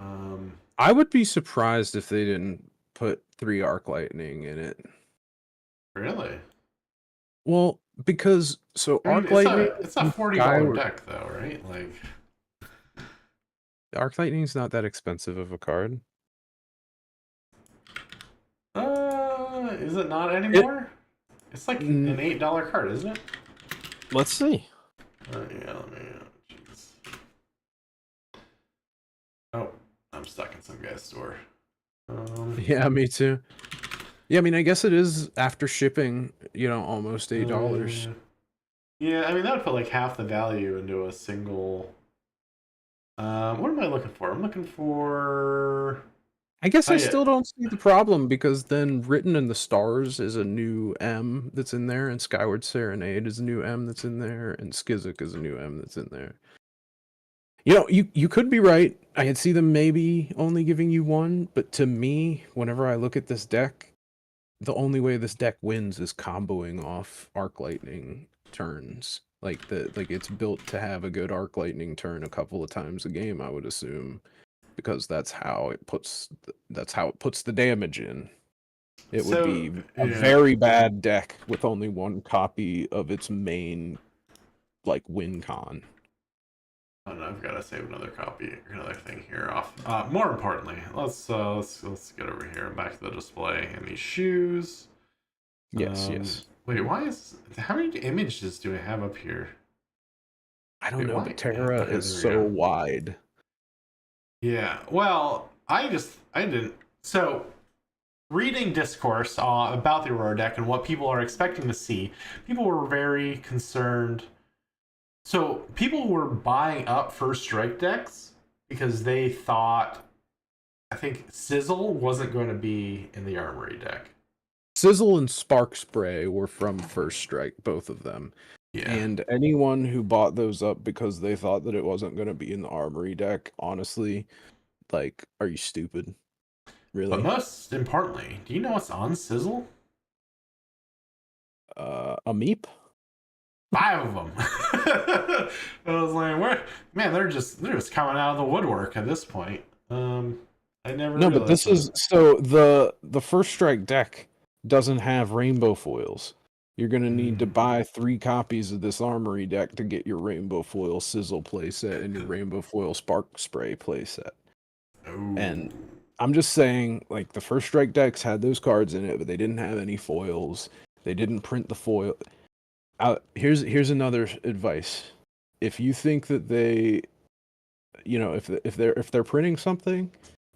Um, I would be surprised if they didn't put 3 arc lightning in it. really? Well, because so I mean, arc lightning it's a and $40 skyward deck though, right? Like, arc lightning's not that expensive of a card. is it not It anymore? It's like mm, an $8 card, isn't it? let's see. Yeah, let me. Jeez. Oh, I'm stuck in some guy's store. Yeah, me too. Yeah, I mean, I guess it is after shipping, almost $8. Yeah. Yeah, I mean that would put like half the value into a single. What am I looking for? I'm looking for. I guess Oh I yeah. still don't see the problem because then Written in the Stars is a new M that's in there, and Skyward Serenade is a new M that's in there, and Skizik is a new M that's in there. You could be right. I could see them maybe only giving you one, but to me, whenever I look at this deck, the only way this deck wins is comboing off Arc Lightning turns. Like it's built to have a good Arc Lightning turn a couple of times a game, I would assume, because that's how it puts the damage in. It would So be a yeah. very bad deck with only one copy of its main like win con. Oh no, I've got to save another copy, another thing here off. More importantly, let's get over here back to the display and these shoes. Yes, yes. Wait, why is how many images do I have up here? I don't Wait, know, why? but Yeah, Terra okay, is there we so go. wide. Yeah. Well, I didn't. So reading discourse about the Aurora deck and what people are expecting to see, people were very concerned. So people were buying up first strike decks because they thought, I think Sizzle wasn't going to be in the Armory deck. Sizzle and Spark Spray were from First Strike, both of them. Yeah. And anyone who bought those up because they thought that it wasn't going to be in the Armory deck, honestly, like, are you stupid? But Really? most importantly, do you know what's on Sizzle? A Meep? 5 of them. I was like, where? Man, they're just coming out of the woodwork at this point. I never No, but realized this that. is so the First Strike deck doesn't have rainbow foils. You're gonna need to Mm. buy 3 copies of this Armory deck to get your rainbow foil Sizzle playset and your rainbow foil Spark Spray playset. Oh. And I'm just saying, like, the First Strike decks had those cards in it, but they didn't have any foils. They didn't print the foil. Here's another advice. If you think that they you know, if they're printing something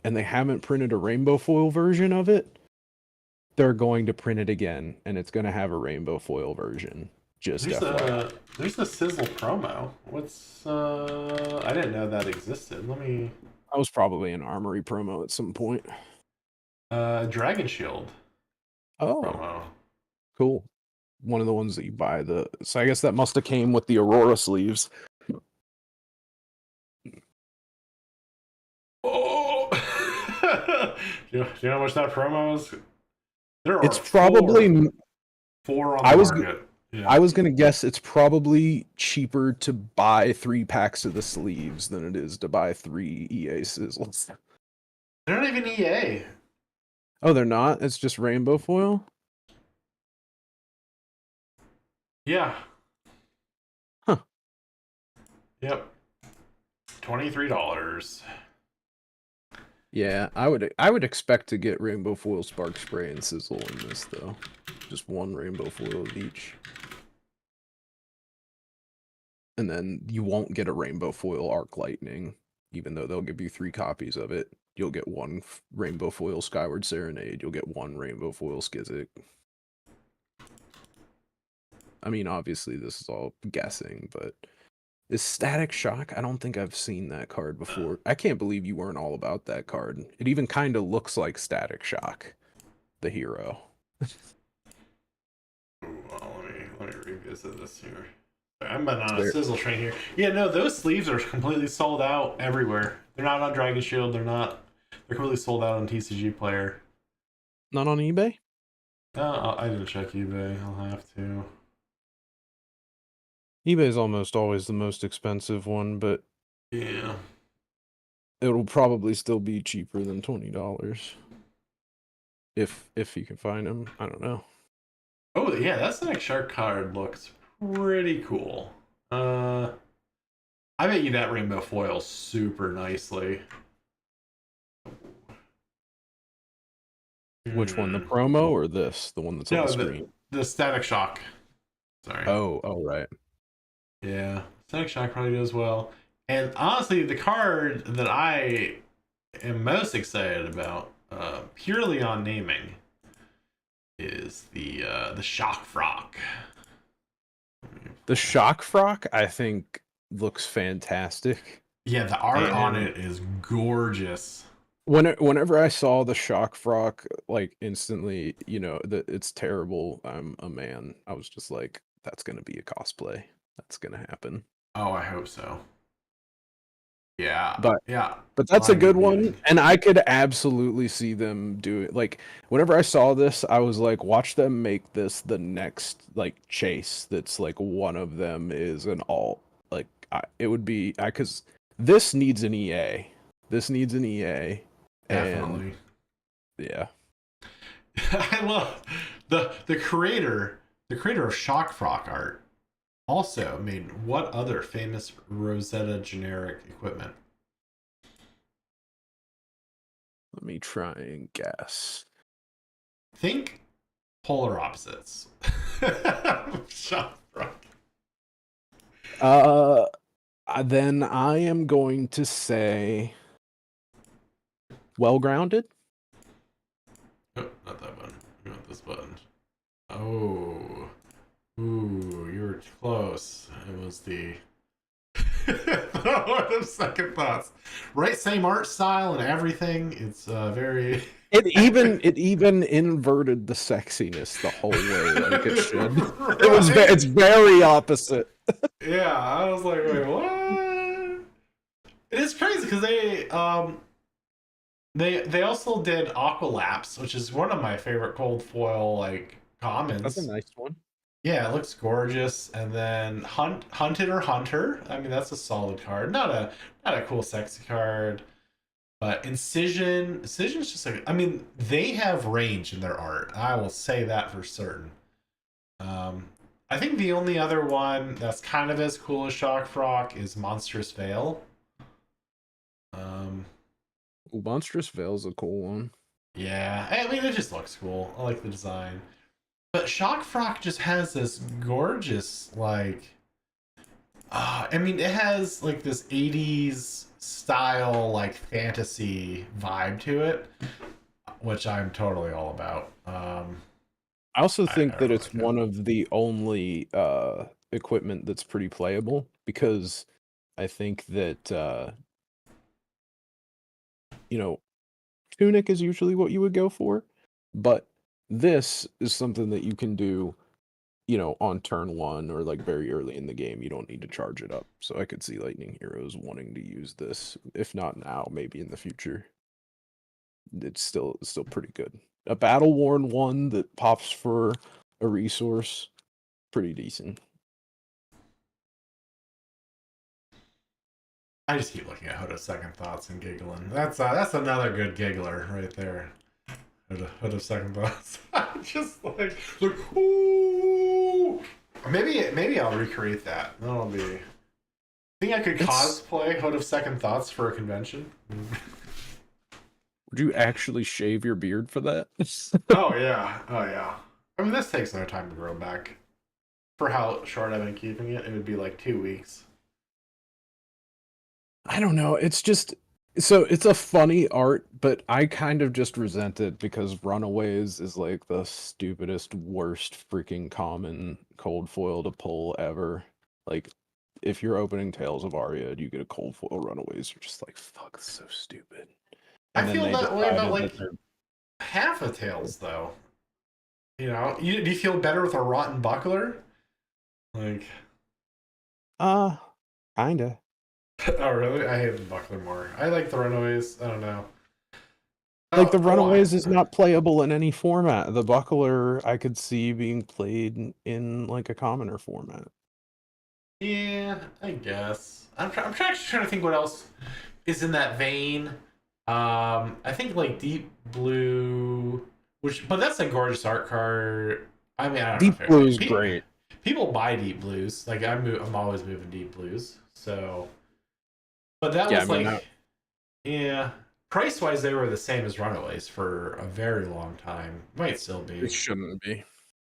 and they haven't printed a rainbow foil version of it, they're going to print it again, and it's going to have a rainbow foil version. Just FYI. There's a Sizzle promo. What's I didn't know that existed. Let me That was probably an Armory promo at some point. Dragon Shield Oh, promo. cool. One of the ones that you buy so I guess that must have came with the Aurora sleeves. Oh, do you know how much that promo is? There It's are probably four on I the was market. Yeah. I was gonna guess it's probably cheaper to buy 3 packs of the sleeves than it is to buy 3 EA sizzles. They're not even EA. Oh, they're not? It's just rainbow foil? Yeah. Huh. Yep. $23. Yeah, I would expect to get rainbow foil spark spray and sizzle in this though. Just one rainbow foil of each. And then you won't get a rainbow foil arc lightning, even though they'll give you 3 copies of it. You'll get one rainbow foil skyward serenade. You'll get one rainbow foil skizzik. I mean, obviously this is all guessing, but is Static Shock? I don't think I've seen that card before. I can't believe you weren't all about that card. It even kind of looks like Static Shock, the hero. Ooh, well, let me revisit this here. I'm been on a There. sizzle train here. Yeah, no, those sleeves are completely sold out everywhere. They're not on Dragon Shield. They're completely sold out on TCG Player. Not on eBay? I didn't check eBay. I'll have to. eBay is almost always the most expensive one, but Yeah. it'll probably still be cheaper than $20 if you can find them. I don't know. Oh yeah, that Static Shark card looks pretty cool. I bet you that rainbow foil super nicely. Which one, the promo or this, the one that's on No, the screen? the Static Shock. Sorry. Oh, right. Yeah, Static Shock probably does well. And honestly, the card that I am most excited about, purely on naming, is the Shock Frock. The Shock Frock, I think, looks fantastic. Yeah, the art on it is gorgeous. Whenever I saw the Shock Frock, like instantly, you know, that it's terrible. I'm a man. I was just like, that's gonna be a cosplay. That's gonna happen. Oh, I hope so. Yeah, But yeah. that's a Line good viewing. one, and I could absolutely see them do it. Like whenever I saw this, I was like, watch them make this the next like chase. That's like one of them is an alt. Like it would be because this needs an EA. This needs an EA. Definitely. And yeah. I love the creator of Shock Frock art also made what other famous Rosetta generic equipment? Let me try and guess. Think polar opposites. Shock Frock. Then I am going to say well grounded. Oh, not that button. We want this button. Oh. Ooh, you were close. It was the what are the second thoughts? Right, same art style and everything. It's very It even inverted the sexiness the whole way like it should. Right? It's very opposite. Yeah, I was like, wait, what? It is crazy because they also did Aqualapse, which is one of my favorite cold foil like commons. That's a nice one. Yeah, it looks gorgeous. And then Hunted or Hunter. I mean, that's a solid card. Not a cool sexy card. But Incision's just like, I mean, they have range in their art. I will say that for certain. I think the only other one that's kind of as cool as Shock Frock is Monstrous Veil. Monstrous Veil's a cool one. Yeah, I mean, it just looks cool. I like the design. But Shock Frock just has this gorgeous, like, I mean, it has like this 80s style, like fantasy vibe to it, which I'm totally all about. I also I think that really it's like it. one of the only equipment that's pretty playable because I think that you know, tunic is usually what you would go for, but this is something that you can do, on turn one or like very early in the game. You don't need to charge it up. So I could see Lightning Heroes wanting to use this, if not now, maybe in the future. It's still pretty good. A battle worn one that pops for a resource, pretty decent. I just keep looking at Hood of Second Thoughts and giggling. That's another good giggler right there. Hood of Second Thoughts. Just like ooh. Maybe I'll recreate that. That'll be. Think I could It's cosplay Hood of Second Thoughts for a convention? Would you actually shave your beard for that? Oh yeah, oh yeah. I mean, this takes no time to grow back. For how short I've been keeping it, it would be like 2 weeks. I don't know. It's just so it's a funny art, but I kind of just resent it because Runaways is like the stupidest, worst freaking common cold foil to pull ever. Like, if you're opening Tales of Aria and you get a cold foil Runaways, you're just like, fuck, that's so stupid. I And then feel they that way about decided like that they're half of Tails, though. Do you feel better with a rotten buckler? Like, uh kinda. oh really? I hate the buckler more. I like the Runaways. I don't know. Like the Oh, Runaways is not playable in any format. The Buckler I could see being played in like a commoner format. yeah, I guess. Trying to think what else is in that vein. I think like Deep Blue, but that's a gorgeous art card. I mean, I don't know Deep if Blue is pe- great. people buy Deep Blues. Like I'm always moving Deep Blues. So, but that Yeah, I was mean like, that yeah, price wise they were the same as Runaways for a very long time. Might still it be. shouldn't be.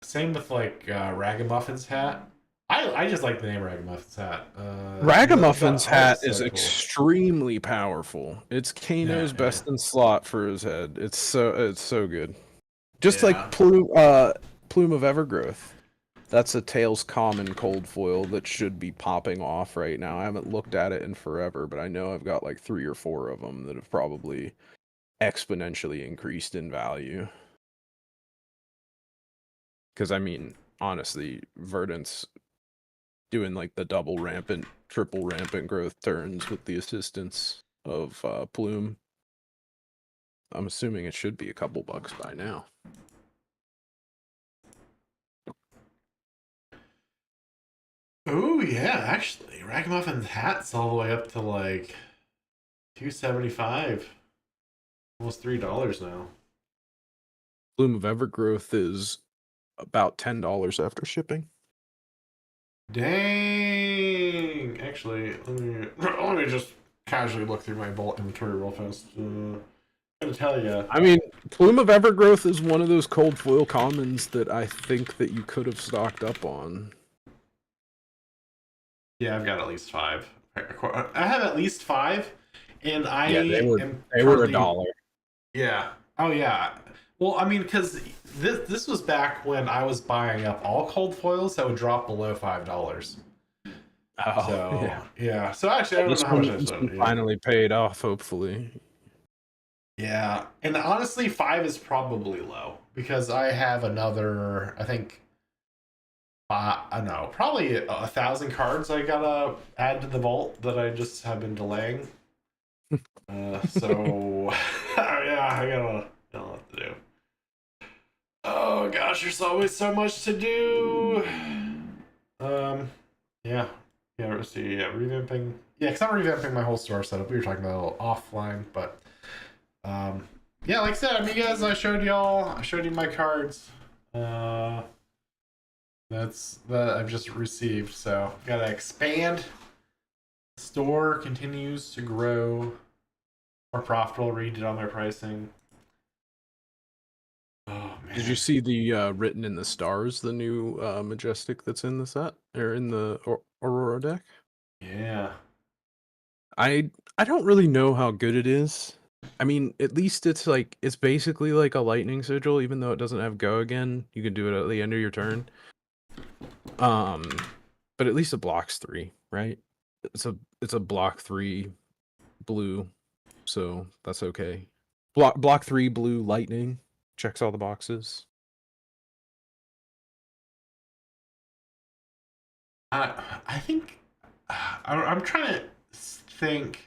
Same with like Ragamuffin's hat. I just like the name Ragamuffin's hat. The Ragamuffin's hat art's is so cool. extremely powerful. It's Yeah, Kano's yeah, best in slot for his head. It's so good. Just like yeah. Plume of Evergrowth. That's a Tails common cold foil that should be popping off right now. I haven't looked at it in forever, but I know I've got like 3 or 4 of them that have probably exponentially increased in value. Because I mean, honestly, Verdant's doing like the double rampant, triple rampant growth turns with the assistance of Plume. I'm assuming it should be a couple bucks by now. Oh yeah, actually, Ragamuffin's hat's all the way up to like 275, almost $3 now. Plume of Evergrowth is about $10 after shipping. Dang! Actually, let me just casually look through my bulk inventory real fast. I'm gonna tell you. I mean, Plume of Evergrowth is one of those cold foil commons that I think that you could have stocked up on. Yeah, I've got at least five. I have at least five, and I Yeah, they were am they were a currently. dollar. Yeah. Oh yeah. Well, I mean, because this was back when I was buying up all cold foils that would drop below $5. Oh, So yeah. yeah. So actually, I don't This know how much one I this spent. one Yeah. finally paid off, hopefully. Yeah. And honestly, five is probably low because I have another. I think. I don't know, probably 1,000 cards I gotta add to the vault that I just have been delaying. So yeah, I got a lot to do. Oh gosh, there's always so much to do. Um, yeah, yeah. Let's see. Yeah, revamping. Yeah, because I'm revamping my whole store setup. We were talking about a little offline, but yeah. Like I said, I mean, you guys, I showed y'all. I showed you my cards. Uh, that's that I've just received. So gotta expand. The store continues to grow. More profitable. Redid all my pricing. Oh Did you man. see the Written in the Stars, the new Majestic that's in the set or in the Aurora deck? Yeah. I don't really know how good it is. I mean, at least it's basically like a lightning sigil, even though it doesn't have go again. You can do it at the end of your turn. But at least it blocks 3, right? It's a block 3 blue, so that's okay. Block 3 blue lightning checks all the boxes. I think I'm trying to think.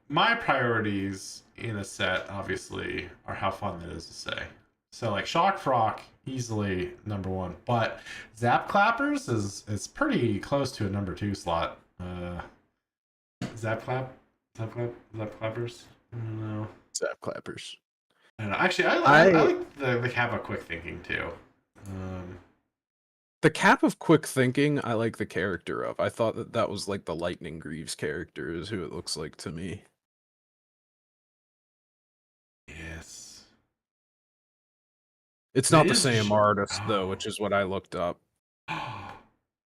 My priorities in a set obviously are how fun that is to say. So like Shock Frock, easily number one, but Zap Clappers is pretty close to a number 2 slot. Zap Clap, Zap Clappers. I don't know. Zap clappers. I don't know. Actually, I like the Have a Quick Thinking too. The Cap of Quick Thinking, I like the character of. I thought that was like the Lightning Greaves character is who it looks like to me. Yes. It's not the same artist though, which is what I looked up. Oh,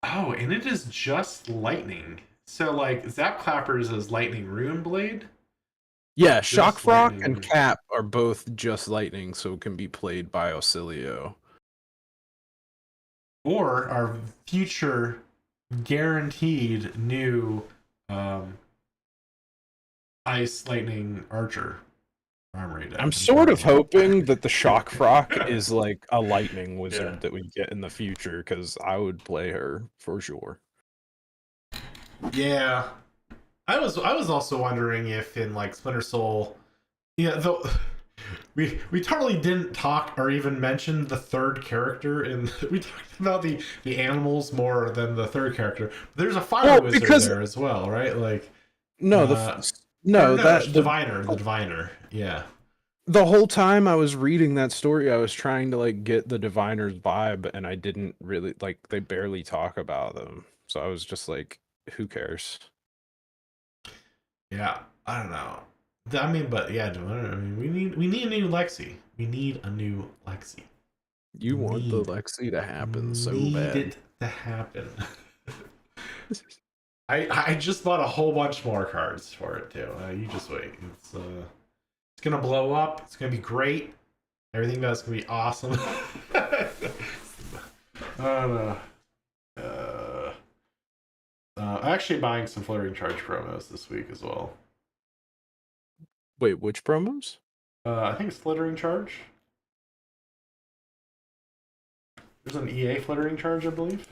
and it is just lightning. So like Zap Clappers is Lightning Rune Blade. Yeah, Shock Frock and Cap are both just lightning, so it can be played by Auxilio. Or our future guaranteed new Ice Lightning Archer armory deck. I'm sort of hoping that the Shock Frock is like a lightning wizard that we get in the future, because I would play her for sure. Yeah. I was also wondering if in like Splinter Soul, we totally didn't talk or even mention the third character we talked about the animals more than the third character. There's a fire wizard there as well, right? Like the diviner. Yeah. The whole time I was reading that story, I was trying to like get the diviner's vibe, and I didn't really they barely talk about them. So I was just like, who cares? Yeah, I don't know. I mean, but yeah, we need a new Lexi. We need a new Lexi. You want the Lexi to happen so bad. Need it to happen. I just bought a whole bunch more cards for it too. You just wait. It's gonna blow up. It's gonna be great. Everything that's gonna be awesome. I don't know. Actually buying some Flittering Charge promos this week as well. Wait, which promos? I think it's Flittering Charge. There's an EA Flittering Charge, I believe.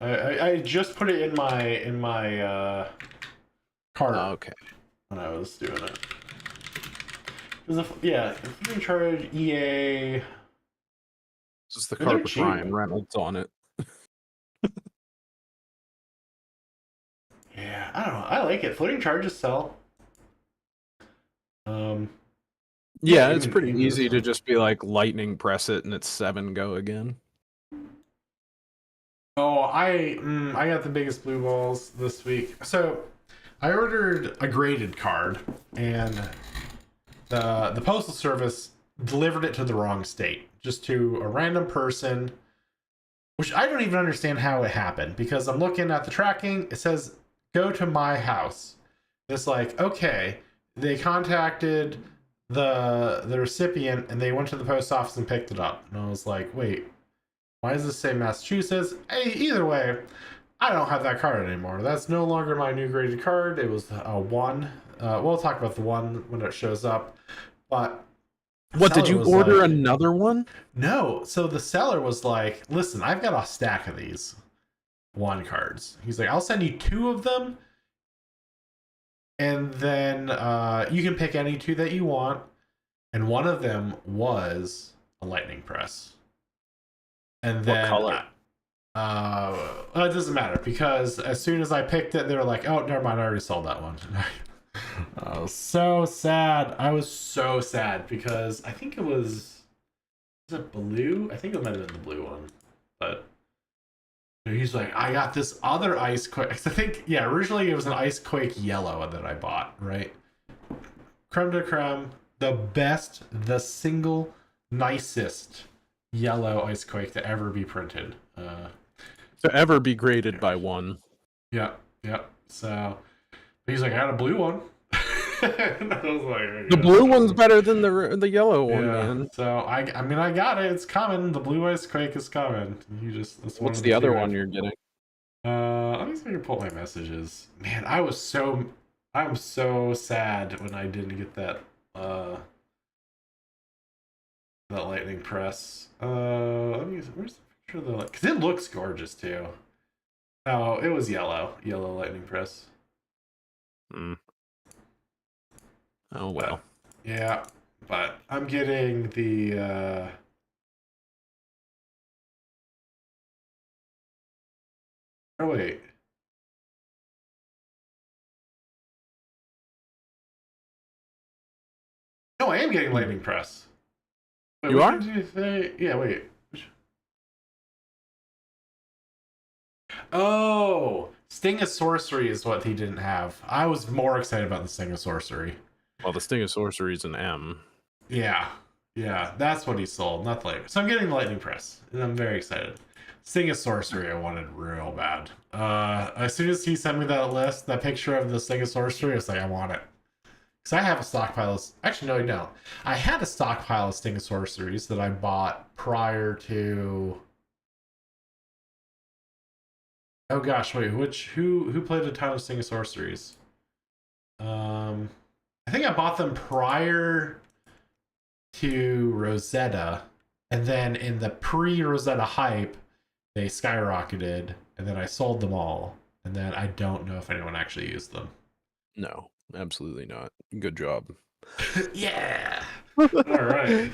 I just put it in my cart. Oh, okay. When I was doing it. There's Flittering Charge EA. This is the card with Ryan Reynolds on it. Yeah, I don't know. I like it. Floating charges sell. Yeah, it's pretty easy to just be like lightning press it and it's 7 go again. Oh, I got the biggest blue balls this week. So I ordered a graded card, and the postal service delivered it to the wrong state, just to a random person, which I don't even understand how it happened, because I'm looking at the tracking. It says go to my house. It's like, okay, they contacted the recipient and they went to the post office and picked it up. And I was like, wait, why does this say Massachusetts? Hey, either way, I don't have that card anymore. That's no longer my new graded card. It was a 1. We'll talk about the 1 when it shows up. But what, did you order another one? No. So the seller was like, listen, I've got a stack of these 1 cards. He's like, I'll send you 2 of them, and then you can pick any 2 that you want. And one of them was a lightning press. And then what color? It doesn't matter, because as soon as I picked it, they were like, oh, never mind, I already sold that one. I was so sad. I was so sad because I think was it blue? I think it might have been the blue one. But he's like, I got this other Ice Quake. I think, originally it was an Ice Quake yellow that I bought, right? Creme de creme, the best, the single nicest yellow Ice Quake to ever be printed. To ever be graded by one. Yeah, yeah. So he's like, I had a blue one. And I was like, I The guess blue one's so. better than the yellow one, Yeah. man. So I mean, I got it. It's coming. The blue ice quake is coming. That's one What's of the the other two. one you're getting? Let me see if I can pull my messages. Man, I'm so sad when I didn't get that lightning press. Let me. Where's the picture of the? Because it looks gorgeous too. Oh, it was yellow lightning press. Hmm. Oh But well. yeah, but I'm getting the. Oh wait. No, I am getting lightning press. Wait, You which are? one did you say? Yeah, wait. Oh, Sting of Sorcery is what he didn't have. I was more excited about the Sting of Sorcery. Well, the Sting of Sorcery is an M. Yeah, yeah, that's what he sold, not the lightning. So I'm getting the lightning press, and I'm very excited. Sting of Sorcery, I wanted real bad. As soon as he sent me that list, that picture of the Sting of Sorcery, I was like, I want it. Because I have a stockpile of... Actually, no, I don't. I had a stockpile of Sting of Sorceries that I bought prior to... Oh gosh, wait, who played a ton of Sting of Sorceries? I think I bought them prior to Rosetta, and then in the pre-Rosetta hype, they skyrocketed, and then I sold them all, and then I don't know if anyone actually used them. No, absolutely not. Good job. Yeah. All right.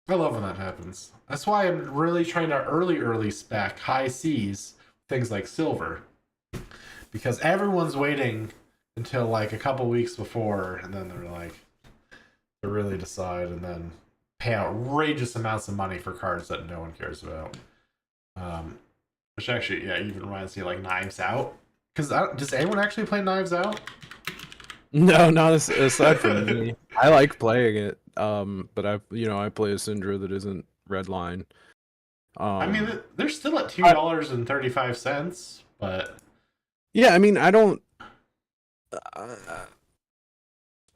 I love when that happens. That's why I'm really trying to early spec high C's things like silver, because everyone's waiting until like a couple weeks before, and then they're like, to really decide, and then pay outrageous amounts of money for cards that no one cares about. Which actually, yeah, even reminds me of like Knives Out. Because does anyone actually play Knives Out? No, not aside from me. I like playing it. But I play a Syndra that isn't Redline. I mean, they're still at $2.35, but yeah, I mean, I don't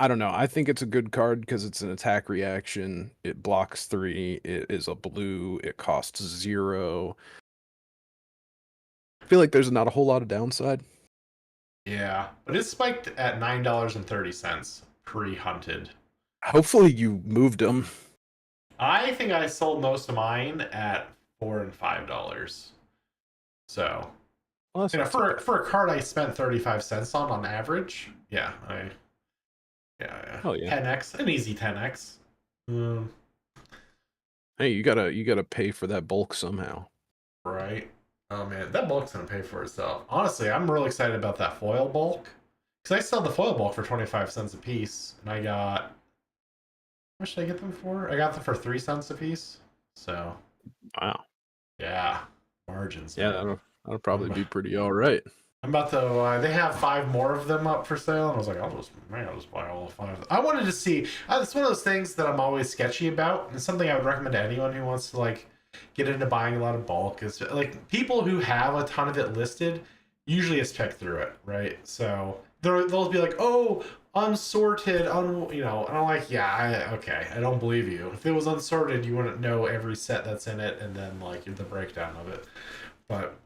know. I think it's a good card because it's an attack reaction. It blocks 3. It is a blue. It costs 0. I feel like there's not a whole lot of downside. yeah, but it's spiked at $9.30 pre-hunted. Hopefully you moved them. I think I sold most of mine at $4 and $5. So, Well, for a card I spent 35 cents on average, yeah, yeah, oh yeah. 10x, an easy 10x. Hey, you gotta pay for that bulk somehow. Right. Oh man, that bulk's gonna pay for itself. Honestly, I'm really excited about that foil bulk because I sell the foil bulk for 25 cents a piece, and I got. How much did I get them for? I got them for 3 cents a piece. So. Wow. Yeah, margins. Yeah, that'll probably be pretty all right. I'm about to. They have 5 more of them up for sale, and I was like, I'll just buy all 5. I wanted to see. It's one of those things that I'm always sketchy about, and something I would recommend to anyone who wants to like get into buying a lot of bulk is like people who have a ton of it listed usually has checked through it, right? So they'll be like, oh, unsorted, and I'm like, yeah, okay, I don't believe you. If it was unsorted, you wouldn't know every set that's in it, and then like the breakdown of it. But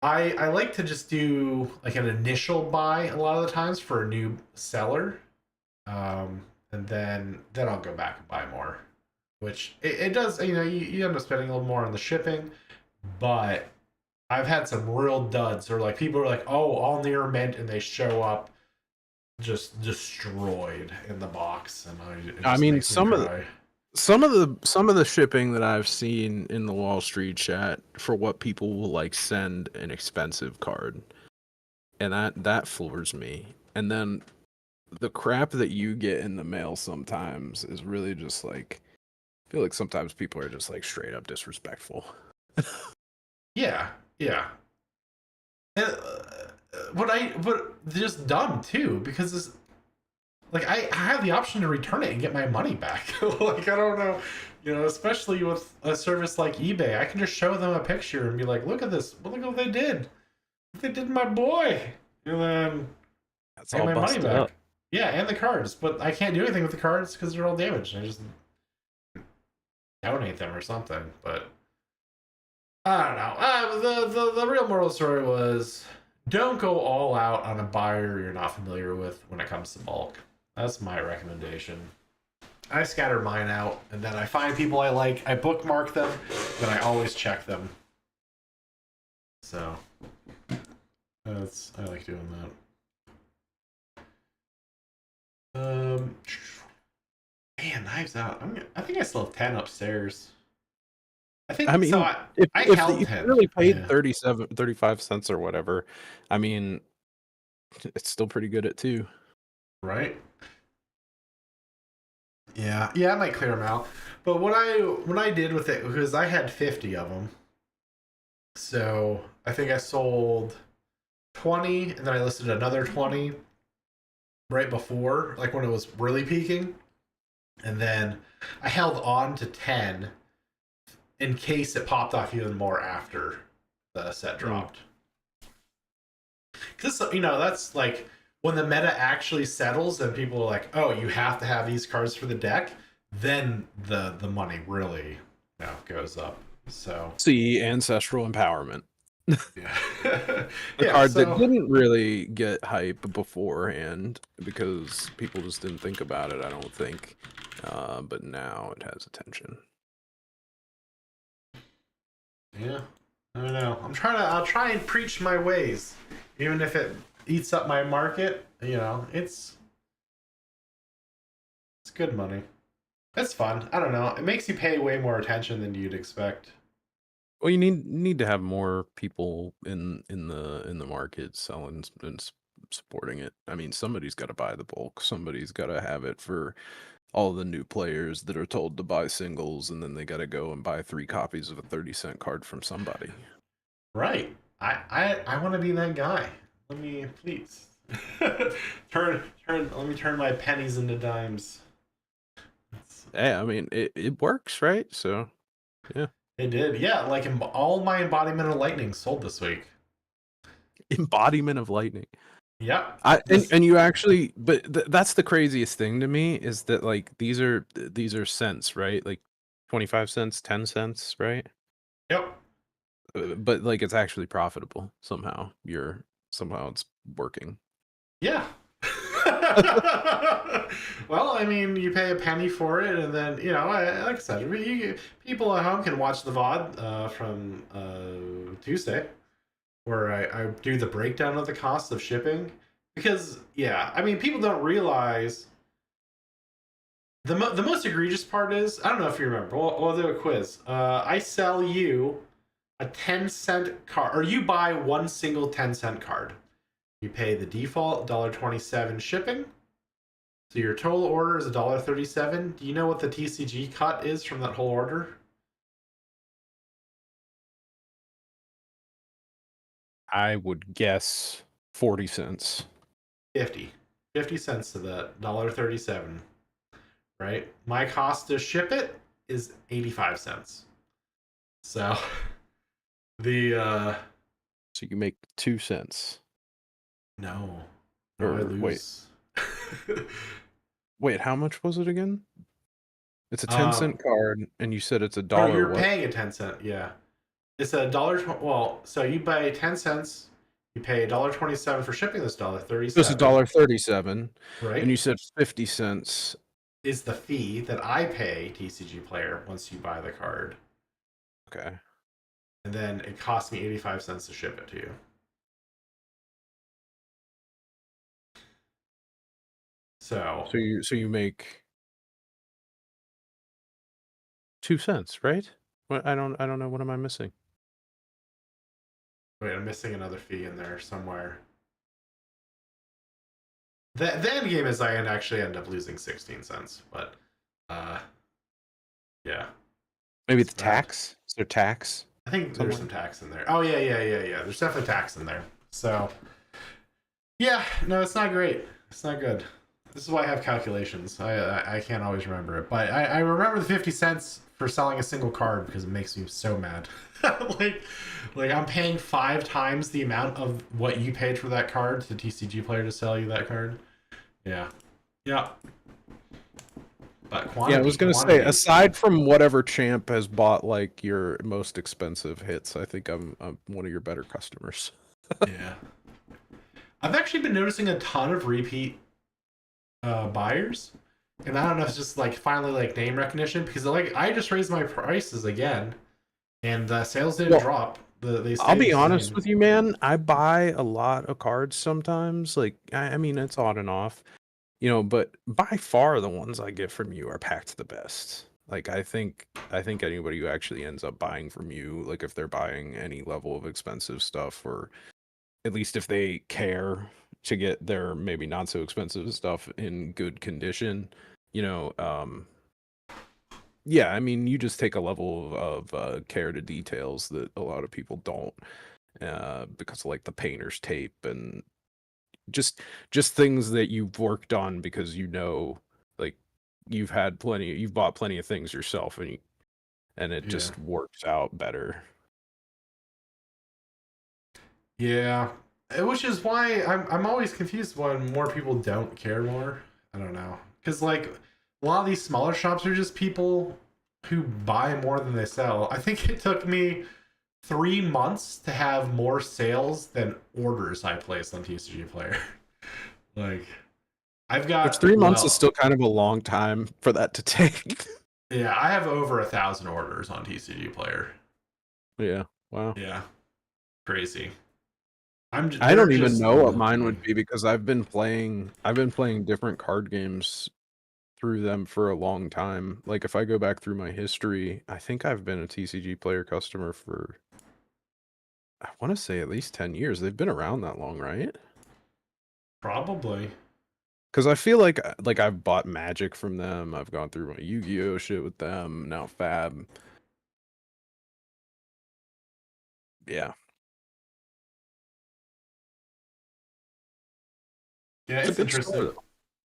I like to just do like an initial buy a lot of the times for a new seller, and then I'll go back and buy more. Which it does, you end up spending a little more on the shipping, but I've had some real duds, or like people are like, oh, all near mint, and they show up just destroyed in the box, and I mean, some of the shipping that I've seen in the Wall Street chat for what people will like send an expensive card, and that floors me. And then the crap that you get in the mail sometimes is really just like, I feel like sometimes people are just like straight up disrespectful. yeah, yeah. And, but just dumb too, because it's like I have the option to return it and get my money back. Like I don't know, Especially with a service like eBay, I can just show them a picture and be like, "Look at this! Well, look what they did! What they did to my boy!" And then That's I get all my money busted up. back. Yeah, and the cards, but I can't do anything with the cards because they're all damaged. I just donate them or something. But I don't know. The real moral of the story was don't go all out on a buyer you're not familiar with when it comes to bulk. That's my recommendation. I scatter mine out, and then I find people I like. I bookmark them, then I always check them. So I like doing that. Man, Knives Out. I think I still have 10 upstairs. I think I mean, so. if I if held you 10. really paid Yeah. 35 cents or whatever, I mean, it's still pretty good at 2. Right. Yeah, I might clear them out. But what I did with it, because I had 50 of them, so I think I sold 20, and then I listed another 20 right before, like when it was really peaking, and then I held on to 10 in case it popped off even more after the set dropped. Because that's like when the meta actually settles and people are like, "Oh, you have to have these cards for the deck," then the money really goes up. So See, ancestral empowerment. yeah, A yeah. card that So didn't really get hype beforehand because people just didn't think about it, I don't think. But now it has attention. yeah, I don't know. I'll try and preach my ways, even if it eats up my market. It's good money. It's fun. I don't know. It makes you pay way more attention than you'd expect. Well, you need to have more people in the market selling and supporting it. I mean, somebody's got to buy the bulk. Somebody's got to have it for all the new players that are told to buy singles, and then they got to go and buy 3 copies of a 30-cent card from somebody. Right. I want to be that guy. Let me please let me turn my pennies into dimes. Yeah, I mean, it works, right? So, yeah. It did. Yeah, like all my embodiment of lightning sold this week. Embodiment of lightning. Yep. I and, This and you actually, but that's the craziest thing to me is that like these are cents, right? Like 25 cents, 10 cents, right? Yep. But like it's actually profitable somehow. Somehow it's working. Yeah. Well, I mean, you pay a penny for it, and then like I said, people at home can watch the VOD from Tuesday, where I do the breakdown of the cost of shipping. Because yeah, I mean, people don't realize the most egregious part is I don't know if you remember. We'll do a quiz. I sell you a 10-cent card, or you buy one single 10-cent card. You pay the default $1.27 shipping. So your total order is $1.37. Do you know what the TCG cut is from that whole order? I would guess 40 cents. 50. 50 cents to that $1.37. Right? My cost to ship it is 85 cents. So the So you make 2 cents. no. No, I Or lose. wait, how much was it again? It's a 10 um cent card, and you said it's a or dollar you're what? paying a 10-cent, yeah. It's a dollar. Well, so you pay 10 cents. You pay $1.27 for shipping this dollar So it's a 37, dollar 37, and right? you said 50 cents. Is the fee that I pay TCG Player once you buy the card, Okay. and then it costs me 85 cents to ship it to you. So So you make 2 cents, right? What I don't know, what am I missing? wait, I'm missing another fee in there somewhere. The end game is I actually end up losing 16 cents, but uh, yeah, Maybe it's the bad. tax? Is there tax I think there's somewhere? some tax in there. Oh yeah. There's definitely tax in there. So yeah, no, it's not great. It's not good. This is why I have calculations. I can't always remember it, but I remember the 50 cents for selling a single card because it makes me so mad. like like I'm paying 5 times the amount of what you paid for that card to the TCG player to sell you that card. Yeah, yeah. But Yeah, I was gonna say, quantity. aside from whatever champ has bought like your most expensive hits, I think I'm one of your better customers. Yeah, I've actually been noticing a ton of repeat buyers, and I don't know if it's just like finally like name recognition because like I just raised my prices again, and sales didn't Well, drop. They I'll stayed the be honest same. with you, man. I buy a lot of cards sometimes. Like, I mean, it's on and off, but by far the ones I get from you are packed the best. Like, I think anybody who actually ends up buying from you, like if they're buying any level of expensive stuff, or at least if they care to get their maybe not so expensive stuff in good condition, you know, um, yeah, I mean, you just take a level of care to details that a lot of people don't, because of, like the painter's tape and just just things that you've worked on because like you've bought plenty of things yourself, and it Yeah. just works out better. Yeah, which is why I'm always confused when more people don't care more. I don't know, because like a lot of these smaller shops are just people who buy more than they sell. I think it took me 3 months to have more sales than orders I placed on TCG Player. like I've Which got 3 months is well, still kind of a long time for that to take. yeah, I have over 1,000 orders on TCG Player. Yeah, wow. Yeah, crazy. I They're don't even just know what mine milking. would be because I've been playing different card games through them for a long time. Like if I go back through my history, I think I've been a TCG player customer for, I want to say, at least 10 years. They've been around that long, right? Probably. Because I feel like I've bought Magic from them. I've gone through my Yu-Gi-Oh shit with them. Now Fab. Yeah, Yeah, it's a it's good store interesting. though.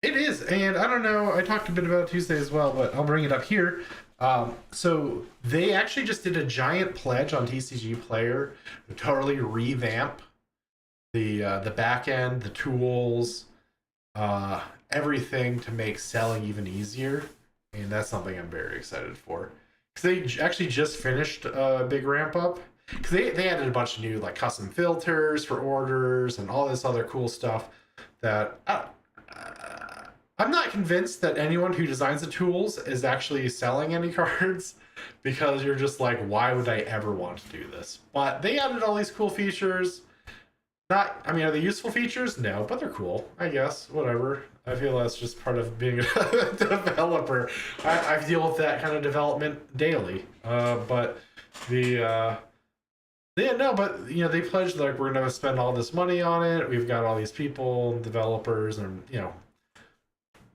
It is, and I don't know. I talked a bit about it Tuesday as well, but I'll bring it up here. So they actually just did a giant pledge on TCG Player to totally revamp the back end, the tools, uh, everything to make selling even easier, and that's something I'm very excited for. Because actually just finished a big ramp up. Because they added a bunch of new like custom filters for orders and all this other cool stuff that I'm not convinced that anyone who designs the tools is actually selling any cards because you're just like, why would I ever want to do this? But they added all these cool features. Not, I mean, are they useful features? No, but they're cool, I guess. Whatever. I feel that's just part of being a developer. I deal with that kind of development daily. But the yeah, no, but they pledged like we're gonna spend all this money on it. We've got all these people, developers, and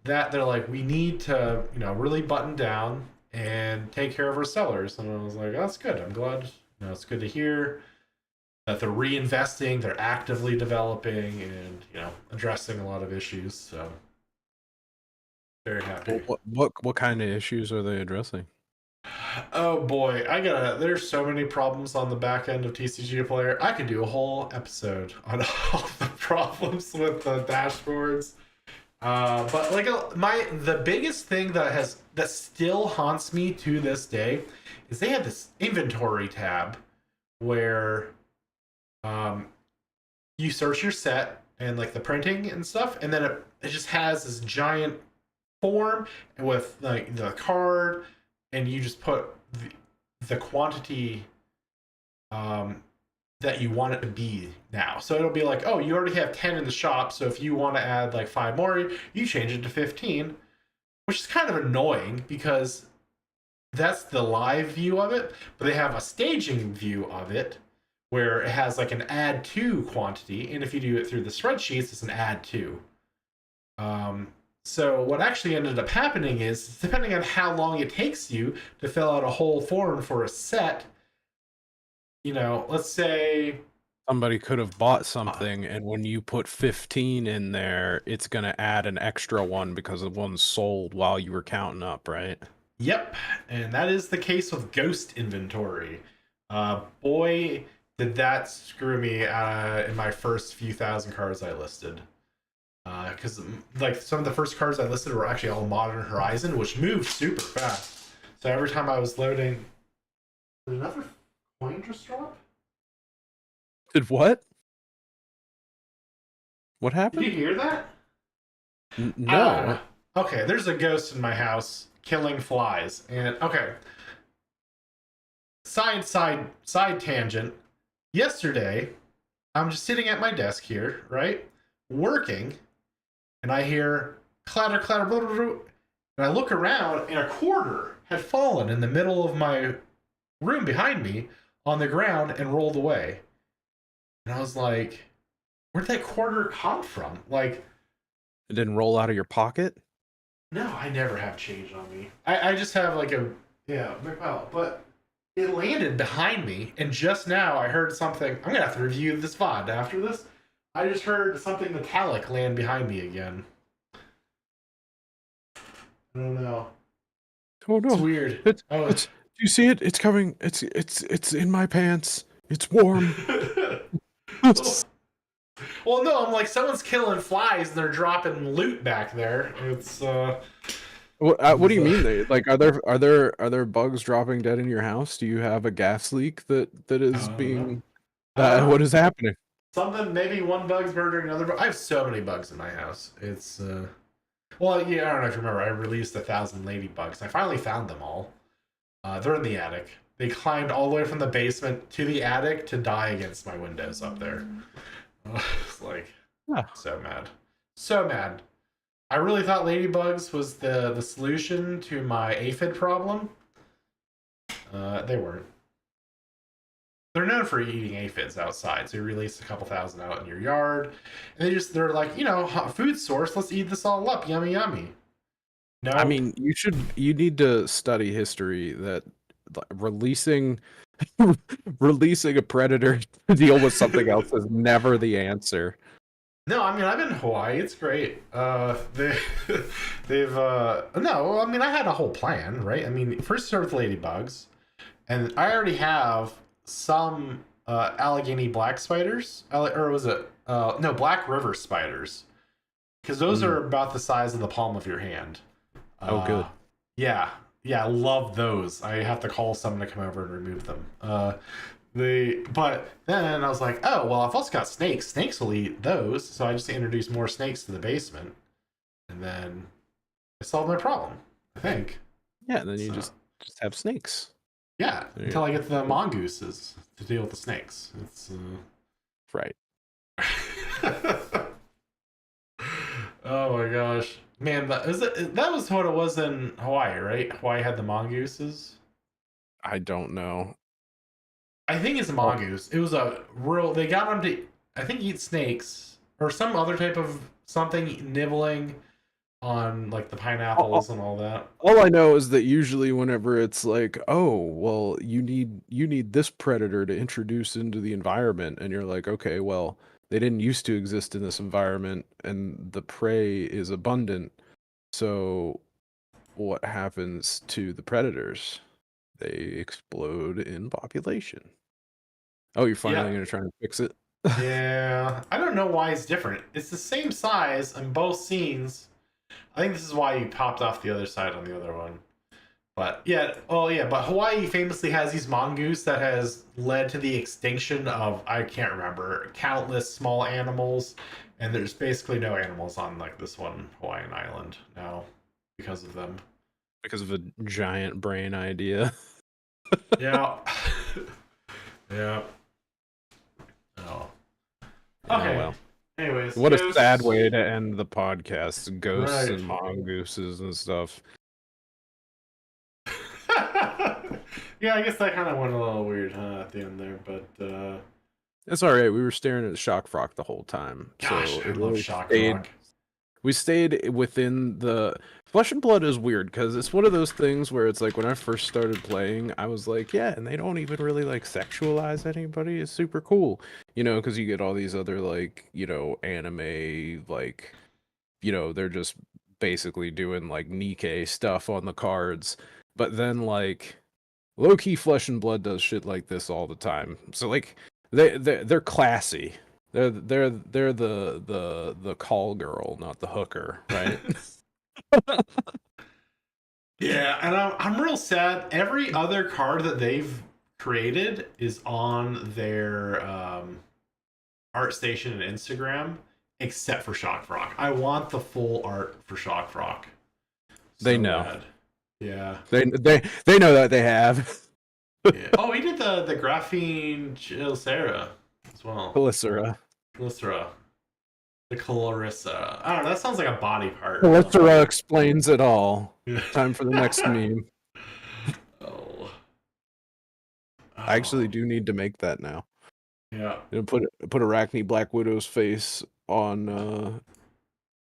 that they're like, we need to, really button down and take care of our sellers. And I was like, oh, that's good. I'm glad. It's good to hear that they're reinvesting, they're actively developing, and addressing a lot of issues. So very happy. What kind of issues are they addressing? Oh boy, there's so many problems on the back end of TCG Player. I could do a whole episode on all the problems with the dashboards. But like the biggest thing that still haunts me to this day is they had this inventory tab where um, you search your set and like the printing and stuff, and then it just has this giant form with like the card, and you just put the quantity um, that you want it to be now. So it'll be like, oh, you already have 10 in the shop, so if you want to add like 5 more, you change it to 15, which is kind of annoying because that's the live view of it, but they have a staging view of it where it has like an add to quantity, and if you do it through the spreadsheets, it's an add to. Um, so what actually ended up happening is, depending on how long it takes you to fill out a whole form for a set, let's say somebody could have bought Uh, something, and when you put 15 in there, it's gonna add an extra one because the one's sold while you were counting up, right? Yep, and that is the case with ghost inventory. Boy, did that screw me in my first few thousand cards I listed. Because like some of the first cards I listed were actually all Modern Horizon, which moved super fast. So every time I was loading, did another coin just drop? Did what? What Did you happened? hear that? No. Okay, there's a ghost in my house killing flies, and okay, side tangent. Yesterday, I'm just sitting at my desk here, right, working, and I hear clatter, clatter, blah, blah, blah, and I look around, and a quarter had fallen in the middle of my room behind me on the ground and rolled away. And I was like, where'd that quarter come from? Like, It didn't roll out of your pocket? no, I never have change on me. I just have like a, yeah, well, but it landed behind me, and just now I heard something. I'm gonna have to review this VOD after this. I just heard something metallic land behind me again. I don't know. Oh It's no. weird. Oh. It's do you see it? It's coming. It's in my pants. It's warm. Well, no, I'm like someone's killing flies and they're dropping loot back there. It's What do you mean are there bugs dropping dead in your house? Do you have a gas leak that I is don't know. being I don't know. what is happening? Something, maybe one bug's murdering another bug. I have so many bugs in my house. It's well, yeah, I don't know if you remember. I released 1,000 ladybugs. I finally found them all. They're in the attic. They climbed all the way from the basement to the attic to die against my windows up there. It's like Yeah. so mad, so mad. I really thought ladybugs was the solution to my aphid problem. They weren't. They're known for eating aphids outside, so you release a couple thousand out in your yard, and they're like, food source. Let's eat this all up. Yummy, yummy. I Nope. mean, you need to study history that releasing releasing a predator to deal with something else is never the answer. No, I mean I've been in Hawaii. It's great. They've no. I mean I had a whole plan, right? I mean first start with ladybugs, and I already have some Allegheny black spiders, or was it no Black River spiders? Because those Mm. are about the size of the palm of your hand. Oh, good. Yeah, yeah, love those. I have to call someone to come over and remove them. But then I was like, oh well, I've also got snakes. Snakes will eat those, so I just introduced more snakes to the basement, and then I solved my problem. I think. Yeah, then you So, just have snakes. yeah, until I get to the mongooses to deal with the snakes. It's Right. oh my gosh, man, that was what it was in Hawaii, right? Hawaii had the mongooses. I don't know. I think it's a Oh, mongoose. It was a real. They got him to, I think, eat snakes or some other type of something, nibbling on like the pineapples and all that. all I know is that usually whenever it's like, oh, well, you need this predator to introduce into the environment, and you're like, okay, well, they didn't used to exist in this environment, and the prey is abundant. So what happens to the predators? They explode in population. Oh, you're finally Yeah, gonna try and fix it? yeah. I don't know why it's different. It's the same size in both scenes. I think this is why you popped off the other side on the other one. But yeah, oh yeah, but Hawaii famously has these mongoose that has led to the extinction of, I can't remember, countless small animals, and there's basically no animals on like this one Hawaiian island now because of them. Because of a giant brain idea. Yeah. Yeah. Oh. Yeah, Okay. well. Anyways, What a sad ghosts. way to end the podcast. Ghosts Right. and mongooses and stuff. Yeah, I guess that kind of went a little weird, huh, at the end there, but It's alright. We were staring at the shock frock the whole time. gosh, So I it love really shock stayed rock. We stayed within the Flesh and Blood is weird because it's one of those things where it's like when I first started playing, I was like, yeah, and they don't even really like sexualize anybody. It's super cool, because you get all these other like, anime like, they're just basically doing like Nikkei stuff on the cards. But then like low key Flesh and Blood does shit like this all the time. So like they're classy. They're the call girl, not the hooker, right? Yeah, and I'm real sad. Every other card that they've created is on their art station and Instagram, except for Shock Rock. I want the full art for Shock Rock. They So know. bad. Yeah. They know that they have. Yeah. Oh, he did the graphene Glycera as well. Calicera. Glycera. The Clarissa. I don't know. That sounds like a body part or Calicera something. explains it all. Yeah. Time for the next meme. Oh. I actually Oh. do need to make that now. Yeah. Put Arachne Black Widow's face on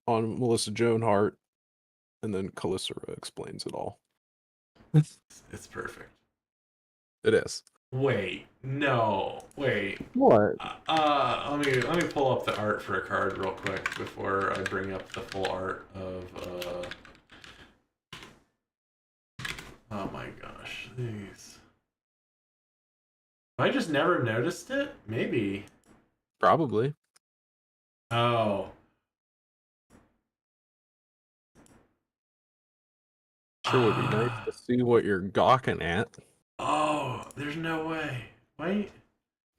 Melissa Joan Hart, and then Calicera explains it all. It's perfect. It is. Wait. No. Wait. What? Let me pull up the art for a card real quick before I bring up the full art of oh my gosh, these. I just never noticed it? Maybe. Probably. Oh. Sure would be nice to see what you're gawking at. Oh, there's no way. Wait.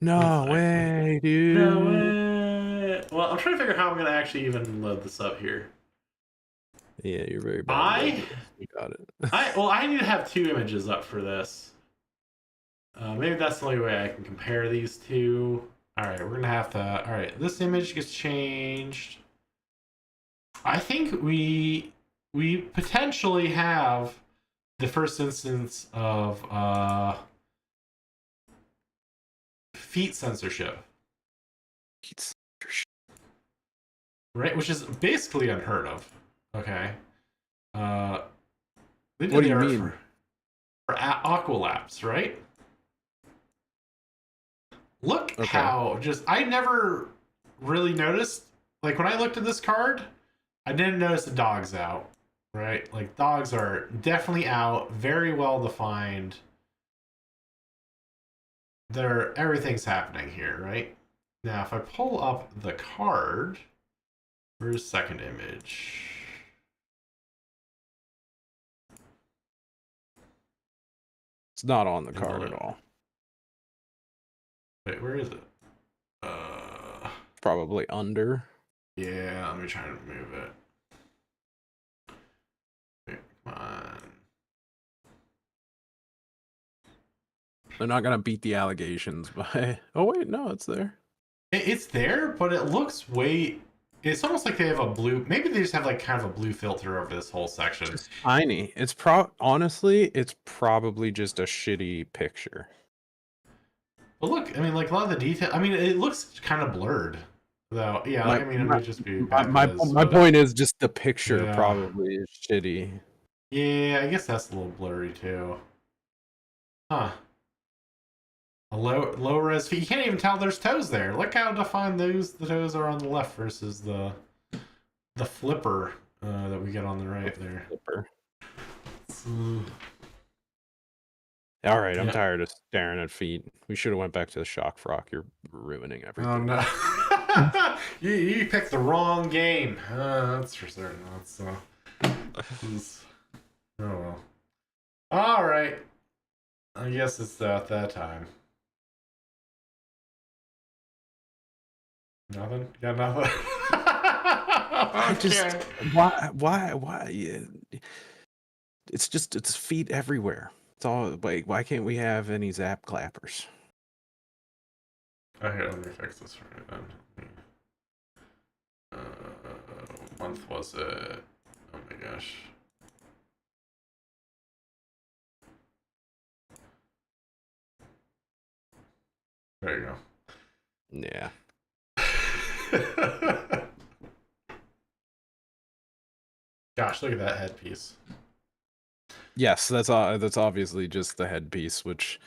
One No sec. way, No dude. way. Well, I'm trying to figure out how I'm gonna actually even load this up here. Yeah, you're very bad. I You got it. I need to have two images up for this. Maybe that's the only way I can compare these two. All right, we're gonna have to. All right, this image gets changed. I think we potentially have the first instance of feet censorship, right? Which is basically unheard of. Okay. Uh, they did What do the you art mean? for Aqualapse, right? Look Okay. how just I never really noticed. Like when I looked at this card, I didn't notice the dogs out. Right? Like dogs are definitely out, very well defined. Everything's happening here, right? Now if I pull up the card, where's second image? It's not on the In the card at all. Wait, where is it? Probably under. Yeah, let me try to move it. Wait, come on. They're not gonna beat the allegations by. Oh wait, no, it's there. It's there, but it looks way. It's almost like they have a blue. Maybe they just have like kind of a blue filter over this whole section. It's tiny. Honestly, it's probably just a shitty picture. But look, I mean, like a lot of the detail. I mean, it looks kind of blurred, though. Yeah, My I mean, it my may just be my, back my, viz, my but point is just the picture yeah, probably is shitty. yeah, I guess that's a little blurry too. Huh? A low res feet. You can't even tell there's toes there. Look how defined the toes are on the left versus the flipper that we get on the right there. Flipper. So, All right, I'm yeah. tired of staring at feet. We should have went back to the shock frock. You're ruining Oh everything. no. you picked the wrong game. That's for certain. Oh well. All right. I guess it's about that time. Nothing? Got nothing? I just Okay. why yeah. It's feet everywhere. It's all like why can't we have any zap clappers? Okay, let me fix this for you then. Month was it? Oh my gosh. There you Yeah. go. Gosh, look at that headpiece. Yes, that's obviously just the headpiece, which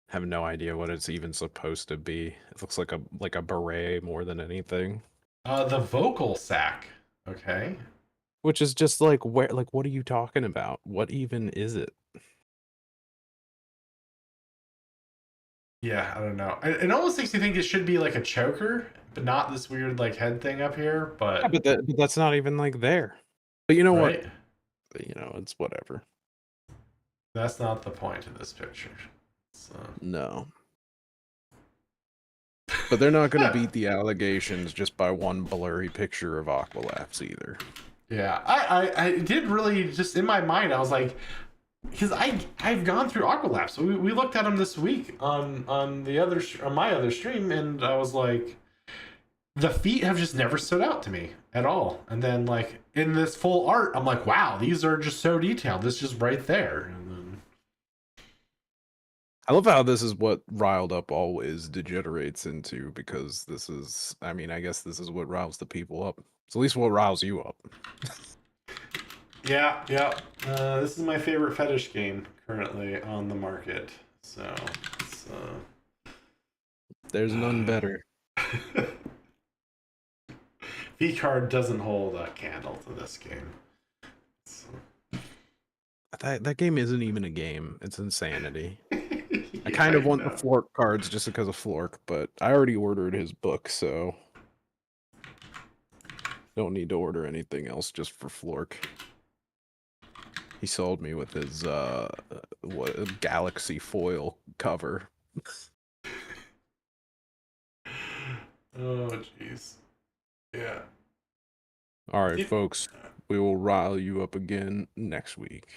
I have no idea what it's even supposed to be. It looks like a beret more than anything. The vocal sack. Okay. Which is just like what are you talking about? What even is it? Yeah, I don't know. It almost makes you think it should be like a choker, but not this weird like head thing up here. Yeah, But but that's not even like there. But you know what? right, It's whatever. that's not the point of this picture. So. No. But they're not going to beat the allegations just by one blurry picture of Aqualapse either. Yeah, I did really just in my mind. I was like, because I've gone through Aqualapse. We looked at them this week on the other on my other stream, and I was like, the feet have just never stood out to me at all. And then like in this full art, I'm like, wow, these are just so detailed. This is just right there. And then, I love how this is what Riled Up always degenerates into, because this is, I mean, I guess this is what riles the people up. It's at least what riles you up. yeah, yeah. This is my favorite fetish game currently on the market. So it's, There's none better. V card doesn't hold a candle to this game. So. That game isn't even a game. It's insanity. Yeah, I kind of want the know. Flork cards just because of Flork, but I already ordered his book, so don't need to order anything else just for Flork. He sold me with his what Galaxy foil cover. Oh jeez. Yeah. All right, folks. We will rile you up again next week.